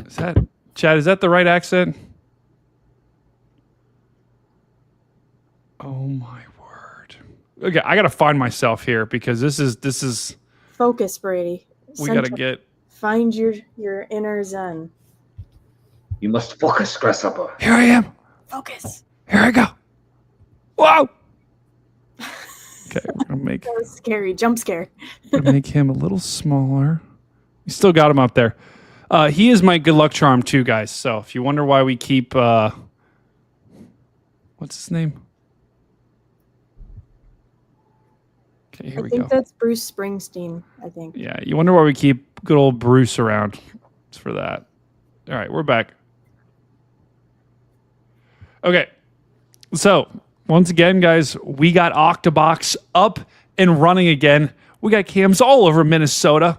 Is that Chad? Is that the right accent? Oh my word! Okay, I gotta find myself here because this is. Focus, Brady. We gotta get. Find your inner zen. You must focus, Grasshopper. Here I am. Focus. Here I go. Whoa. Okay, we're gonna make. That was scary. Jump scare. Make him a little smaller. We still got him up there. He is my good luck charm too, guys. So if you wonder why we keep, what's his name? Okay, here we go. I think that's Bruce Springsteen. I think. Yeah, you wonder why we keep good old Bruce around. It's for that. All right, we're back. Okay, so once again, guys, we got Octobox up and running again. We got cams all over Minnesota.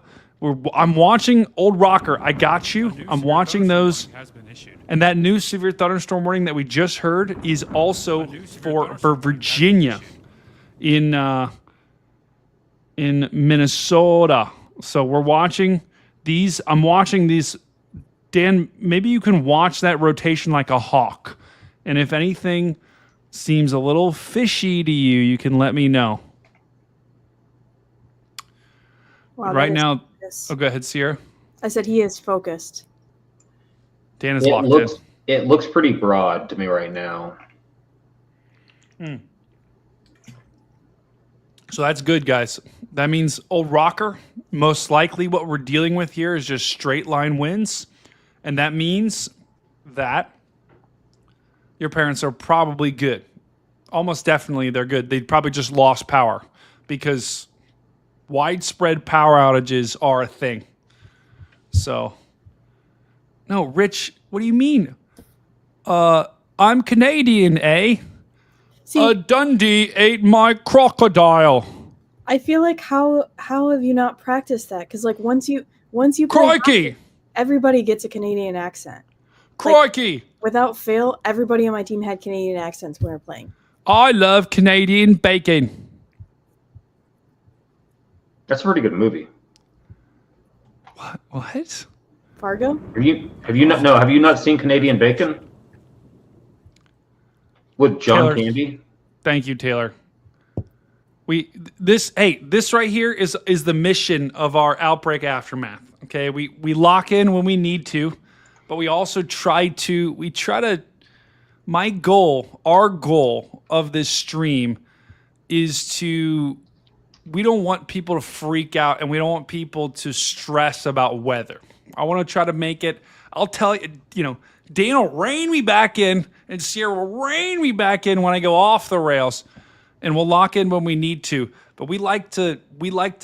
I'm watching Old Rocker. I got you. I'm watching those. And that new severe thunderstorm warning that we just heard is also for Virginia in Minnesota. So we're watching these. I'm watching these. Dan, maybe you can watch that rotation like a hawk. And if anything seems a little fishy to you, you can let me know. Wow, right now, focused. Oh, go ahead, Sierra. I said he is focused. Dan is locked in. It looks pretty broad to me right now. So that's good, guys. That means Old Rocker, most likely what we're dealing with here is just straight line winds. And that means that your parents are probably good. Almost definitely they're good. They probably just lost power because widespread power outages are a thing. So, no, Rich, what do you mean? I'm Canadian, eh? See, Dundee ate my crocodile. I feel like how have you not practiced that? Because like once you play Crikey! hockey, everybody gets a Canadian accent. Crikey! Like, without fail, everybody on my team had Canadian accents when we were playing. I love Canadian bacon. That's a pretty good movie. What? Fargo? Have you not seen Canadian Bacon? With John Taylor. Candy? Thank you, Taylor. This right here is the mission of our Outbreak Aftermath. Okay, we lock in when we need to, but we also try to. Our goal of this stream is to. We don't want people to freak out, and we don't want people to stress about weather. I want to try to make it. I'll tell you, Dan will rein me back in, and Sierra will rein me back in when I go off the rails, and we'll lock in when we need to. But we like to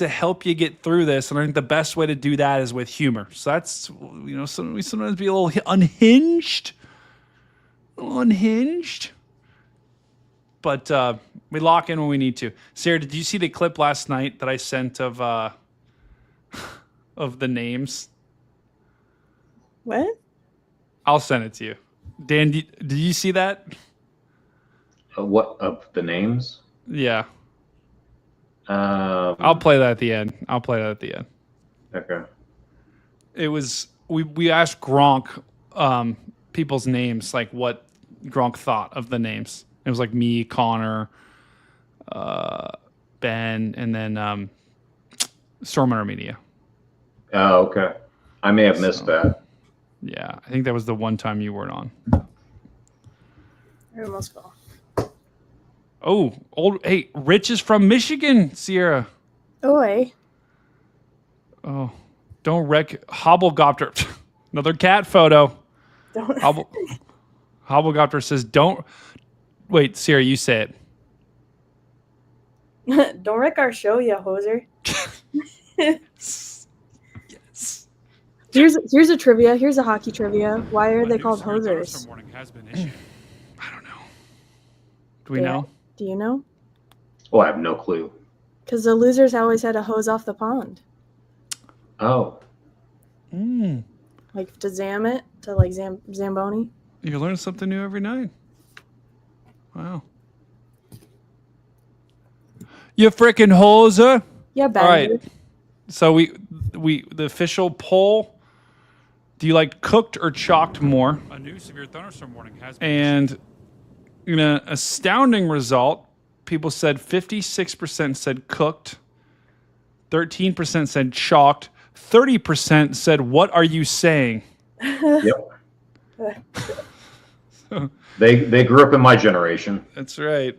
help you get through this, and I think the best way to do that is with humor. So that's we sometimes be a little unhinged, but we lock in when we need to. Sarah, did you see the clip last night that I sent of the names? What? I'll send it to you. Dan, did you see that? What of the names? Yeah. I'll play that at the end. Okay. It was we asked Gronk people's names, like what Gronk thought of the names. It was like me, Connor, Ben, and then Storm Armenia. Oh, okay. I may have missed that. Yeah, I think that was the one time you weren't on. I almost fell. Oh, hey, Rich is from Michigan, Sierra. Oi. Oh, don't wreck Hobblegopter. Another cat photo. Don't. Hobblegopter says, don't. Wait, Sierra, you say it. Don't wreck our show, you hoser. Yes. Here's a trivia. Here's a hockey trivia. Why are they called hosers? Warning has been issued. I don't know. Do we know? Do you know? Oh, I have no clue. Because the losers always had to hose off the pond. Oh. Like to zam it, to like Zamboni. You learn something new every night. Wow. You freaking hoser. Yeah, bad. All right. So we the official poll. Do you like cooked or chalked more? A new severe thunderstorm warning has been And in an astounding result, people said 56% said cooked, 13% said chalked, 30% said, "What are you saying?" Yep. They grew up in my generation. That's right.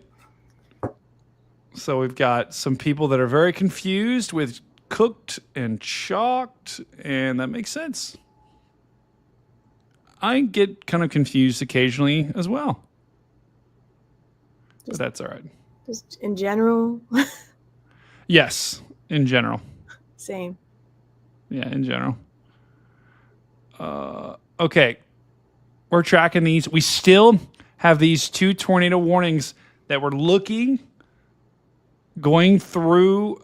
So we've got some people that are very confused with cooked and chalked, and that makes sense. I get kind of confused occasionally as well. But that's all right. Just in general. Yes, in general. Same. Yeah, in general. Okay. We're tracking these. We still have these 2 tornado warnings that we're going through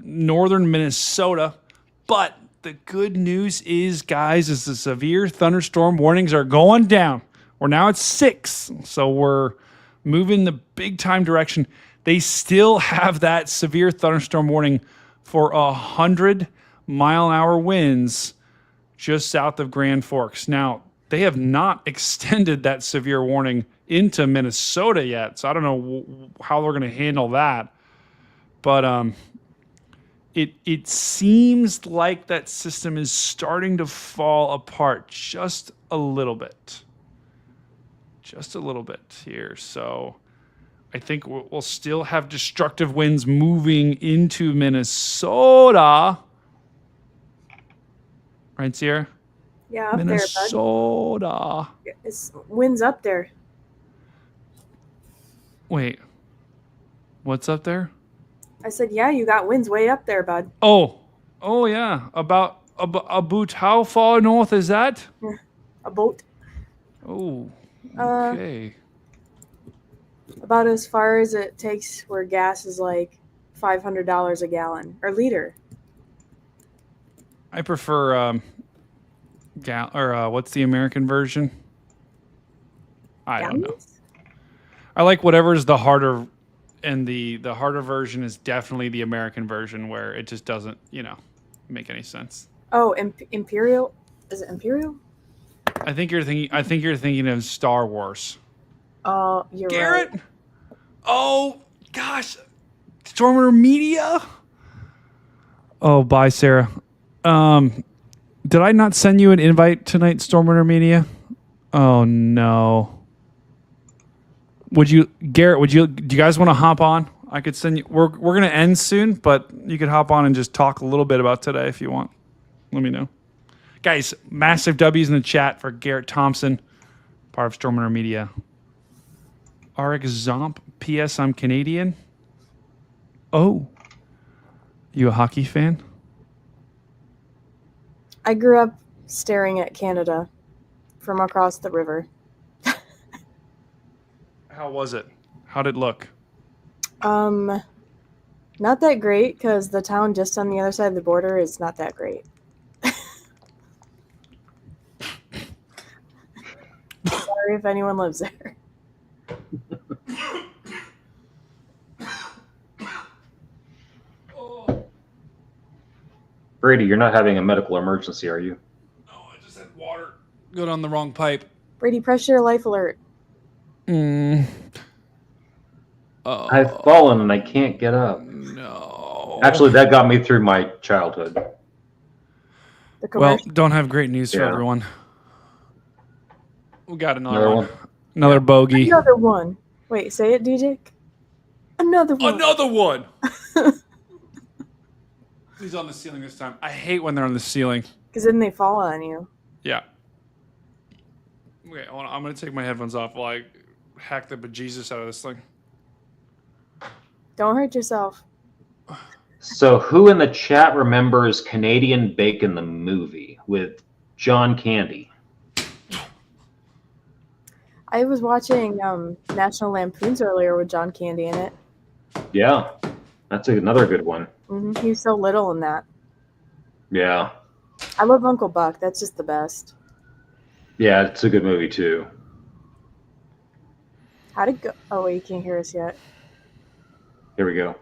northern Minnesota. But the good news is, guys, is the severe thunderstorm warnings are going down. We're now at 6. So we're moving the big time direction. They still have that severe thunderstorm warning for 100-mile-an-hour winds just south of Grand Forks. Now, they have not extended that severe warning into Minnesota yet, so I don't know how they're going to handle that. But it seems like that system is starting to fall apart just a little bit. Just a little bit here. So I think we'll still have destructive winds moving into Minnesota. Right, Sierra? Yeah, up Minnesota. there, bud. It's winds up there. Wait. What's up there? I said, yeah, you got winds way up there, bud. Oh yeah. About how far north is that? A boat. Oh, okay. About as far as it takes where gas is like $500 a gallon or liter. I prefer what's the American version? I don't know. I like whatever's the harder, and the harder version is definitely the American version, where it just doesn't, make any sense. Oh, Imperial? Is it Imperial? I think you're thinking of Star Wars. Oh, you're Garrett? right. Oh gosh, Stormer Media. Oh, bye, Sarah. Did I not send you an invite tonight, Stormer Media? Oh no. Garrett? Do you guys want to hop on? I could send you. We're gonna end soon, but you could hop on and just talk a little bit about today if you want. Let me know, guys. Massive W's in the chat for Garrett Thompson, part of Stormer Media. RX Zomp. P.S. I'm Canadian. Oh, you a hockey fan? I grew up staring at Canada from across the river. How was it? How did it look? Not that great, because the town just on the other side of the border is not that great. Sorry if anyone lives there. Brady, you're not having a medical emergency, are you? No, I just had water go down the wrong pipe. Brady, press your life alert. I've fallen and I can't get up. No. Actually, that got me through my childhood. The Well, commercial. don't have great news for Yeah. everyone. We got Another another one? one. Another bogey. Another one. Wait, say it, DJ. Another one. Another one. He's on the ceiling this time. I hate when they're on the ceiling. Because then they fall on you. Yeah. Okay, hold on. I'm going to take my headphones off while I hack the bejesus out of this thing. Don't hurt yourself. So, who in the chat remembers Canadian Bacon, the movie with John Candy? I was watching National Lampoons earlier with John Candy in it. Yeah, that's another good one. He was so little in that. Yeah. I love Uncle Buck. That's just the best. Yeah, it's a good movie, too. How'd it go? Oh, wait, you can't hear us yet. Here we go.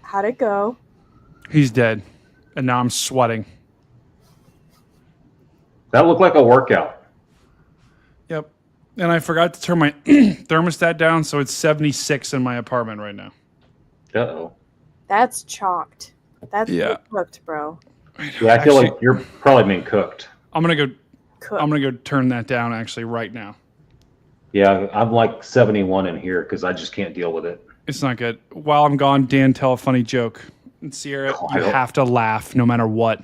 How'd it go? He's dead. And now I'm sweating. That looked like a workout. Yep. And I forgot to turn my thermostat down, so it's 76 in my apartment right now. Uh-oh. That's chalked. That's Yeah. cooked, bro. Yeah, I feel like you're probably being cooked. I'm gonna go. Cooked. I'm gonna go turn that down actually right now. Yeah, I'm like 71 in here because I just can't deal with it. It's not good. While I'm gone, Dan, tell a funny joke. And Sierra, you have to laugh no matter what.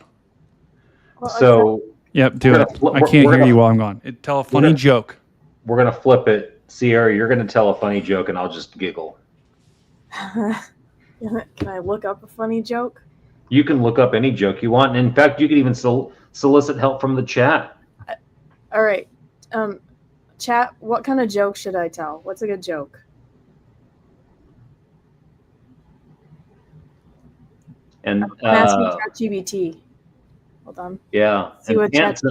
So, Yep, do We're it. gonna flip- I we're- can't we're hear gonna- you while I'm gone. Tell a funny gonna- joke. we're going to flip it. Sierra, you're going to tell a funny joke and I'll just giggle. Can I look up a funny joke? You can look up any joke you want. And in fact, you can even solicit help from the chat. All right. Chat, what kind of joke should I tell? What's a good joke? And I'm asking ChatGPT. Hold on. yeah, See and what chat-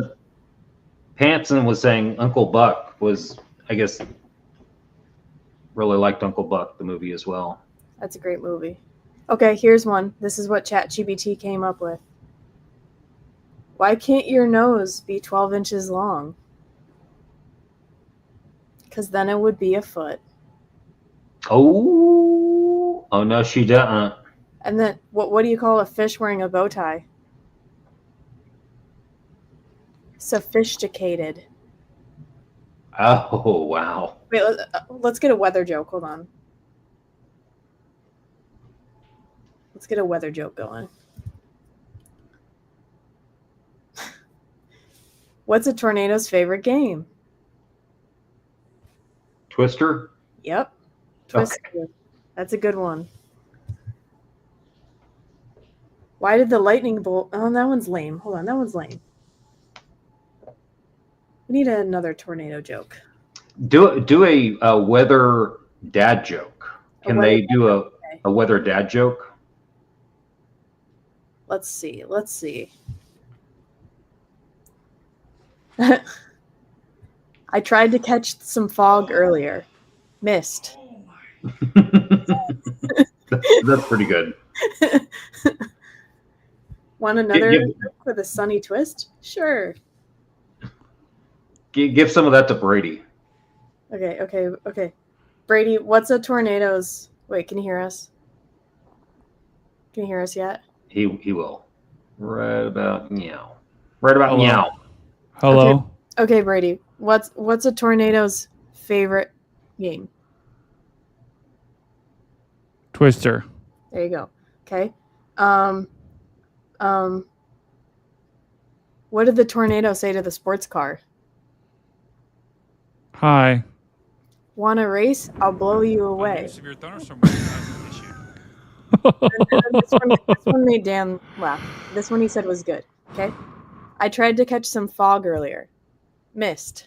Pantson was saying Uncle Buck was, I guess, really liked Uncle Buck, the movie as well. That's a great movie. Okay, here's one. This is what ChatGPT came up with. Why can't your nose be 12 inches long? Because then it would be a foot. Oh no, she doesn't. And then, what do you call a fish wearing a bow tie? Sophisticated. Oh wow. Wait, let's get a weather joke. Hold on. Let's get a weather joke going. What's a tornado's favorite game? Twister? Yep. Twister. That's a good one. Why did the lightning bolt... Oh, that one's lame. Hold on, that one's lame. We need another tornado joke. Do a weather dad joke. Can they do Okay. a weather dad joke? Let's see. I tried to catch some fog earlier. Missed. That's pretty good. Want another Give- joke with a sunny twist? Sure. Give some of that to Brady. Okay. Brady, what's a tornado's... Wait, can you hear us? Can you hear us yet? He will. Right about meow. Right about Hello. meow. Hello. Okay, Brady, what's a tornado's favorite game? Twister. There you go. Okay. What did the tornado say to the sports car? Hi. Want a race? I'll blow you On away. a severe thunderstorm warning has been issued. This one made Dan laugh. This one he said was good. Okay. I tried to catch some fog earlier. Missed.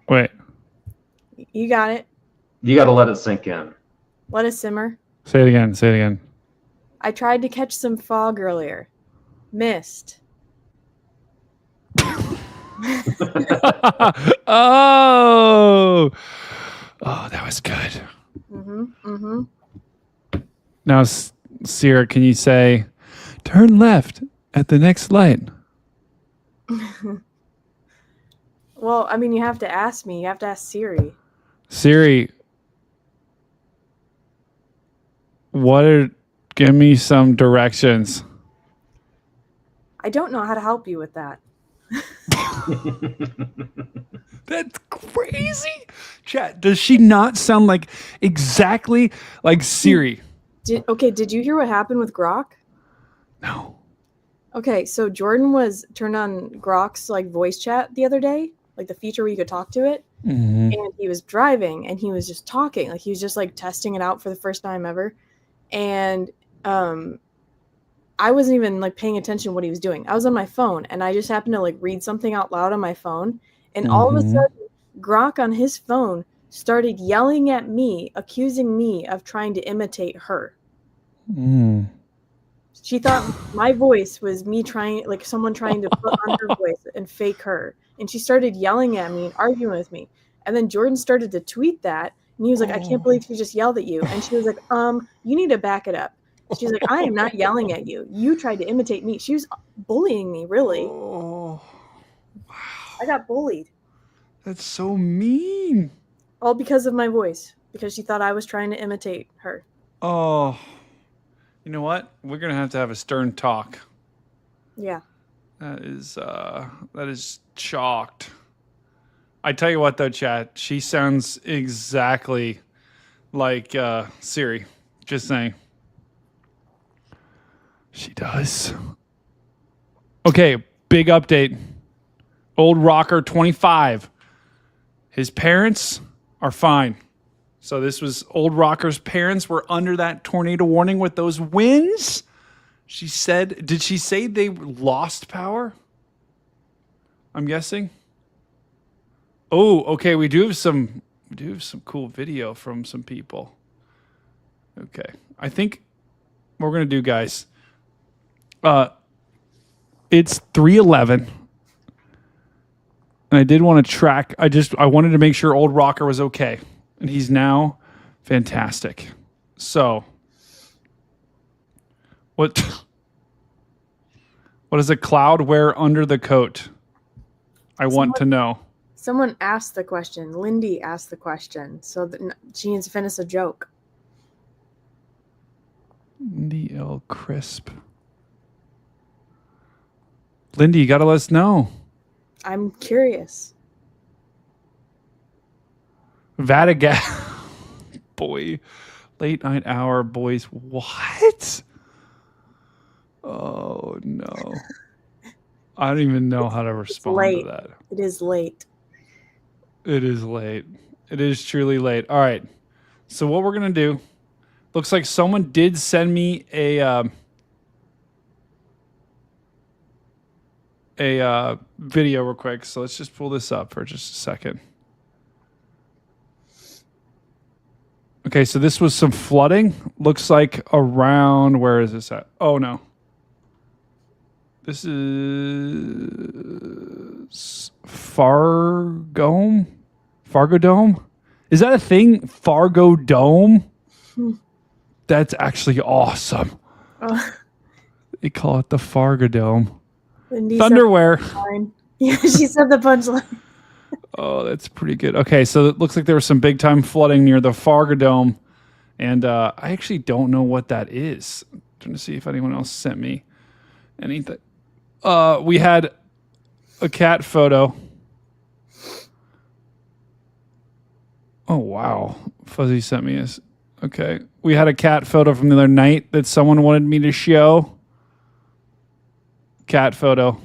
Wait. You got it. You got to let it sink in. Let it simmer. Say it again. I tried to catch some fog earlier. Missed. Oh, that was good. Mm-hmm. Now, Sierra, can you say, turn left at the next light? Well, I mean, you have to ask me. You have to ask Siri. Siri, give me some directions. I don't know how to help you with that. That's crazy. Chat, does she not sound like exactly like Siri? Did you hear what happened with Grok? No. Okay, so Jordan was turned on Grok's like voice chat the other day, like the feature where you could talk to it. Mm-hmm. And he was driving and he was just talking, like he was just like testing it out for the first time ever. And I wasn't even like paying attention to what he was doing. I was on my phone and I just happened to like read something out loud on my phone. And all of a sudden, Grok on his phone started yelling at me, accusing me of trying to imitate her. Mm. She thought my voice was me trying, like someone trying to put on her voice and fake her. And she started yelling at me and arguing with me. And then Jordan started to tweet that. And he was like, I can't believe she just yelled at you. And she was like, you need to back it up. She's like, I am not yelling at you. You tried to imitate me. She was bullying me, really. Oh, wow. I got bullied. That's so mean. All because of my voice. Because she thought I was trying to imitate her. Oh, you know what? We're going to have a stern talk. Yeah. That is shocked. I tell you what, though, chat, she sounds exactly like Siri. Just saying. She does. Okay, big update. Old Rocker 25. His parents are fine. So this was Old Rocker's parents were under that tornado warning with those winds. She said, did she say they lost power? I'm guessing. Oh, okay. We do have some cool video from some people. Okay. I think what we're going to do, guys, it's 3:11. And I did want to track. I wanted to make sure Old Rocker was okay. And he's now fantastic. So what does a cloud wear under the coat? I want to know. Someone asked the question. Lindsey asked the question. So she needs to finish a joke. Lindsey L. Crisp. Lindsey, you got to let us know. I'm curious. Vatigan. Boy. Late night hour, boys. What? Oh, no. I don't even know how to respond to that. It is late. It is late. It is truly late. All right. So what we're going to do, looks like someone did send me a video real quick. So let's just pull this up for just a second. Okay, so this was some flooding. Looks like around, where is this at? Oh, no. This is Fargo Dome? Is that a thing? Fargo Dome? That's actually awesome. They call it the Fargo Dome. Thunderwear. Yeah, she said the punchline. Oh, that's pretty good. Okay, so it looks like there was some big time flooding near the Fargo Dome. And I actually don't know what that is. I'm trying to see if anyone else sent me anything. We had a cat photo. Oh, wow. Fuzzy sent me this. Okay. We had a cat photo from the other night that someone wanted me to show. Cat photo.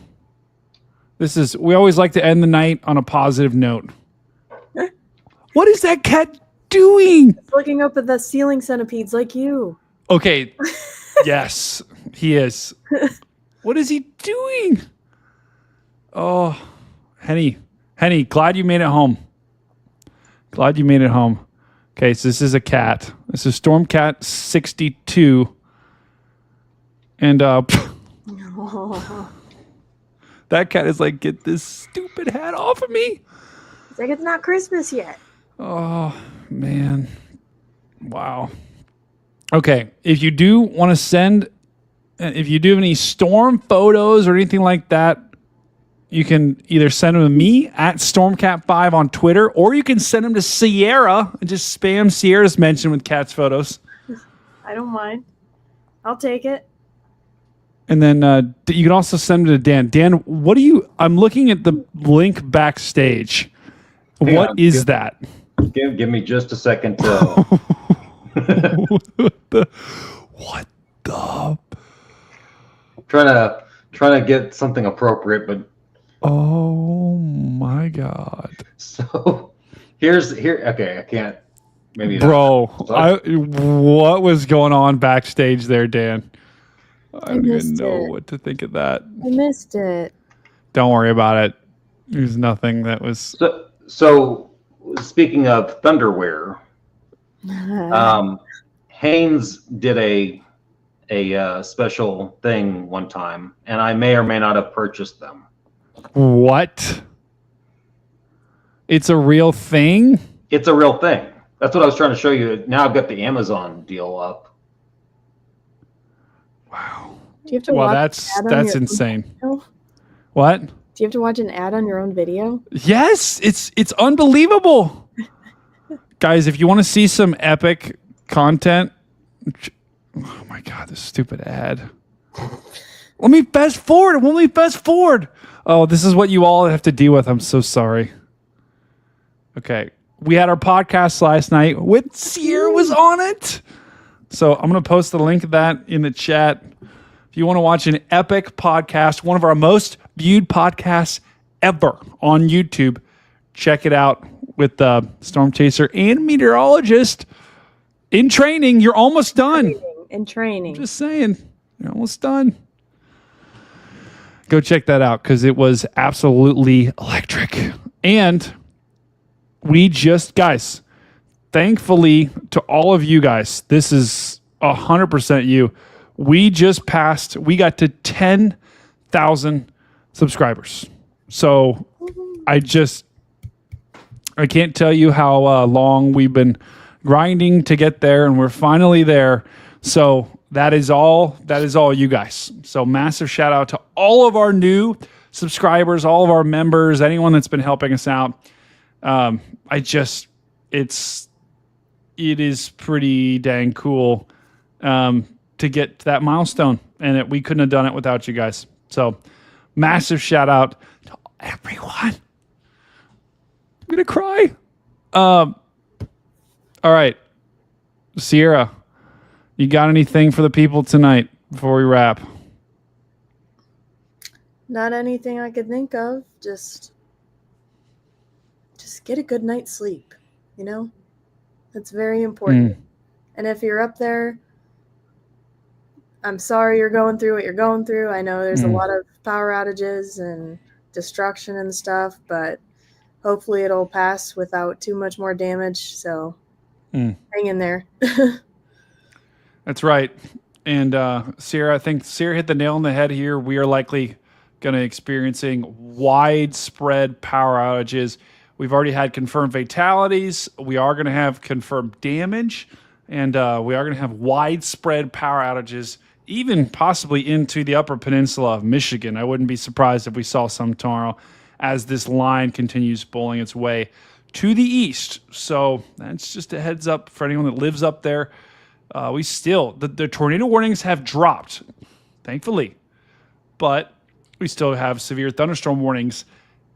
We always like to end the night on a positive note. What is that cat doing? It's looking up at the ceiling centipedes like you. Okay. Yes, he is. What is he doing? Oh, Henny, glad you made it home. Glad you made it home. Okay, so this is a cat. This is Stormcat 62. And that cat is like, get this stupid hat off of me. It's like it's not Christmas yet. Oh, man. Wow. Okay, if you do want to send, if you do have any storm photos or anything like that, you can either send them to me at Stormcat5 on Twitter, or you can send them to Sierra and just spam Sierra's mention with cat's photos. I don't mind. I'll take it. And then you can also send it to Dan. Dan, what do you? I'm looking at the link backstage. What is that? Give me just a second to. What the? Trying to get something appropriate, but Oh my God, so here. Okay, I can't. Maybe bro! What was going on backstage there, Dan? I don't even know what to think of that. I missed it. Don't worry about it. There's nothing that was. So speaking of Thunderwear, Haynes did a special thing one time, and I may or may not have purchased them. What? It's a real thing? It's a real thing. That's what I was trying to show you. Now I've got the Amazon deal up. Wow. Do you have to Well, watch that's insane. What? Do you have to watch an ad on your own video? Yes, it's unbelievable. Guys, if you want to see some epic content, oh my God, this stupid ad. Let me fast forward. Oh, this is what you all have to deal with. I'm so sorry. Okay. We had our podcast last night with Sierra was on it. So I'm going to post the link of that in the chat. If you want to watch an epic podcast, one of our most viewed podcasts ever on YouTube, check it out with the Storm Chaser and Meteorologist in training. You're almost done. In training. Just saying. You're almost done. Go check that out because it was absolutely electric. And we just, guys, thankfully to all of you guys, this is 100% you. We just passed, we got to 10,000 subscribers. So I can't tell you how long we've been grinding to get there, and we're finally there. So that is all you guys. So massive shout out to all of our new subscribers, all of our members, anyone that's been helping us out. It is pretty dang cool to get to that milestone, and we couldn't have done it without you guys. So massive shout out to everyone. I'm gonna cry. All right, Sierra, you got anything for the people tonight before we wrap? Not anything I could think of. Just get a good night's sleep, you know? That's very important. And if you're up there, I'm sorry you're going through what you're going through. I know there's a lot of power outages and destruction and stuff, but hopefully it'll pass without too much more damage. So hang in there. That's right. And Sierra, I think Sierra hit the nail on the head here. We are likely going to experiencing widespread power outages. We've already had confirmed fatalities. We are going to have confirmed damage, and we are going to have widespread power outages, even possibly into the upper peninsula of Michigan. I wouldn't be surprised if we saw some tomorrow as this line continues bowling its way to the east. So that's just a heads up for anyone that lives up there. We still, the tornado warnings have dropped, thankfully, but we still have severe thunderstorm warnings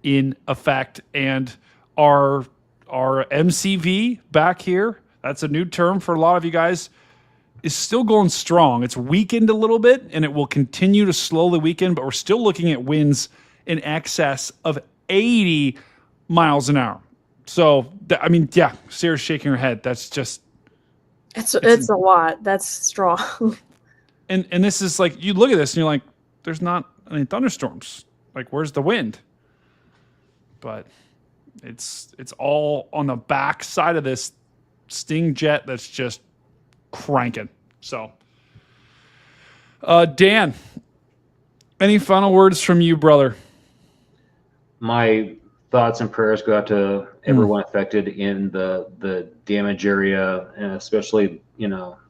in effect, and our MCV back here, that's a new term for a lot of you guys, is still going strong. It's weakened a little bit, and it will continue to slowly weaken, but we're still looking at winds in excess of 80 miles an hour. So, I mean, yeah, Sarah's shaking her head. That's just... It's a lot. That's strong. And this is like, you look at this and you're like, there's not any thunderstorms. Like, where's the wind? But it's all on the back side of this Sting jet that's just cranking. So, Dan, any final words from you, brother? My thoughts and prayers go out to everyone affected in the damage area, and especially,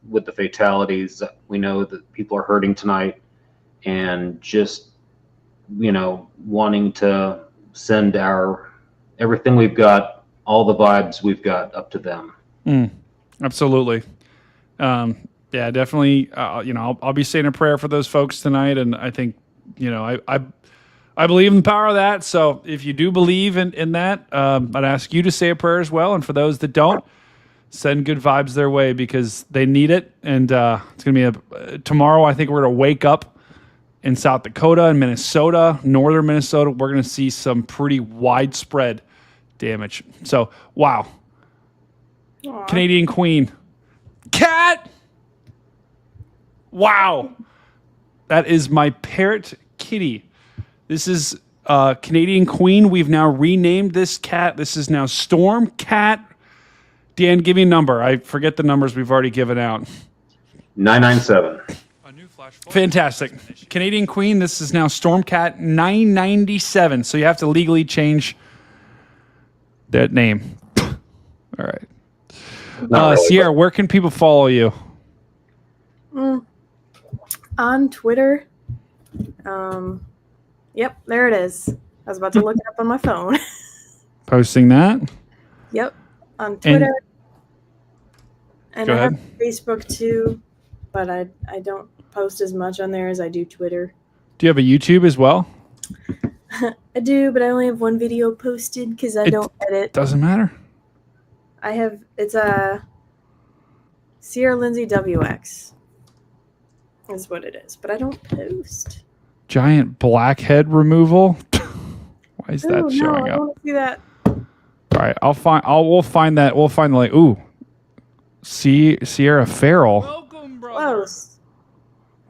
with the fatalities. We know that people are hurting tonight, and just, wanting to send everything we've got, all the vibes we've got up to them. Absolutely. Yeah, definitely. I'll be saying a prayer for those folks tonight, and I think, I believe in the power of that. So if you do believe in that, I'd ask you to say a prayer as well. And for those that don't, send good vibes their way because they need it. And it's going to be tomorrow. I think we're going to wake up in South Dakota and Minnesota, northern Minnesota. We're going to see some pretty widespread damage. So, wow. Aw. Canadian Queen. Cat! Wow. That is my parrot kitty. This is Canadian Queen. We've now renamed this cat. This is now Storm Cat. Dan, give me a number. I forget the numbers we've already given out. 997. Fantastic. Canadian Queen, this is now Storm Cat 997. So you have to legally change that name. All right. Really, Sierra, where can people follow you? On Twitter. Yep, there it is. I was about to look it up on my phone. Posting that. Yep, on Twitter. And Go I have ahead. Facebook too, but I don't post as much on there as I do Twitter. Do you have a YouTube as well? I do, but I only have one video posted because I don't edit. Doesn't matter. It's a Sierra Lindsey WX is what it is, but I don't post. Giant blackhead removal. Why is that Ooh, showing no, I up? want to see that. All right, we'll find that. We'll find the like. Ooh, Sierra Farrell. Close.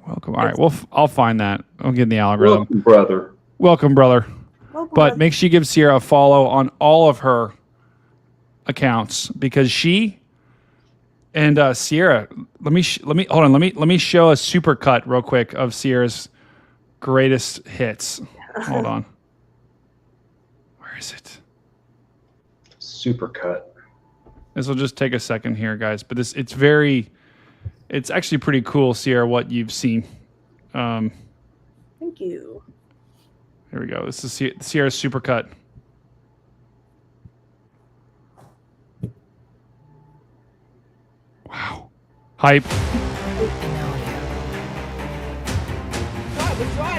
Welcome. All right, I'll find that. I'll get in the algorithm. Welcome, brother. Welcome, brother. Welcome, But brother. make sure you give Sierra a follow on all of her accounts because she and Sierra. Let me hold on. Let me show a super cut real quick of Sierra's greatest hits. Hold on. Where is it? Super cut. This will just take a second here, guys. But it's actually pretty cool, Sierra, what you've seen. Thank you. Here we go. This is Sierra's supercut. Wow. Hype.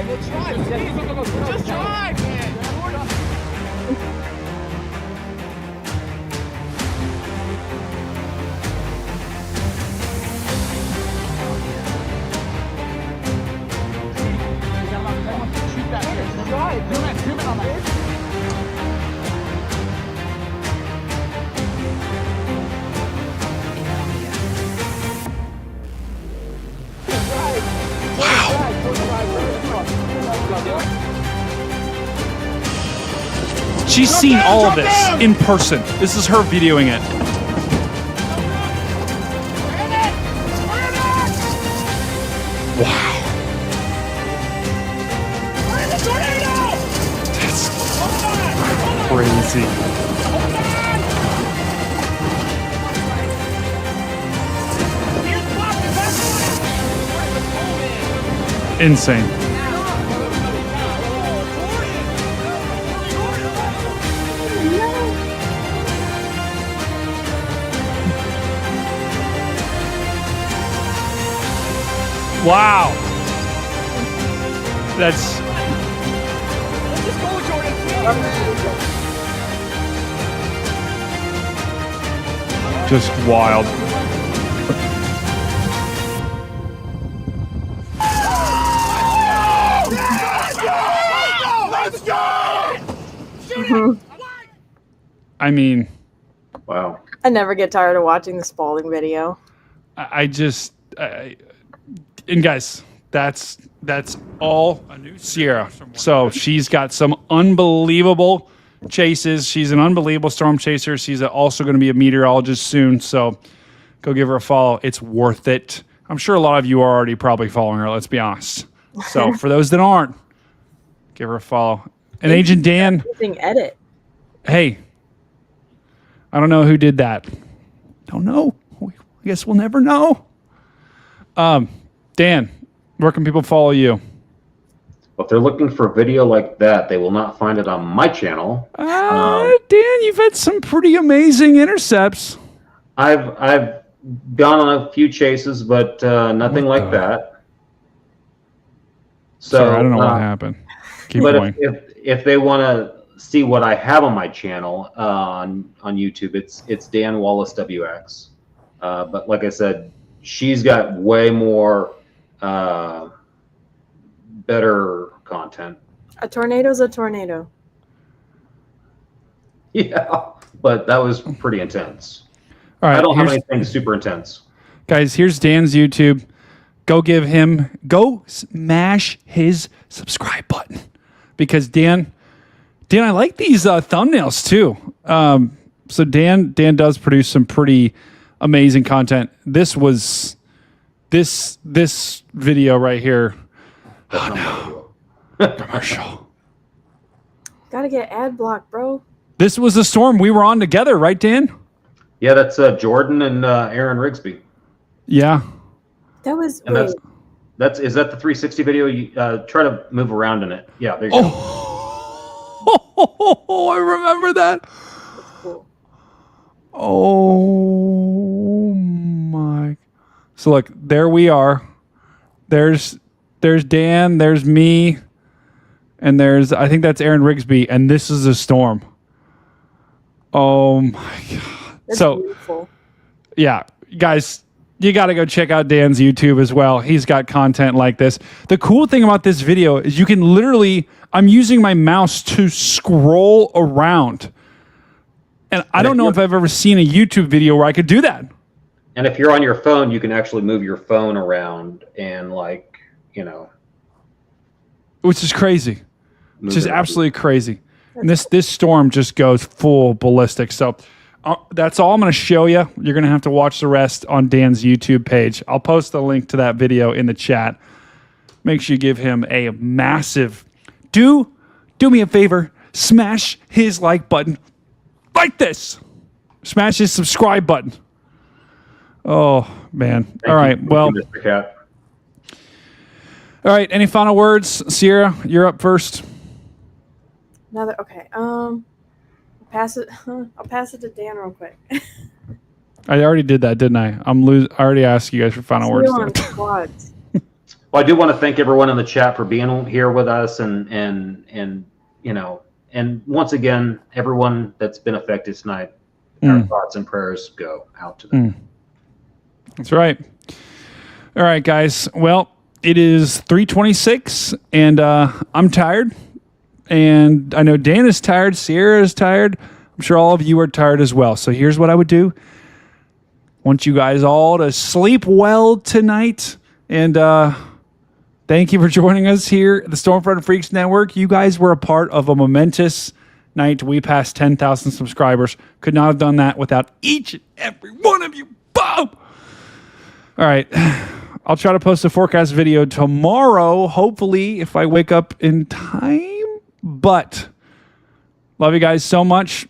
Let's drive. Just drive, man. She's seen all of this in person. This is her videoing it. Wow. That's crazy. Insane. Wow. That's just wild. Let's go! I mean, wow. I never get tired of watching the Spalding video. And guys, that's all Sierra. So she's got some unbelievable chases. She's an unbelievable storm chaser. She's also going to be a meteorologist soon. So go give her a follow. It's worth it. I'm sure a lot of you are already probably following her. Let's be honest. So for those that aren't, give her a follow. And Agent Dan, Edit. hey, I don't know who did that. Don't know. I guess we'll never know. Dan, where can people follow you? Well, if they're looking for a video like that, they will not find it on my channel. Dan, you've had some pretty amazing intercepts. I've gone on a few chases, but nothing like that. So Sorry, I don't know what happened. Keep but going. if they want to see what I have on my channel on YouTube, it's Dan Wallace WX. But like I said, she's got way more better content. A tornado's a tornado. Yeah, but that was pretty intense. All right, I don't have anything super intense. Guys, here's Dan's YouTube. Go smash his subscribe button, because Dan, I like these thumbnails too. So Dan does produce some pretty amazing content. This video right here. Oh no, commercial. Gotta get ad block, bro. This was the storm we were on together, right, Dan? Yeah, that's Jordan and Aaron Rigsby. Yeah. That was. And is that the 360 video? You try to move around in it. Yeah, there you go. Oh, I remember that. That's cool. Oh my. So look, there we are. There's Dan, there's me, and I think that's Aaron Rigsby, and this is a storm. Oh my god. That's so beautiful. Yeah, guys, you got to go check out Dan's YouTube as well. He's got content like this. The cool thing about this video is you can literally, I'm using my mouse to scroll around. And I don't know if I've ever seen a YouTube video where I could do that. And if you're on your phone, you can actually move your phone around and which is crazy. Which is absolutely crazy. And this storm just goes full ballistic. So that's all I'm going to show you. You're going to have to watch the rest on Dan's YouTube page. I'll post the link to that video in the chat. Make sure you give him a massive... Do me a favor. Smash his like button. Like this. Smash his subscribe button. Oh, man. All right. Well... Mr. Cat. All right. Any final words? Sierra, you're up first. Okay. I'll pass it to Dan real quick. I already did that, didn't I? I already asked you guys for final words. Well, I do want to thank everyone in the chat for being here with us, and once again, everyone that's been affected tonight, our thoughts and prayers go out to them. That's right. All right, guys. Well, it is 3:26, and I'm tired. And I know Dan is tired. Sierra is tired. I'm sure all of you are tired as well. So here's what I would do. Want you guys all to sleep well tonight. And thank you for joining us here at the Stormfront Freaks Network. You guys were a part of a momentous night. We passed 10,000 subscribers. Could not have done that without each and every one of you. Boom! All right. I'll try to post a forecast video tomorrow, hopefully, if I wake up in time. But love you guys so much.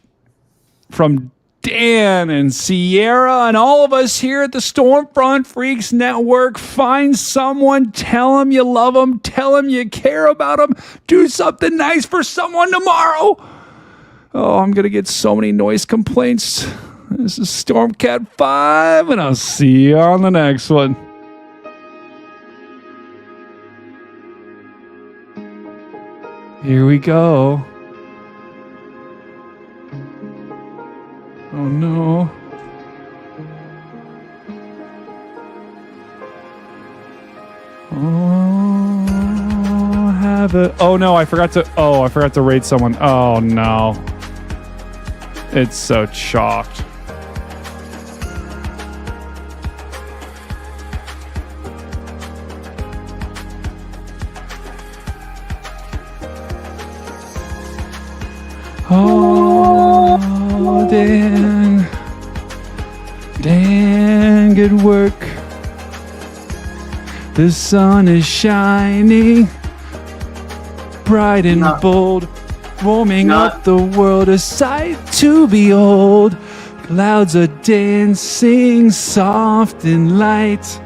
From Dan and Sierra and all of us here at the Stormfront Freaks Network, find someone, tell them you love them, tell them you care about them, do something nice for someone tomorrow. Oh, I'm going to get so many noise complaints. This is Stormcat 5, and I'll see you on the next one. Here we go. Oh no. Oh, have it. Oh no, I forgot to rate someone. Oh no. It's so chalked. Oh, Dan, good work. The sun is shining, bright and bold, warming up the world, a sight to behold. Clouds are dancing soft and light,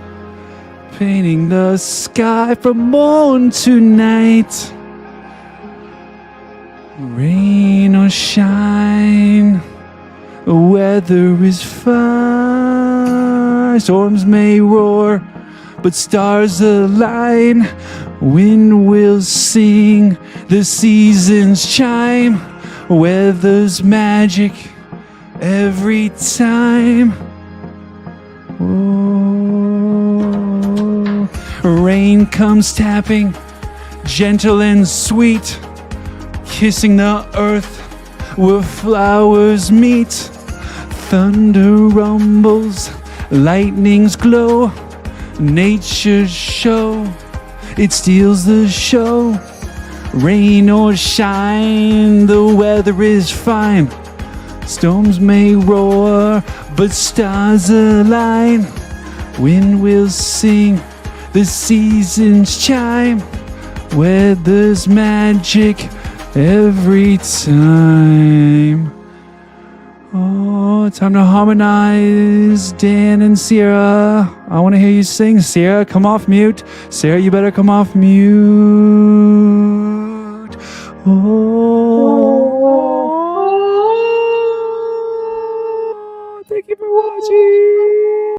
painting the sky from morn to night. Rain or shine, the weather is fine. shine, storms may roar, but stars align. Wind will sing, the seasons chime. Weather's magic every time. Oh, rain comes tapping, gentle and sweet, kissing the earth where flowers meet. Thunder rumbles, lightnings glow, nature's show, it steals the show. Rain or shine, the weather is fine. Storms may roar, but stars align. Wind will sing, the seasons chime. Weather's magic every time. Oh, time to harmonize, Dan and Sierra. I want to hear you sing. Sierra, come off mute. Sarah, you better come off mute.